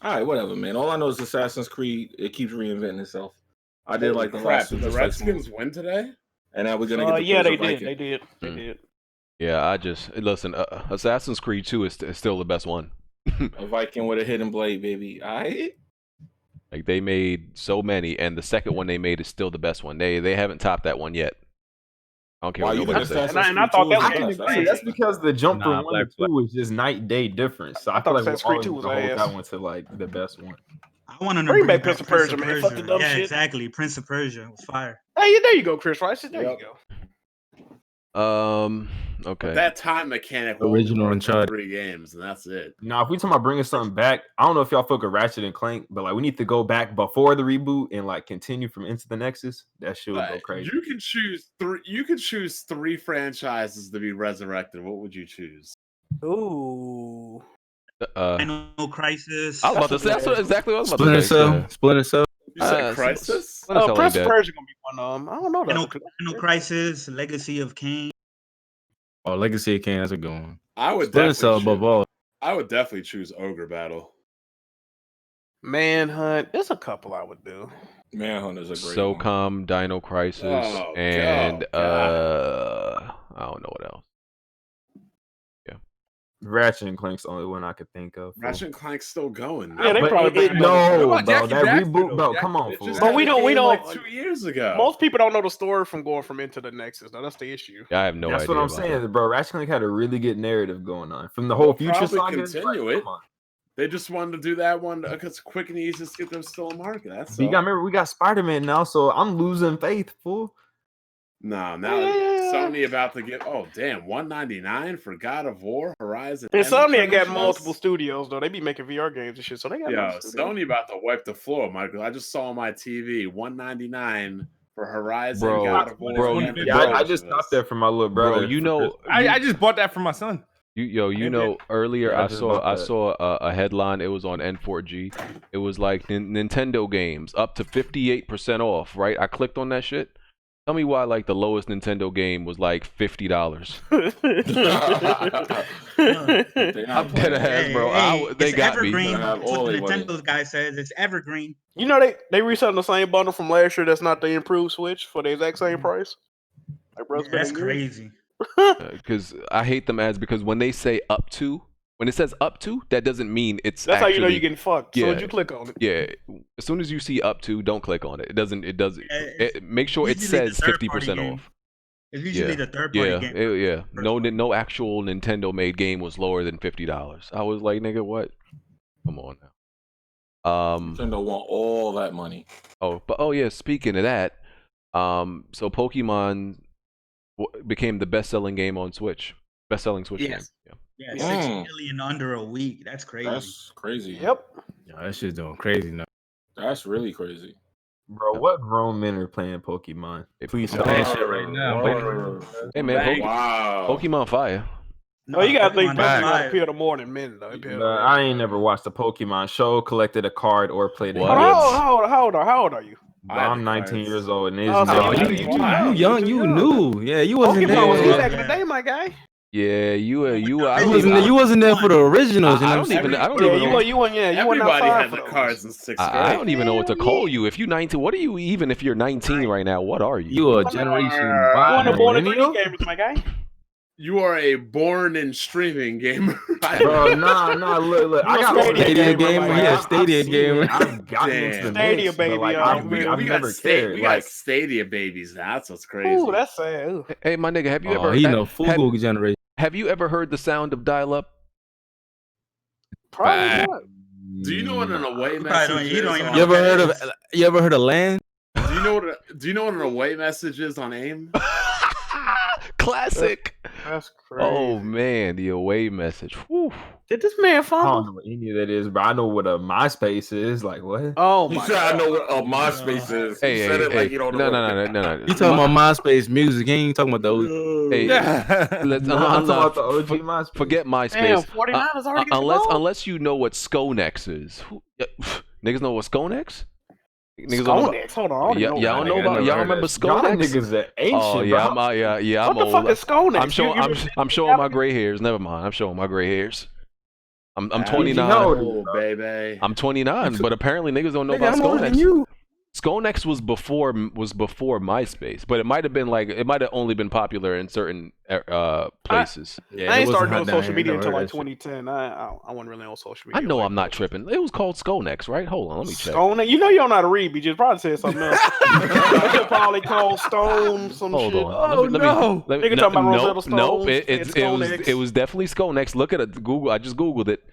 all right, whatever, man. All I know is Assassin's Creed. It keeps reinventing itself. I did like the last two. Did the Redskins win today? And now we're gonna get. Yeah, they did. They did. Yeah, I just listen. Assassin's Creed 2 is still the best one. A Viking with a hidden blade, baby. All right. Like they made so many, and the second one they made is still the best one. They haven't topped that one yet. I don't care what nobody says. And I thought that I can agree. That's because the jump from 1 to 2 is just night day difference. So I feel like Assassin's Creed 2 was hold ass. that one to like the best one. I want to Remake Prince of Persia, man. Fuck the dumb yeah, shit. exactly. Prince of Persia was fire. Hey, there you go, Chris Rice. There you go. Okay. But that time mechanic Original Uncharted 3 games, and that's it. Now, if we talking about bringing something back, I don't know if y'all fuck with Ratchet and Clank, but like we need to go back before the reboot and like continue from Into the Nexus. That shit would go crazy. You can choose three. You could choose 3 franchises to be resurrected. What would you choose? Ooh. Dino Crisis. I was about to say that's exactly what I was about Splinter to say. Cell. Splinter Cell. You said Crisis? Prince of Persia gonna be one of them. I don't know that. Dino Crisis. Legacy of Kain. Oh, Legacy of Kain. That's a good one. I would Splinter Cell above all. I would definitely choose Ogre Battle. Manhunt. There's a couple I would do. Manhunt is a great SOCOM, Dino Crisis, and I don't know what else. Ratchet and Clank's the only one I could think of. Ratchet and Clank's still going. Yeah, they probably no, bro. That reboot, bro. Come on, fool. But we don't. Like 2 years ago. Most people don't know the story from going from Into the Nexus. Now that's the issue. I have no idea. That's what I'm saying, bro. Ratchet and Clank had a really good narrative going on from the whole future saga. Continue it. They just wanted to do that one because it's quick and easy to get them still in market. That's you got remember we got Spider-Man now, so I'm losing faith, fool. No, now Sony about to get $199 for God of War Horizon. And Sony got multiple studios though. They be making VR games and shit, so they got. Sony about to wipe the floor, Michael. I just saw on my TV $199 for Horizon. Bro, God of War. bro, I just stopped there for my little brother. Bro, you know, I just bought that for my son. You know, earlier I saw a headline. It was on N4G. It was like Nintendo games up to 58% off. Right? I clicked on that shit. Tell me why like the lowest Nintendo game was like $50. I'm dead ass, bro. They got evergreen. me. That's what the Nintendo guy says. It's evergreen. You know they reselling the same bundle from last year. That's not the improved Switch for the exact same price. Like, bro, that's crazy. Because I hate them ads because when they say up to, when it says up to, that doesn't mean it's. That's actually, how you know you're getting fucked. Yeah, So would you click on it? Yeah. As soon as you see up to, don't click on it. It doesn't. Make sure it says 50% off. It's usually the third party game. No actual Nintendo made game was lower than $50. I was like, nigga, what? Come on now. Nintendo want all that money. Speaking of that, so Pokemon became the best-selling game on Switch. Best-selling Switch game. Yeah, 6 million under a week. That's crazy. That's crazy. Yep. Yeah, that shit's doing crazy now. That's really crazy. Bro, what grown men are playing Pokemon? Please I'm playing shit right now. Hey man, Pokemon Fire. No, you gotta think Pokemon appeal to more than men though. I ain't never watched a Pokemon show, collected a card, or played a game. How old are you? I'm 19 years old, and you young, you knew. Yeah, you wasn't there. Was back in the day, my guy. Yeah, you wasn't there for the originals. I don't even know. Everybody had the cards in 6th grade. I don't even know what to call you. If you're 19, what are you even? If you're 19 right now, what are you? You a generation millennial, my guy. You are a born and streaming gamer. Bro, nah, look. I got Stadia gamer. Yeah, Stadia gamer. I've gotten into the Stadia baby. I've never cared. We got Stadia babies. That's what's crazy. Ooh, that's sad. Ooh. Hey, my nigga, have you ever? Fugu generation. Have you ever heard the sound of dial-up? Probably not. Do you know what an away message is? You ever heard of LAN? Do you know what an away message is on AIM? Classic. That's crazy. Oh man, the away message. Whew. Did this man I fumble? don't know what any of that is, but I know what a MySpace is. Like what? Oh He my said, "I god! know what a MySpace is." He Hey, said it hey, like you don't know. no. You talking about MySpace music? You ain't talking about those. Hey, let's, No, I'm talking about the OG MySpace. Forget Damn, MySpace. 49ers already getting gold? Unless you know what Skonex is. Niggas know what Skonex? Niggas don't know Skonex. Hold on. I don't even know y'all what know I about? never Y'all heard remember of Y'all Skonex? niggas are ancient, Oh yeah, bro. I'm What the fuck old. is Skonex? I'm showing my gray hairs. Never mind. I'm showing my gray hairs. I'm 29. Oh, baby. I'm 29, but apparently niggas don't know Nigga, about I'm older than Skonex. you. Skonex was before MySpace, but it might have been like it might have only been popular in certain places. Yeah, I it ain't wasn't started hot doing down social here. media Never until heard like that shit. 2010. I wasn't really on social I media. know like I'm not that. tripping. It was called Skonex, right? Hold on, let me check. Skonex. You know you don't know how to read, but you probably said something else. They could probably call Stone some Hold shit. on. Oh, no. Nigga talking about Rosetta Stone. Nope. Skonex. It was definitely Skonex. Look at it. Google. I just googled it.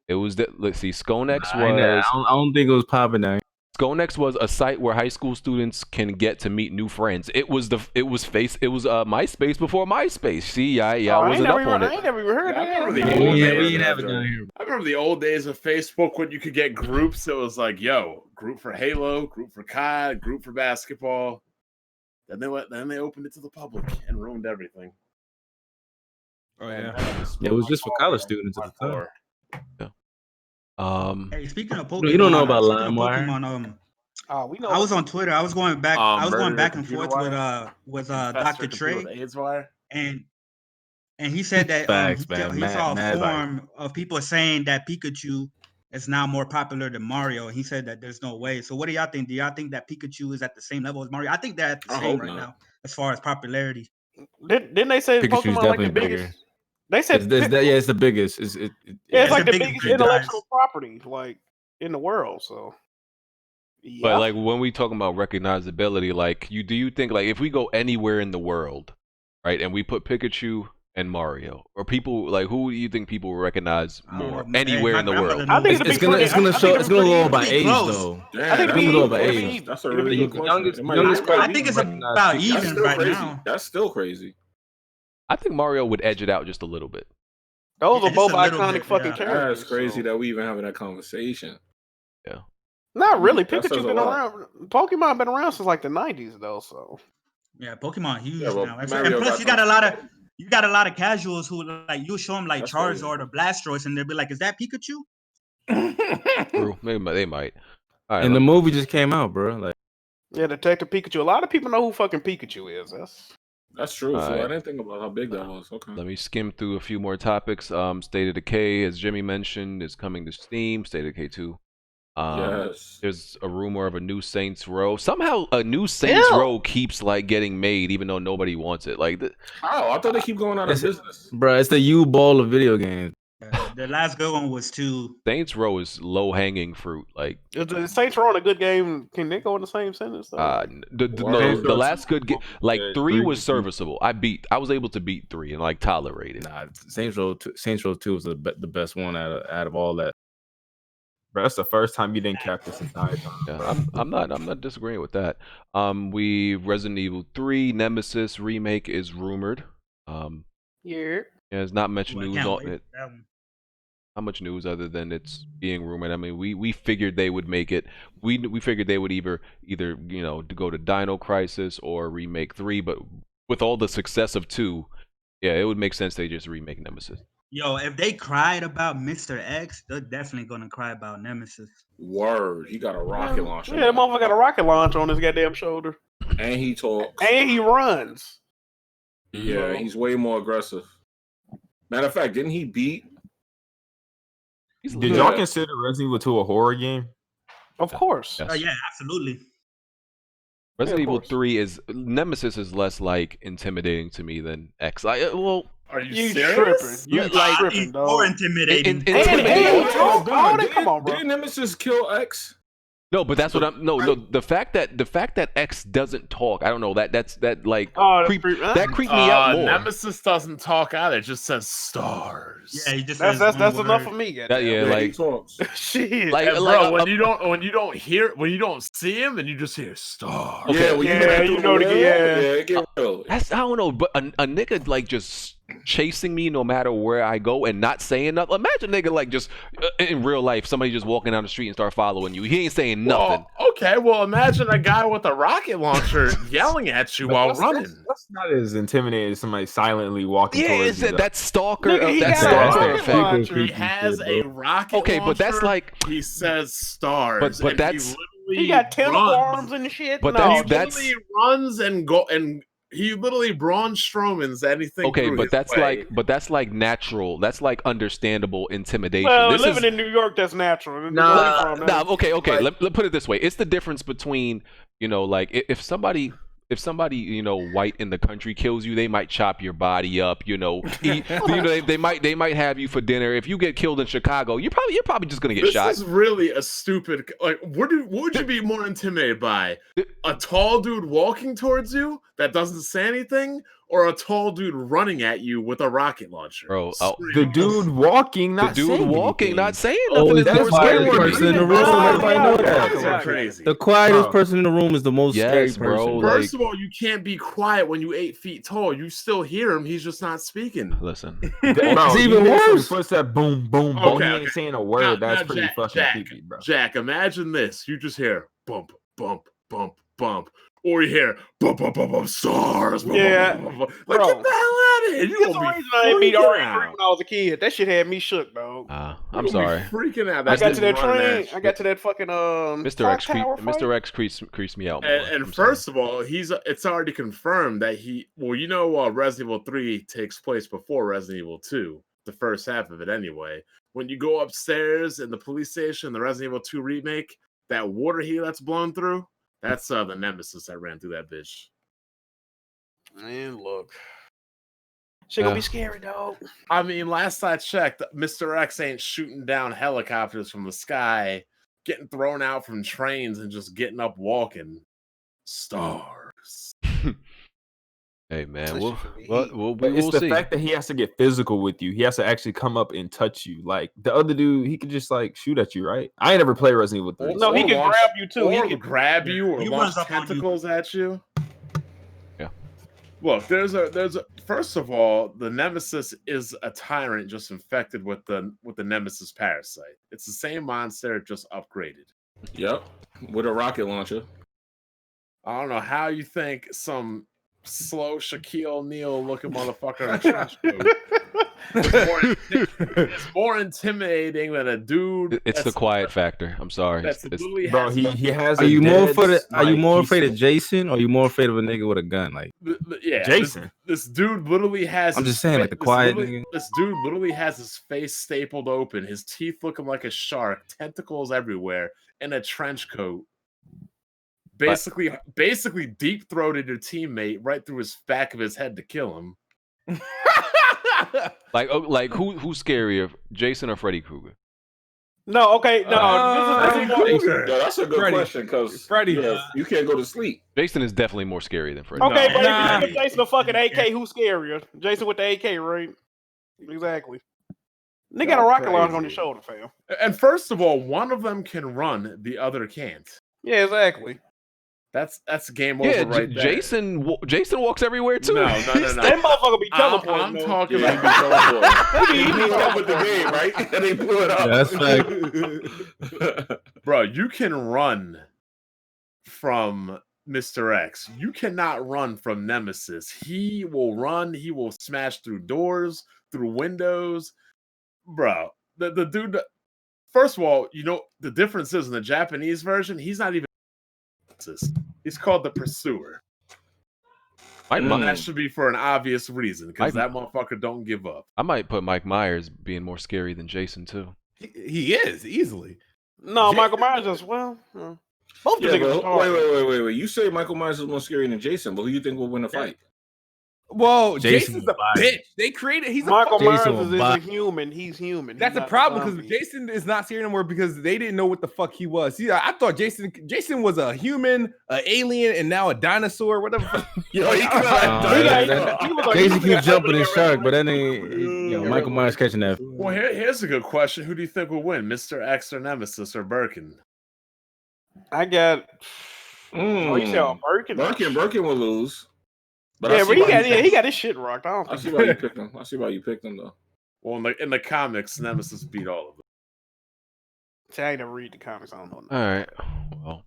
It was let's see. Skonex I was don't think it was popping now. Skonex was a site where high school students can get to meet new friends. It was MySpace before MySpace. See, I wasn't up on I it. ain't never even heard I of remember that. the old We days. ain't have it down here. I remember the old days of Facebook when you could get groups. It was like, yo, group for Halo, group for COD, group for basketball. Then they opened it to the public and ruined everything. Oh yeah. Yeah, it was just for college students at the time. Hey, speaking of Pokemon, You don't know about LimeWire? Pokemon, We know. I was on Twitter. I was going back. I was going Murder back and computer forth wire? with Infestor Dr. computer Trey, with AIDS wire? and he said that Facts, man. he saw a forum of people saying that Pikachu is now more popular than Mario. He said that there's no way. So what do y'all think? Do y'all think that Pikachu is at the same level as Mario? I think they're at the I same hope right not. now as far as popularity. Didn't they say Pikachu's Pokemon like definitely the biggest? bigger. They said It's the biggest. it's it's like the the biggest biggest intellectual franchise. property like in the world. So yeah. But like when we talking about recognizability, like do you think like if we go anywhere in the world, right, and we put Pikachu and Mario, or people like who do you think people will recognize more anywhere in the world? I think It's gonna go by age though. I think it's gonna go by age. That's a really good question. I think it's about even right now. That's still crazy. I think Mario would edge it out just a little bit. Those are just both a little iconic bit, fucking yeah. characters. That's crazy so. that we even having that conversation. Yeah. Not really. That Pikachu says a been lot. around. Pokemon been around since like the 90s though. So Yeah, Pokemon huge Yeah, well, now. And Mario plus, got you got a lot of casuals who like you show them like That's Charizard or Blastoise, and they'll be like, "Is that Pikachu?" True. Maybe they might. All right, And the movie just came out, bro. Like, yeah, Detective Pikachu. A lot of people know who fucking Pikachu is. That's true. All So right. I didn't think about how big that was. Okay. Let me skim through a few more topics. State of Decay, as Jimmy mentioned, is coming to Steam. State of Decay 2. Yes. There's a rumor of a new Saints Row. Somehow a new Saints Row keeps like getting made, even though nobody wants it. Like, How? I thought they keep going out of business. bro, it's the U-ball of video games. The last good one was 2. Saints Row is low hanging fruit. Like, Is the Saints Row in a good game? Can they go in the same sentence? Though? the last good game, like Yeah, 3 3 was serviceable. I was able to beat 3 and like tolerate it. Nah, Saints Row 2 was the best one out of all that. Bro, that's the first time you didn't cap this entire time. Yeah, I'm not disagreeing with that. Resident Evil 3 Nemesis remake is rumored. Yeah. There's not much news can't on wait it. for that one. Not much news other than it's being rumored. I mean, we figured they would make it. We figured they would either to go to Dino Crisis or remake 3. But with all the success of 2, yeah, it would make sense they just remake Nemesis. Yo, if they cried about Mr. X, they're definitely gonna cry about Nemesis. Word. He got a rocket launcher. Yeah, that motherfucker got a rocket launcher on his goddamn shoulder. And he talks. And he runs. Yeah, he's way more aggressive. Matter of fact, didn't he beat? Did y'all consider Resident Evil 2 a horror game? Of course. Yes. Yeah, absolutely. Resident of Evil course. 3 is Nemesis is less like intimidating to me than X. Are you tripping? serious? You like tripping, dog? More intimidating. Come on, bro. Didn't Nemesis kill X? No, but that's what I'm. No. The fact that X doesn't talk, I don't know. That creeped me out more. Nemesis doesn't talk either. It just says stars. Yeah, he just That's says that's one enough word. for me. Yeah, He like talks. Shit. like, And like bro, when you don't see him, then you just hear stars. Okay. Yeah, when Yeah, you you know the yeah. That's, I don't know, but a nigga like just chasing me no matter where I go and not saying nothing. Imagine a nigga like just in real life, somebody just walking down the street and start following you. He ain't saying nothing. Well, okay, well imagine a guy with a rocket launcher yelling at you while running. That's not as intimidating as somebody silently walking towards you. That's stalker. Nigga, That's stalker effect. He has a rocket okay, launcher. but that's like he says stars. But that's he got tentacle arms and shit. But no, that's he runs and go and he literally Braun Strowman's anything. Okay, but that's way. like natural. That's like understandable intimidation. Well, living in New York, that's natural. Okay. Let put it this way: it's the difference between like if somebody white in the country kills you, they might chop your body up. They might have you for dinner. If you get killed in Chicago, you're probably just gonna get shot. This is really a stupid. Like, what would you be more intimidated by? A tall dude walking towards you that doesn't say anything, or a tall dude running at you with a rocket launcher? Bro, the dude walking, not saying anything. not saying nothing. That's the quietest person in the room. Everybody know that. That's crazy. The quietest person in the room is the most scary person. Bro. First of all, you can't be quiet when you're 8 feet tall. You still hear him. He's just not speaking. Listen, it's even worse. What's that? Boom, boom, boom. Okay, He ain't saying a word. That's pretty fucking creepy, bro. Jack, imagine this. You just hear bump, bump, bump, bump. Or you hear bump, bump, bump, bump, stars. Bump, yeah, bump, bump, bump. Like, get the hell out of here. That's the reason I ain't beat RE3 when I was a kid. That shit had me shook, dog. I'm sorry. Freaking out. I got to that train. I got to that fucking Mr. X creeps me out more. And first of all, it's already confirmed that Resident Evil 3 takes place before Resident Evil 2, the first half of it anyway. When you go upstairs in the police station, the Resident Evil 2 remake, that water heat that's blown through, that's the nemesis that ran through that bitch. Man, look. Shit gonna be scary, dog. I mean, last I checked, Mr. X ain't shooting down helicopters from the sky, getting thrown out from trains, and just getting up walking. Stars. Hey, man. We'll it's the see. fact that he has to get physical with you. He has to actually come up and touch you. Like, the other dude, he could just, like, shoot at you, right? I ain't never played Resident Evil 3. No, he can grab you, too. He can grab you or launch tentacles at you. Yeah. Look, first of all, the Nemesis is a tyrant just infected with the Nemesis parasite. It's the same monster, just upgraded. Yep. With a rocket launcher. I don't know how you think some slow Shaquille O'Neal looking motherfucker in a trench coat it's more intimidating than a dude. It's the quiet factor. I'm sorry. Bro, he has. Are you more afraid of Jason, or are you more afraid of a nigga with a gun? Like, yeah, Jason. This dude literally has. I'm just saying, like the quiet nigga. This dude literally has his face stapled open, his teeth looking like a shark, tentacles everywhere, in a trench coat. Basically deep-throated your teammate right through his back of his head to kill him. like who's scarier, Jason or Freddy Krueger? No, okay, no. That's a good question because Freddy, you can't go to sleep. Jason is definitely more scary than Freddy. Okay, but if Jason a fucking AK, who's scarier? Jason with the AK, right? Exactly. They got a rocket launcher on your shoulder, fam. And first of all, one of them can run, the other can't. Yeah, exactly. That's game over right there. Jason walks everywhere too. No. That motherfucker be teleporting. I'm talking about he blew up with the game, right? And they blew it up. That's like, bro, you can run from Mr. X. You cannot run from Nemesis. He will run. He will smash through doors, through windows. Bro, the dude. First of all, the difference is in the Japanese version, he's not even. He's called the Pursuer. That should be for an obvious reason, because that motherfucker don't give up. I might put Mike Myers being more scary than Jason too. He is easily. No, Michael Myers as well. Both the niggas. Wait. You say Michael Myers is more scary than Jason, but who you think will win the fight? Well, Jason's a bitch. They created. He's Michael Myers is a human. He's human. That's a problem because Jason is not scary anymore because they didn't know what the fuck he was. See, I thought Jason was a human, an alien, and now a dinosaur. Whatever. Jason keeps jumping in shark, but that ain't. Michael Myers catching that. Well, here's a good question: who do you think will win, Mr. X or Nemesis or Birkin? I got. Oh, you said Birkin? Birkin will lose. But yeah, but he got his shit rocked. I see why you picked him. I see why you picked him though. Well, in the comics, Nemesis beat all of them. See, I ain't never read the comics. I don't know. All right. Well,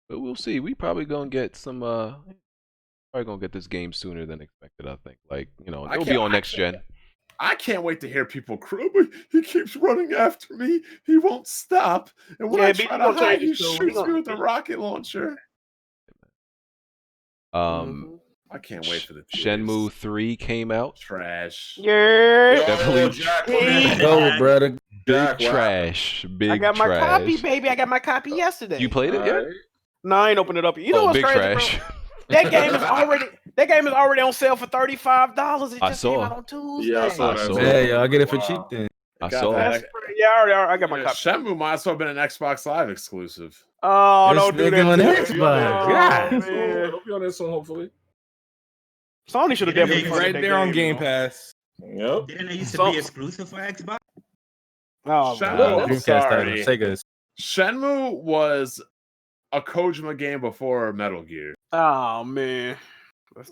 we'll see. We probably gonna get some. Probably gonna get this game sooner than expected. I think. Like it'll be on next gen. I can't wait to hear people crow. He keeps running after me. He won't stop. And when I try to hide, he shoots me with a rocket launcher. I can't wait for the Shenmue 3 came out. Trash. Yeah. Definitely. Go, brother. Big trash. Big I got my trash. copy, baby. I got my copy yesterday. You played it? Yeah. No, I ain't opened it up. You know what's big crazy, trash. bro? That game is already on sale for $35. It just came out on Tuesday. Yeah, I saw that. Yeah, y'all get it for cheap then. I saw that. Yeah, I got my copy. Shenmue might as well have been an Xbox Live exclusive. Oh, don't do that. On Xbox. Yeah. It'll be on this one, hopefully. Sony should have definitely right there on Game Pass. Yep. Didn't it used to be exclusive for Xbox? Oh, Shenmue, Dreamcast Sega. Shenmue was a Kojima game before Metal Gear. Oh man,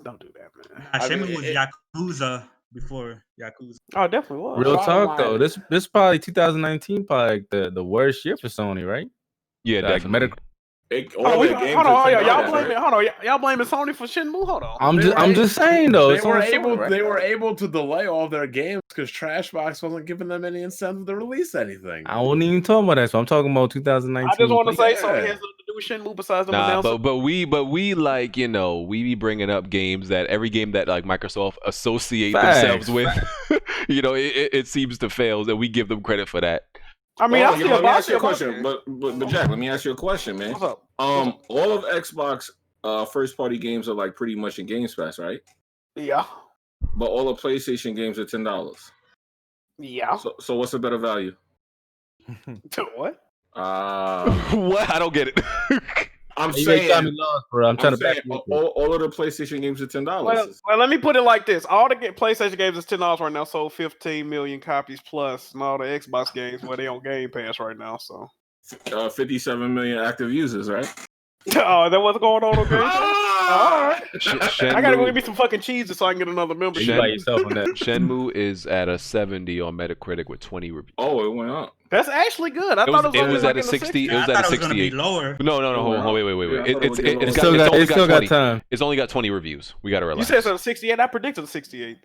don't do that, man. Shenmue was Yakuza before Yakuza. Oh, it definitely was. Real talk though, this probably 2019, probably like the worst year for Sony, right? Yeah, like definitely. Y'all blaming Sony for Shenmue? Hold on. I'm just saying though. They were able to delay all their games because Trashbox wasn't giving them any incentive to release anything. I won't even talk about that. So I'm talking about 2019. I just want to say Sony has nothing to do with Shenmue besides them announcing. but we like we be bringing up games that every game that like Microsoft associate themselves with, it seems to fail, that we give them credit for that. I mean, let me ask you a question, but Jack, let me ask you a question, man. What's up? All of Xbox first party games are like pretty much in Game Pass, right? Yeah. But all the PlayStation games are $10. Yeah. So what's a better value? What? What? I don't get it. I'm saying, lost, bro. I'm trying to back all of the PlayStation games are $10. Well, let me put it like this: all the PlayStation games is $10 right now, sold 15 million copies plus, and all the Xbox games where they on Game Pass right now. So 57 million active users, right? Oh, that what's going on? Okay. All right. I gotta go get me some fucking cheese so I can get another membership. You by yourself on that. Shenmue is at a 70 on Metacritic with 20 reviews. Oh, it went up. That's actually good. I thought it was at a 60. It was at a 68. Lower. No. Hold on. Wait. It's still got time. It's only got 20 reviews. We gotta relax. You said it's at a 68. I predicted a 68.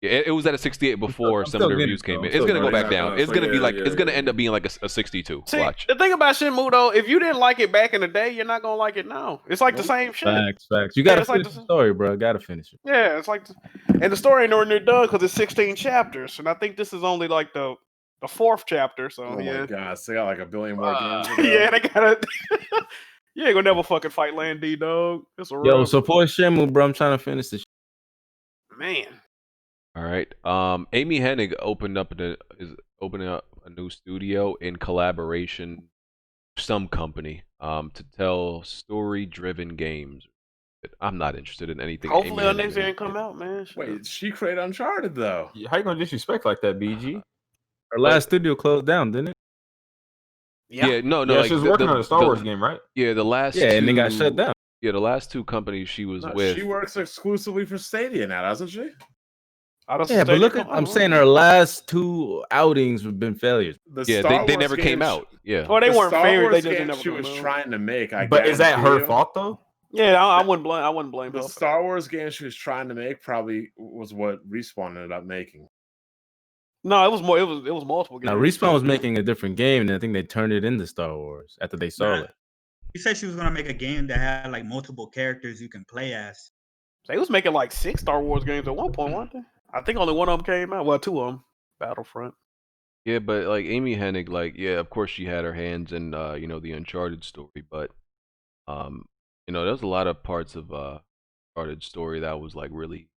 Yeah, it was at a 68 before some of the reviews came in. It's gonna go back down. It's gonna be like it's gonna end up being like a 62. See, watch. The thing about Shenmue though, if you didn't like it back in the day, you're not gonna like it now. It's like the same shit. Facts. You gotta finish the story, bro. Gotta finish it. Yeah, it's like, and the story ain't nowhere near done because it's 16 chapters, and I think this is only like the fourth chapter. So my god, so they got like a billion more games. Yeah, they gotta. You ain't gonna never fucking fight Land D, dog. It's a Yo, support Shenmue, bro. I'm trying to finish this. Man. All right. Amy Hennig is opening up a new studio in collaboration with some company to tell story-driven games. I'm not interested in anything. Hopefully, our next year come out, man. Wait, she created Uncharted though. How you gonna disrespect like that, BG? Her last studio closed down, didn't it? Yeah, no. Yeah, she was working on a Star Wars game, right? Yeah, the last. Yeah, and they got shut down. Yeah, the last two companies she was with. She works exclusively for Stadia now, doesn't she? Yeah, but look, I'm saying her last two outings have been failures. They never came out. Yeah. Well, they weren't failures. They just never. She was trying to make. But is that her fault though? Yeah, I wouldn't blame her. The Star Wars game she was trying to make probably was what Respawn ended up making. No, it was more. It was multiple games. Now Respawn was making a different game, and I think they turned it into Star Wars after they saw it. You said she was gonna make a game that had like multiple characters you can play as. They was making like 6 Star Wars games at one point, weren't they? I think only one of them came out. Well, 2 of them. Battlefront. Yeah, but like Amy Hennig, like of course she had her hands in the Uncharted story, but there's a lot of parts of Uncharted story that was like really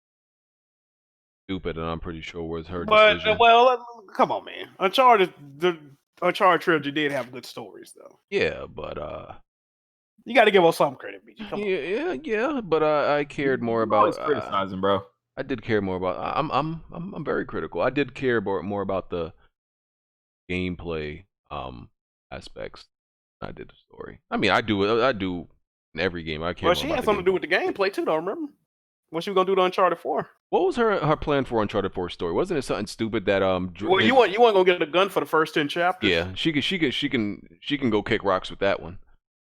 stupid, and I'm pretty sure was her decision. Well, come on, man. The Uncharted trilogy did have good stories, though. Yeah, but you got to give us some credit, BG. Come on. Yeah. But I cared more about criticizing, bro. I did care more about. I'm very critical. I did care more about the gameplay aspects than I did the story. I mean, I do in every game. I care. Well, she had something to do with the gameplay too, though. Remember? What you gonna do to Uncharted 4? What was her plan for Uncharted 4 story? Wasn't it something stupid that Well, you weren't gonna get a gun for the first 10 chapters. Yeah, she can go kick rocks with that one.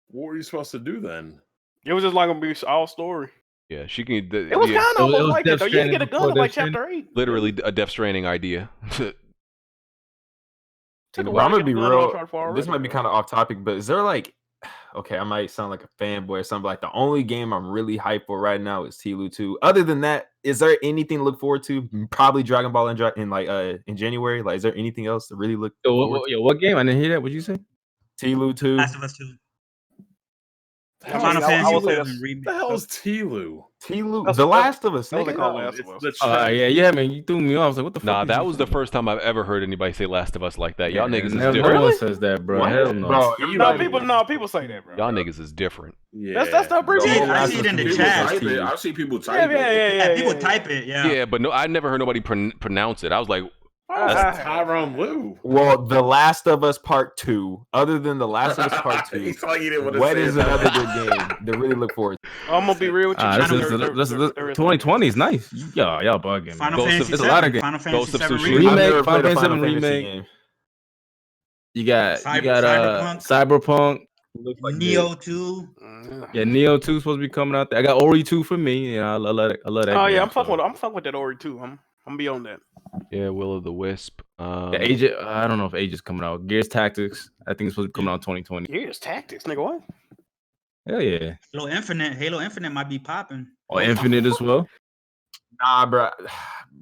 What were you supposed to do then? It was just like gonna be all story. Yeah, she can. It was kind of almost like that though. You didn't get a gun in like chapter 8. Literally a Death Stranding idea. I'm gonna be real. This might be kind of off topic, but is there like, okay, I might sound like a fanboy or something. Like the only game I'm really hyped for right now is T-Lu 2. Other than that, is there anything to look forward to? Probably Dragon Ball in January. Like, is there anything else to really look forward to? What game? I didn't hear that. What'd you say? T-Lu 2. Last of Us 2. Final Fantasy 7 remake. The hell is T-Lu? T-Lu, The Last of Us. That's called Last of Us. Yeah, man, you threw me off. I was like, what the fuck? Nah, that was the first time I've ever heard anybody say Last of Us like that. Y'all niggas is No different. one says that, bro. Hell no. People say that, bro. Y'all niggas is different. Yeah. That's not abbreviated. I see it in the chat. I see people type it. Yeah. People type it, yeah. Yeah, but no, I never heard nobody pronounce it. I was like, That's Tyrone Lou. Well, The Last of Us Part 2. Other than The Last of Us Part 2, what is another good game to really look forward to? I'm gonna be real with you. 2020 is nice. Y'all bugging. Final Fantasy There's a lot of games. Final Fantasy 7 Remake, Final Fantasy 7 remake. You got Cyberpunk. Neo 2. Yeah, Neo 2 supposed to be coming out there. I got Ori 2 for me. I love that. Oh yeah, I'm fucking with that Ori 2. I'm gonna be on that. Yeah, Will of the Wisp. Age, I don't know if Age is coming out. Gears Tactics, I think it's supposed to be coming out in 2020. Gears Tactics, nigga, what? Hell yeah. Halo Infinite might be popping. Or Infinite as well. Nah, bro.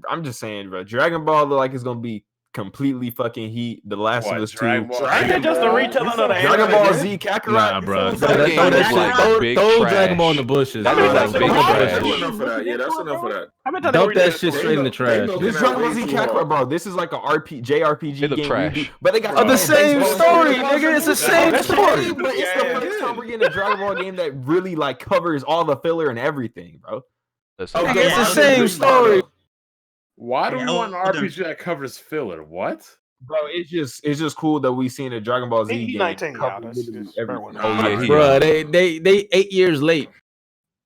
I'm just saying, bro. Dragon Ball look like it's gonna be completely fucking heat. The Last of Us 2. Ain't that just a retelling of the Dragon Ball Z Kakarot? Nah, bro. Throw Dragon Ball in the bushes. That's enough for that. Yeah, that's enough for that. Dump that shit straight in the trash. This Dragon Ball Z Kakarot, bro. This is like a JRPG game. Trash. But they got the same story, nigga. It's the same story. But it's the first time we're getting a Dragon Ball game that really like covers all the filler and everything, bro. It's the same story. Why do we want an RPG that covers filler? What? Bro, it's just cool that we seen a Dragon Ball Z game. 19, cover literally everything. Bro, they 8 years late.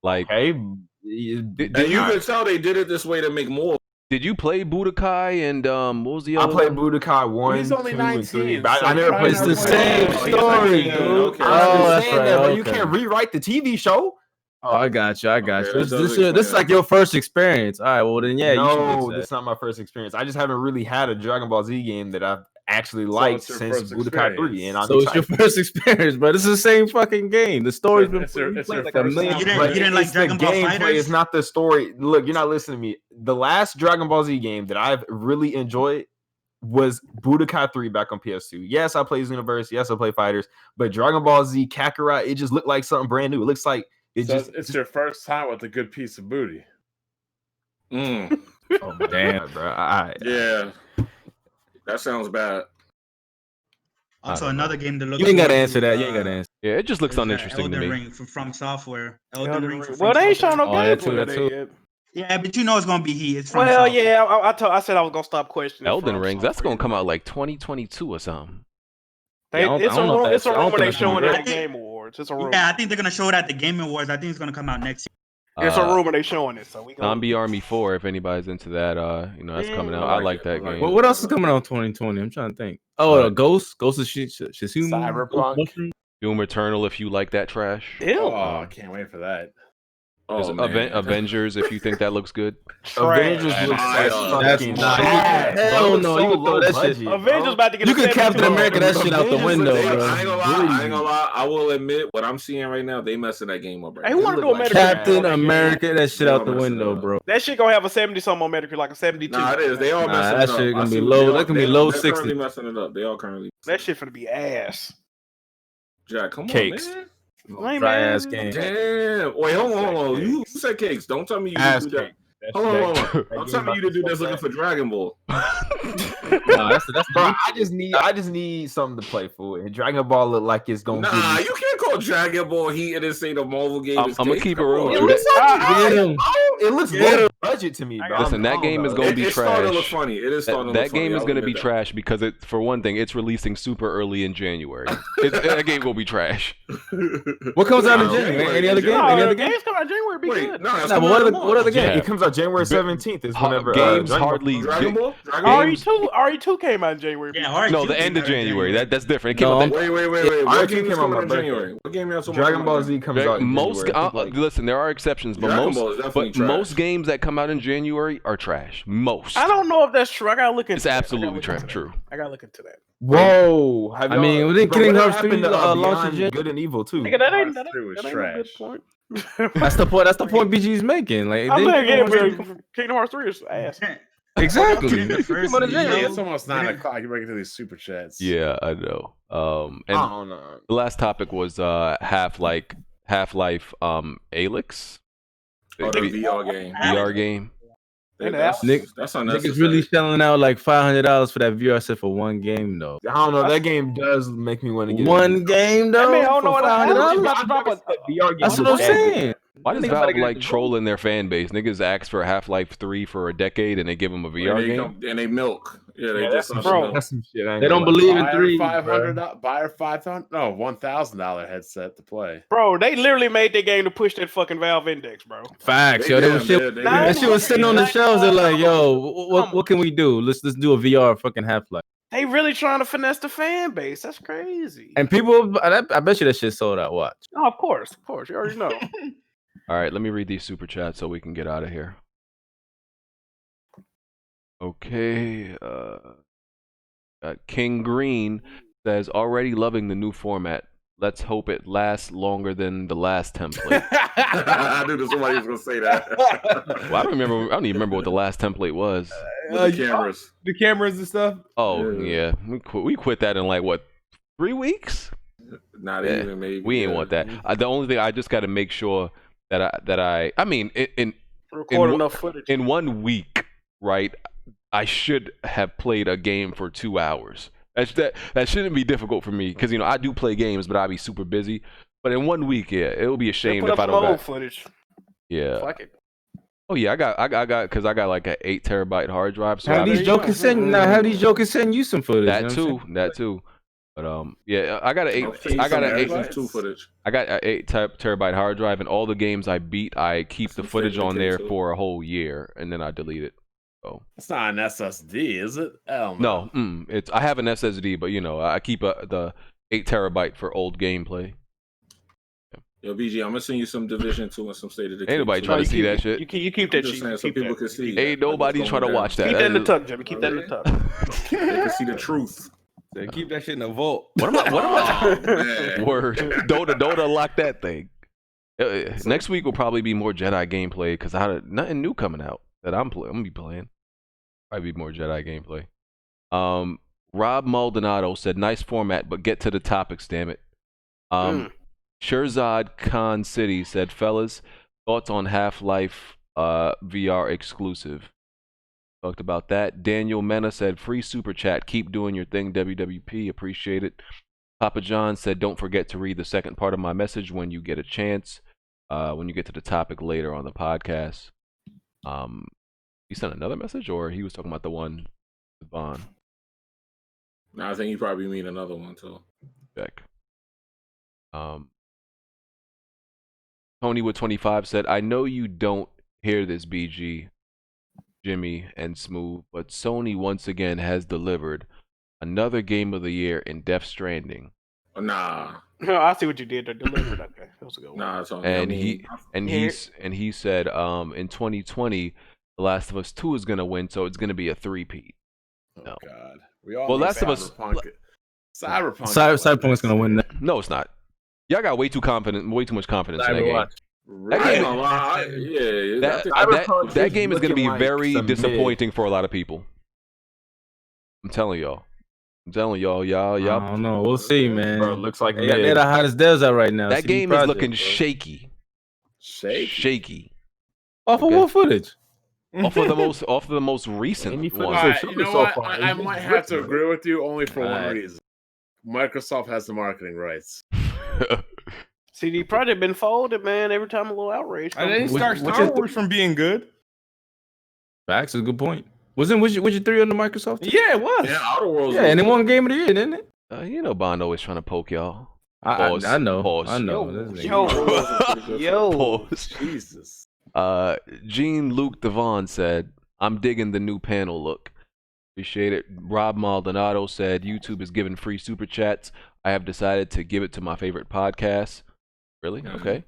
Like, hey, and you can tell they did it this way to make more. Did you play Budokai and what was the other? I played Budokai 1, He's only 2, 19, and 3. so I never played. It's the same story, dude. Okay. That's right. That, you can't rewrite the TV show. Oh, I got you. This does is like your first experience. All right, well then, yeah. No, this is not my first experience. I just haven't really had a Dragon Ball Z game that I've actually liked since Budokai 3. And so it's your first experience, but it's the same fucking game. The story's been like a million. You didn't like Dragon Ball Fighterz? It's not the story. Look, you're not listening to me. The last Dragon Ball Z game that I've really enjoyed was Budokai 3 back on PS2. Yes, I play Xenoverse. Yes, I play Fighters. But Dragon Ball Z Kakarot, it just looked like something brand new. It looks like it's your first time with a good piece of booty. Oh, damn, bro. Yeah, that sounds bad. Also, another game to look. You ain't gotta answer that. You ain't gotta answer. Yeah, it just looks uninteresting Elden to me. Ring from Software. Elden Ring. Well, they ain't showing no gameplay yet. Yeah, but you know it's gonna be heat. It's from Software. Yeah, I said I was gonna stop questioning. Elden Rings, that's gonna come out like 2022 or something. It's a rumor they showing it at the Game Awards. It's a rumor. Yeah, I think they're gonna show it at the Game Awards. I think it's gonna come out next year. It's a rumor they showing it. So we Zombie Army 4. If anybody's into that, that's coming out. I like that game. What else is coming out in 2020? I'm trying to think. Oh, Ghost of Tsushima, Cyberpunk, Doom Eternal. If you like that trash. Oh, I can't wait for that. Avengers, if you think that looks good. Avengers looks like fucking hell no, you can throw that shit. Avengers about to get. You can Captain America that shit out the window, bro. I ain't gonna lie. I will admit what I'm seeing right now. They messing that game up right now. Want to do a Captain America that shit out the window, bro. That shit gonna have a 70 something on Metacritic, like a 72. Nah, it is. They all messing it up. That shit gonna be low. That can be low 60. Currently messing it up. They all currently. That shit finna be ass. Jack, come on, Cakes. man. Dry ass game. Damn. Wait, hold on. You said cakes. Don't tell me you do that. Hold on. I'm telling you to do this looking for Dragon Ball. That's bro, I just need something to play for. And Dragon Ball look like it's gonna you can't call Dragon Ball heat and then say the Marvel game. I'm gonna keep it real. It looks low budget to me, bro. Listen, that game is going to be It's starting to look trash. funny. It is starting to look That funny. game is I'll going to be admit that. trash because for one thing, it's releasing super early in January. That game will be trash. What comes out in January? Any other game? Any other game? Games come out in January. Be good. No, but what other game? It comes out January 17th. Is whenever games Dragon Ball- hardly. Dragon Ball? RE2 came out in January. Yeah, RE2 No, the end of January. That's different. It came out Wait. RE2 What game came is out coming my out in birthday. January? What game is Dragon Ball Z comes out in most January. listen, there are exceptions, but Dragon Ball is definitely trash. most games that come out in January are trash. Most. I don't know if that's true. I gotta look into. It's that. absolutely true. I gotta look into that. Whoa! I mean, didn't Kingdom Hearts 3 launch in January? Good and Evil too. Nigga, that ain't Hearts 3 was a good trash. point. That's the point. That's the point BG's making. Like, I'm they- saying Kingdom Hearts 3 is ass. exactly. The first Come on, video. Yeah, it's almost 9 o'clock. You're making through these super chats. Yeah, I know. And I don't know. the last topic was Half-Life Alyx. Oh, the VR game. VR game. That's Niggas unnecessary. really shelling out like $500 for that VR set for one game though. I don't know. That game does make me want to get One game though. I mean, I don't know for what I $500? about to drop a VR game. That's what I'm saying. Why does Niggas Valve better get like it. trolling their fan base? Niggas ask for Half-Life 3 for a decade and they give them a VR game. And they milk. Yeah, they That's just some bro. shit. That's some shit. I ain't They don't gonna lie. believe in Buy three. a bro. $1,000 headset to play. Bro, they literally made that game to push that fucking Valve Index, bro. Facts, yo. They was shit. They That did. shit was sitting on the shelves. They're like, yo, what can we do? Let's do a VR fucking Half-Life. They really trying to finesse the fan base. That's crazy. And people, I bet you that shit sold out. Watch. Oh, of course. You already know. All right, let me read these super chats so we can get out of here. Okay. King Green says, already loving the new format. Let's hope it lasts longer than the last template. I knew that somebody was gonna say that. Well, I don't even remember what the last template was. With the cameras. The cameras and stuff. Oh yeah, we quit that in like what, 3 weeks? Not Yeah, even maybe. We ain't want that. The only thing I just got to make sure that I mean in Record enough footage. in 1 week, right? I should have played a game for 2 hours. That shouldn't be difficult for me because I do play games, but I'll be super busy. But in 1 week, yeah, it will be a shame if I don't got footage. Yeah. Fuck it. Oh yeah, I got because I got like an 8 terabyte hard drive. So Have these jokers send you some footage? that too. But yeah, I got an 8 2 footage. I got an 8 terabyte hard drive, and all the games I beat, I keep the footage on there for a whole year, and then I delete it. So It's not an SSD, is it? Hell no, it's I have an SSD, but I keep the 8 terabyte for old gameplay. Yo, BG, I'm gonna send you some Division 2 and some State of Decay. Ain't nobody trying to see that shit. You keep I'm that just shit. saying so people can see. Ain't nobody what's trying to going watch that. Keep that in the tuck, Jimmy. Keep that in the tuck. They can see the truth. They keep that shit in the vault. What am I? Oh, man. Word. Don't unlock that thing. Next week will probably be more Jedi gameplay because I had nothing new coming out that I'm gonna be playing. Probably be more Jedi gameplay. Rob Maldonado said, "Nice format, but get to the topics, damn it." Shirzad Khan City said, "Fellas, thoughts on Half-Life VR exclusive?" Talked about that. Daniel Mena said, "Free super chat. Keep doing your thing, WWP. Appreciate it." Papa John said, "Don't forget to read the second part of my message when you get a chance. When you get to the topic later on the podcast." He sent another message, or he was talking about the one with Vaughn? No, I think you probably mean another one too. Check. Tony with 25 said, "I know you don't hear this, BG, Jimmy, and Smooth, but Sony once again has delivered another game of the year in Death Stranding." Nah. No, I see what you did. They delivered. Okay, that was a good one. Nah, it's on. And he said, in 2020, The Last of Us 2 is gonna win, so it's gonna be a 3-peat. Oh God. We all Well, know Last of Us. Cyberpunk's gonna win that. No, it's not. Y'all got way too much confidence in that game. That game is going to be very disappointing for a lot of people. I'm telling y'all. Y'all. I don't know. We'll see, man. Bro, it looks like they're the hottest devs out right now. That CD game is Projekt, looking bro. shaky. Shaky. Off of what footage? Off of the most recent one. Right, you know what? I might have to agree with you only for one reason. Microsoft has the marketing rights. CD Projekt been folded, man. Every time a little outrage. I didn't start Star Wars from being good. Facts is a good point. Wasn't Witcher 3 on the Microsoft? Yeah, it was. Yeah, Outer Worlds. Yeah, and it won Game of the Year, didn't it? You know, Bond always trying to poke y'all. I know. Pause. I know. Yo. Pause. Jesus. Jean-Luc Devon said, I'm digging the new panel look. Appreciate it. Rob Maldonado said, YouTube is giving free super chats. I have decided to give it to my favorite podcast. Really? Okay.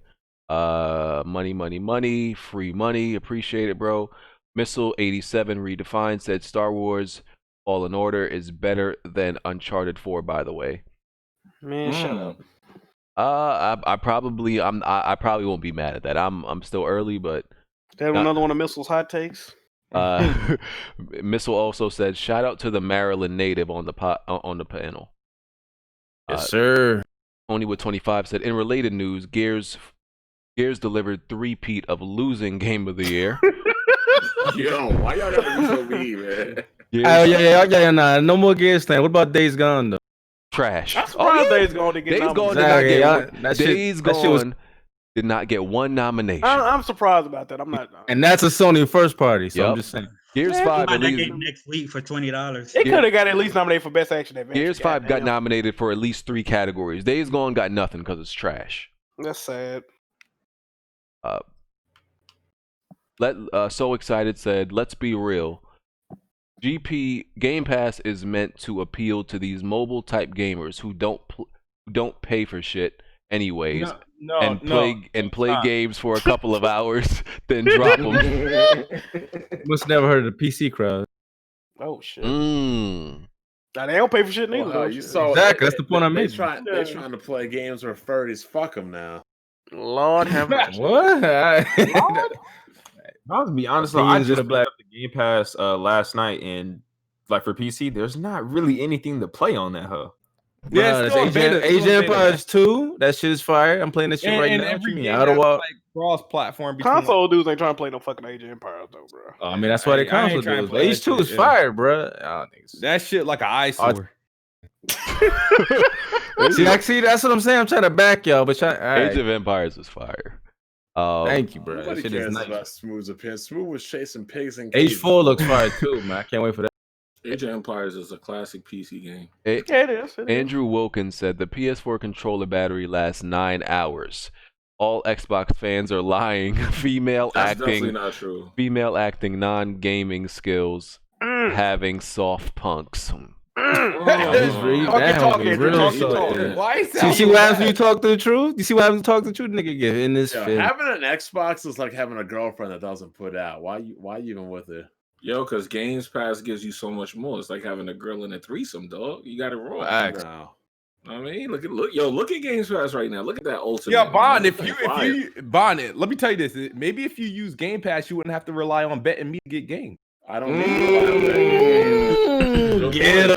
Money, free money. Appreciate it, bro. Missile 87 Redefined said Star Wars Fallen Order is better than Uncharted 4, by the way. Man, shut up. I probably won't be mad at that. I'm still early, but That another one of Missile's hot takes. Missile also said, shout out to the Maryland native on the panel. Yes, sir. Tony with 25 said, in related news, Gears delivered three-peat of losing Game of the Year. Yo, why y'all gotta be so mean, man? Yeah, nah, no more Gears thing. What about Days Gone though? Trash. I'm surprised Days Gone to get Days Gone did not get one nomination. I'm surprised about that. I'm not. And that's a Sony first party, so I'm just saying. Gears 5 at least next week for $20. It could have got at least nominated for Best Action Adventure. Gears 5 got nominated for at least 3 categories. Days Gone got nothing because it's trash. That's sad. So Excited said, let's be real. Game Pass is meant to appeal to these mobile type gamers who don't pay for shit anyways, and play games for a couple of hours, then drop them. Must never heard of the PC crowd. Oh shit! Now they don't pay for shit neither. Exactly, that's the point I'm making. They're trying to play games where 30s. Fuck them now. Lord have mercy. What? I'll be honest though, I just picked up the Game Pass last night, and like for PC, there's not really anything to play on that hub. Yeah, it's Age of Empires 2. That shit is fire. I'm playing that shit right now. Every game Outer Wild, like cross platform. Console dudes ain't trying to play no fucking Age of Empires though, bro. I mean, that's why they console dudes. Age 2 is fire, bro. That shit like an eyesore. See, that's what I'm saying. I'm trying to back y'all, but Age of Empires is fire. Thank you, bro. Nobody That shit cares is nice. about Smooth's opinion. Smooth was chasing pigs and Age 4 looks fire too, man. I can't wait for that. Age of Empires is a classic PC game. It is. Andrew Wilkins said the PS4 controller battery lasts 9 hours. All Xbox fans are lying. That's definitely not true. Female acting, non-gaming skills, having soft punks. Why is that? You see what happens when you talk the truth? You see what happens when you talk the truth, nigga? Get in this film. Having an Xbox is like having a girlfriend that doesn't put out. Why you even with it? Yo, because Games Pass gives you so much more. It's like having a girl in a threesome, dog. You got it wrong. No. I mean, look at Games Pass right now. Look at that ultimate. Yeah, Bond. If you Bond it, let me tell you this. Maybe if you use Game Pass, you wouldn't have to rely on betting me to get games. I don't need to get it.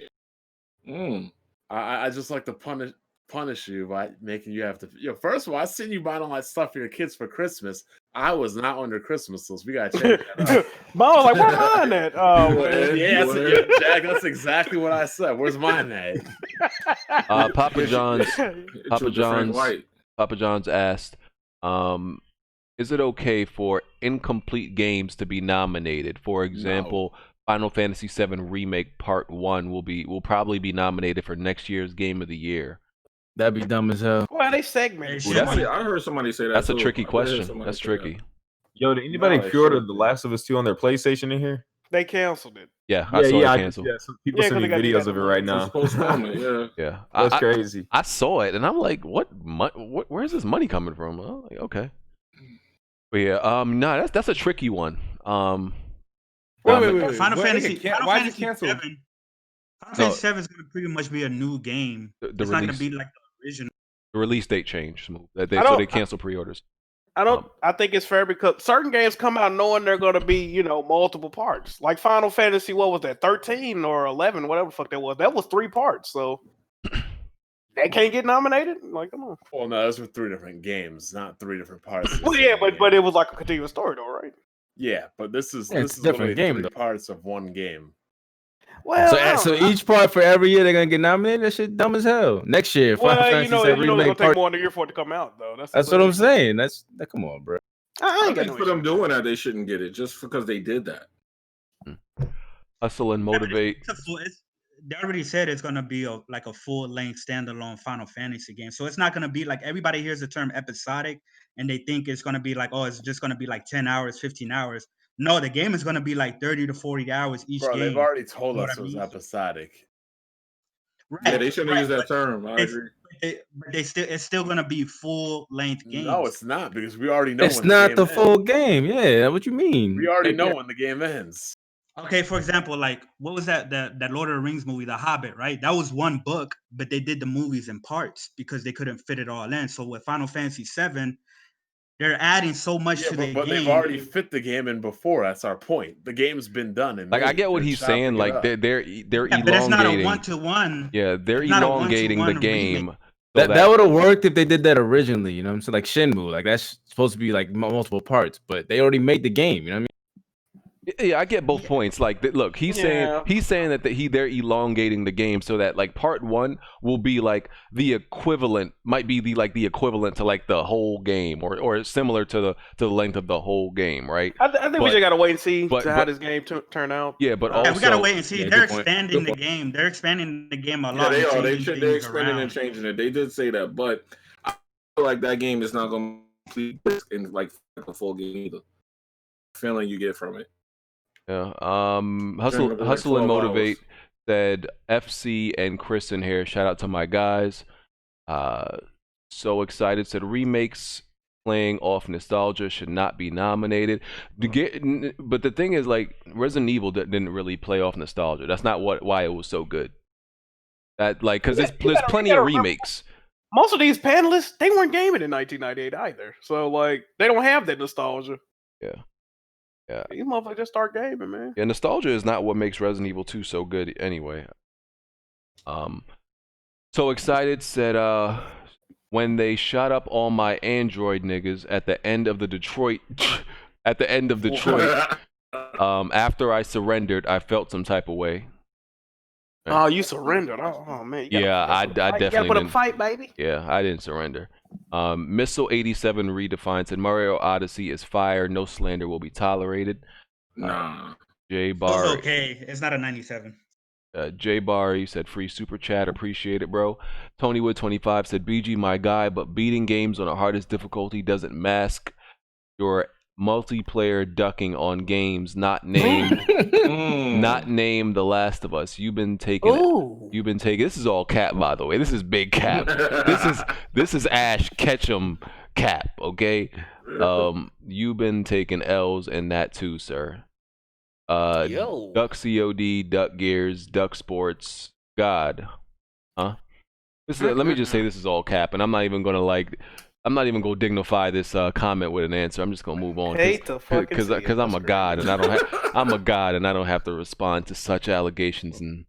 I just like to punish you by making you have to. First of all, I seen you buying all that stuff for your kids for Christmas. I was not on their Christmas list. We gotta change that. Mom was like, "Where's mine at?" Jack, that's exactly what I said. Where's mine at? Papa John's asked, is it okay for incomplete games to be nominated? For example, Final Fantasy VII Remake Part 1 will probably be nominated for next year's Game of the Year. That'd be dumb as hell. Why they segmented? I heard somebody say that. That's a tricky question. That's tricky. Yo, did anybody pre-order The Last of Us 2 on their PlayStation in here? They canceled it. Yeah, I saw it canceled. Some people sending videos of it right now. Yeah, that's crazy. I saw it and I'm like, where's this money coming from? I'm like, okay. But yeah, no, that's a tricky one. Wait. Final Fantasy VII. Final Fantasy VII is going to pretty much be a new game. It's not going to be like the original. The release date changed, so they cancel pre-orders. I think it's fair because certain games come out knowing they're going to be, multiple parts. Like Final Fantasy, what was that, 13 or 11, whatever the fuck that was. That was 3 parts, so they can't get nominated? Like, come on. Well, no, those were 3 different games, not 3 different parts. Well, yeah, but it was like a continuous story, though, right? Yeah, but this is different game, 3 parts of one game. Well, so each part for every year they're gonna get nominated. That shit dumb as hell. Next year, Final Fantasy VII it's Remake gonna part. take more than a year for it to come out, though. That's what I'm saying. Come on, bro. I think for them doing that, they shouldn't get it just because they did that. Hustle and motivate. They already said it's gonna be a full-length standalone Final Fantasy game, so it's not gonna be like everybody hears the term episodic and they think it's gonna be like, oh, it's just gonna be like 10 hours, 15 hours. No, the game is gonna be like 30 to 40 hours each game. They've already told us it was episodic. Right. Yeah, they shouldn't use that term. I agree. But it's still gonna be full-length games. No, it's not, because we already know it's not the full game. Yeah, what you mean? We already know when the game ends. Okay, for example, like what was that Lord of the Rings movie, The Hobbit, right? That was one book, but they did the movies in parts because they couldn't fit it all in. So with Final Fantasy VII, they're adding so much to the game. But they've already fit the game in before. That's our point. The game's been done. And I get what he's saying. Like they're elongating. But it's not a one-to-one. Yeah, they're elongating the game. That would have worked if they did that originally. You know what I'm saying? Like Shenmue, like that's supposed to be like multiple parts, but they already made the game. You know what I mean? Yeah, I get both points. Like, look, he's saying that they're elongating the game so that like part 1 will be like the equivalent, might be the equivalent to like the whole game, or similar to the length of the whole game, right? I think we just gotta wait and see how this game turn out. Yeah, but also we gotta wait and see. They're expanding the game. They're expanding the game a lot. Yeah, they are. They're expanding and changing it. They did say that, but I feel like that game is not going to complete in like a full game either. Feeling you get from it. Yeah. Hustle and motivate said FC and Chris in here. Shout out to my guys. So excited. Said remakes playing off nostalgia should not be nominated. But the thing is, like, Resident Evil didn't really play off nostalgia. That's not why it was so good. That like because there's plenty of remakes. Most of these panelists, they weren't gaming in 1998 either. So like they don't have that nostalgia. Yeah. Yeah. These motherfuckers just start gaming, man. Yeah, nostalgia is not what makes Resident Evil 2 so good anyway. So excited said when they shot up all my Android niggas at the end of Detroit after I surrendered, I felt some type of way. Oh, you surrendered. Oh man. I definitely gotta put didn't. up a fight, baby. Yeah, I didn't surrender. Missile 87 redefined said Mario Odyssey is fire. No slander will be tolerated. Nah. J Bar. It's okay. It's not a 97. J Bar said free super chat. Appreciate it, bro. Tonywood 25 said BG my guy, but beating games on the hardest difficulty doesn't mask your multiplayer ducking on games not named The Last of Us. You've been taking this is all cap, by the way. This is big cap. this is Ash Ketchum cap, okay? You've been taking L's in that too, sir. Duck COD, Duck Gears, Duck Sports, God. Huh? Let me just say this is all cap, and I'm not even gonna dignify this comment with an answer. I'm just gonna move on because I'm a god and I don't have to respond to such allegations and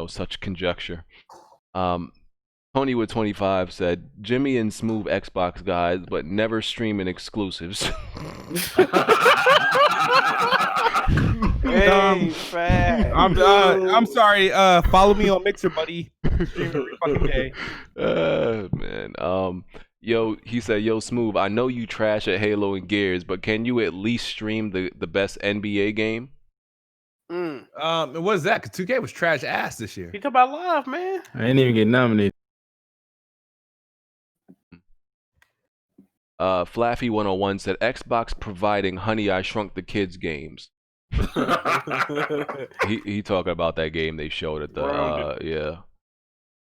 such conjecture. Tony with 25 said Jimmy and Smooth Xbox guys, but never streaming exclusives. Hey, I'm sorry. Follow me on Mixer, buddy. Stream every fucking day. Man. Yo, he said, yo, Smooth, I know you trash at Halo and Gears, but can you at least stream the best NBA game? What is that? Because 2K was trash ass this year. You talk about live, man. I didn't even get nominated. Flaffy 101 said Xbox providing Honey I Shrunk the Kids games. he talking about that game they showed at the yeah.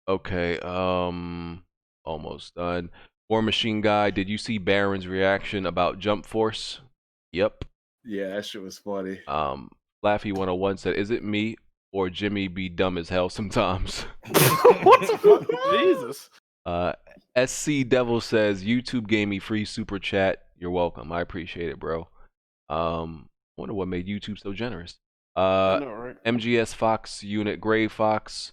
Okay, almost done. War Machine Guy, did you see Baron's reaction about Jump Force? Yep. Yeah, that shit was funny. Flaffy 101 said, is it me or Jimmy be dumb as hell sometimes? What the fuck? Jesus. SC Devil says, YouTube gave me free super chat. You're welcome. I appreciate it, bro. Wonder what made YouTube so generous. I know, right? MGS Fox Unit Gray Fox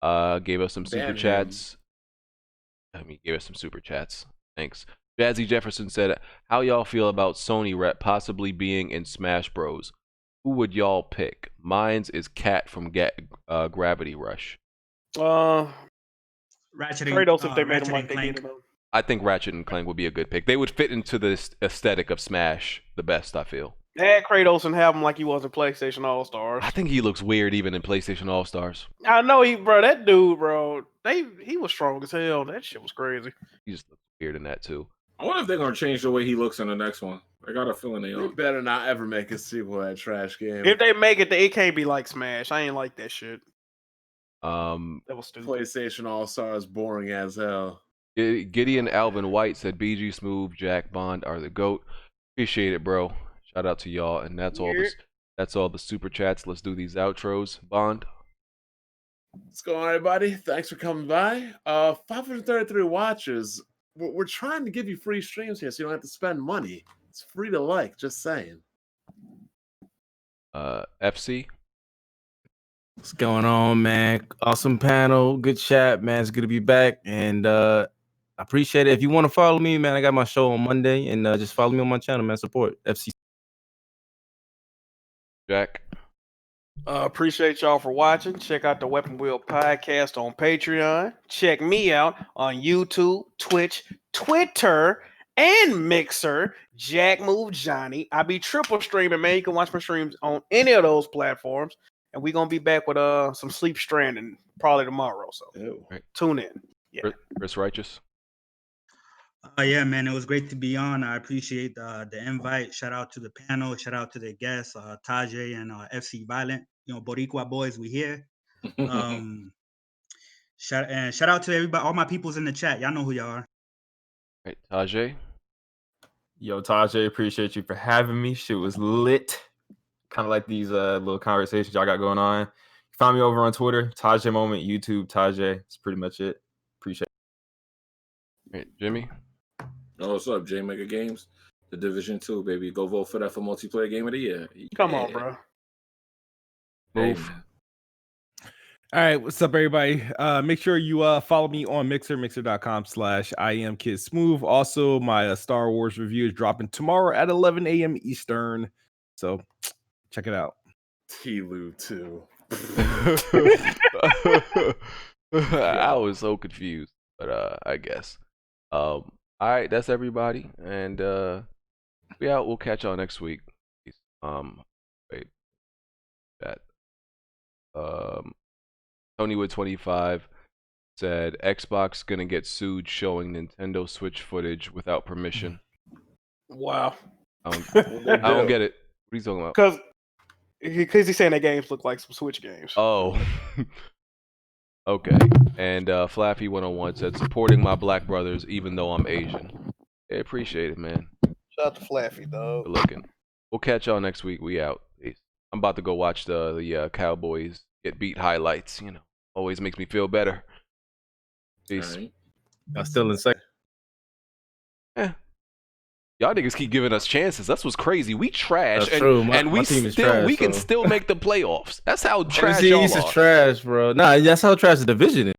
gave us some super chats. Gave us some super chats. Thanks. Jazzy Jefferson said, how y'all feel about Sony rep possibly being in Smash Bros? Who would y'all pick? Mine's is Cat from Gravity Rush. Kratos, if they made Ratchet him like and they Clank. did him. I think Ratchet and Clank would be a good pick. They would fit into this aesthetic of Smash the best, I feel. Add Kratos and have him like he was in PlayStation All Stars. I think he looks weird even in PlayStation All Stars. I know that dude, bro. He was strong as hell. That shit was crazy. He just looks weird in that too. I wonder if they're gonna change the way he looks in the next one. I got a feeling they They better not ever make a sequel to that trash game. If they make it, it can't be like Smash. I ain't like that shit. That was stupid. PlayStation All Stars boring as hell. Gideon Alvin White said BG Smooth, Jack Bond are the GOAT. Appreciate it, bro. Shout out to y'all. And that's all the super chats. Let's do these outros. Bond. What's going on, everybody? Thanks for coming by. 533 watchers. We're trying to give you free streams here so you don't have to spend money. It's free to like, just saying. FC. What's going on, man? Awesome panel. Good chat, man. It's good to be back. And I appreciate it. If you want to follow me, man, I got my show on Monday. And just follow me on my channel, man. Support FC. Jack. Appreciate y'all for watching. Check out the Weapon Wheel podcast on Patreon. Check me out on YouTube, Twitch, Twitter, and Mixer. Jack Move Johnny. I be triple streaming, man. You can watch my streams on any of those platforms. And we're gonna be back with some Sleep Stranding probably tomorrow. So tune in. Yeah. Chris Righteous. Yeah, man, it was great to be on. I appreciate the invite. Shout out to the panel. Shout out to the guests, Tajay and FC Violent. Boricua boys, we here. Shout out to everybody, all my peoples in the chat. Y'all know who y'all are. Right, Tajay. Yo, Tajay, appreciate you for having me. Shit was lit. Kind of like these little conversations y'all got going on. Find me over on Twitter, Tajay Moment, YouTube, Tajay. That's pretty much it. Appreciate it. Right, Jimmy. Oh, what's up, J Mega Games? The Division 2, baby. Go vote for that for multiplayer game of the year. Come on, bro. Move. All right, what's up, everybody? Make sure you follow me on mixer.com/IamKidSmooth. Also, my Star Wars review is dropping tomorrow at 11 a.m. Eastern. So check it out. T-Lu 2. I was so confused, but I guess. All right, that's everybody, and we out. We'll catch y'all next week. Wait, that. Tonywood25 said Xbox gonna get sued showing Nintendo Switch footage without permission. Wow. I don't get it. What are you talking about? Because he's saying that games look like some Switch games. Oh. Okay. And Flappy 101 said supporting my black brothers even though I'm Asian. I appreciate it, man. Shout out to Flappy, though. Good looking. We'll catch y'all next week. We out. Peace. I'm about to go watch the Cowboys get beat highlights. Always makes me feel better. Peace. Right. I'm still in second. Y'all niggas keep giving us chances. That's what's crazy. We trash, That's true. My we team is still trash, can so. Still make the playoffs. That's how trash y'all This are. is trash, bro. Nah, that's how trash the division is.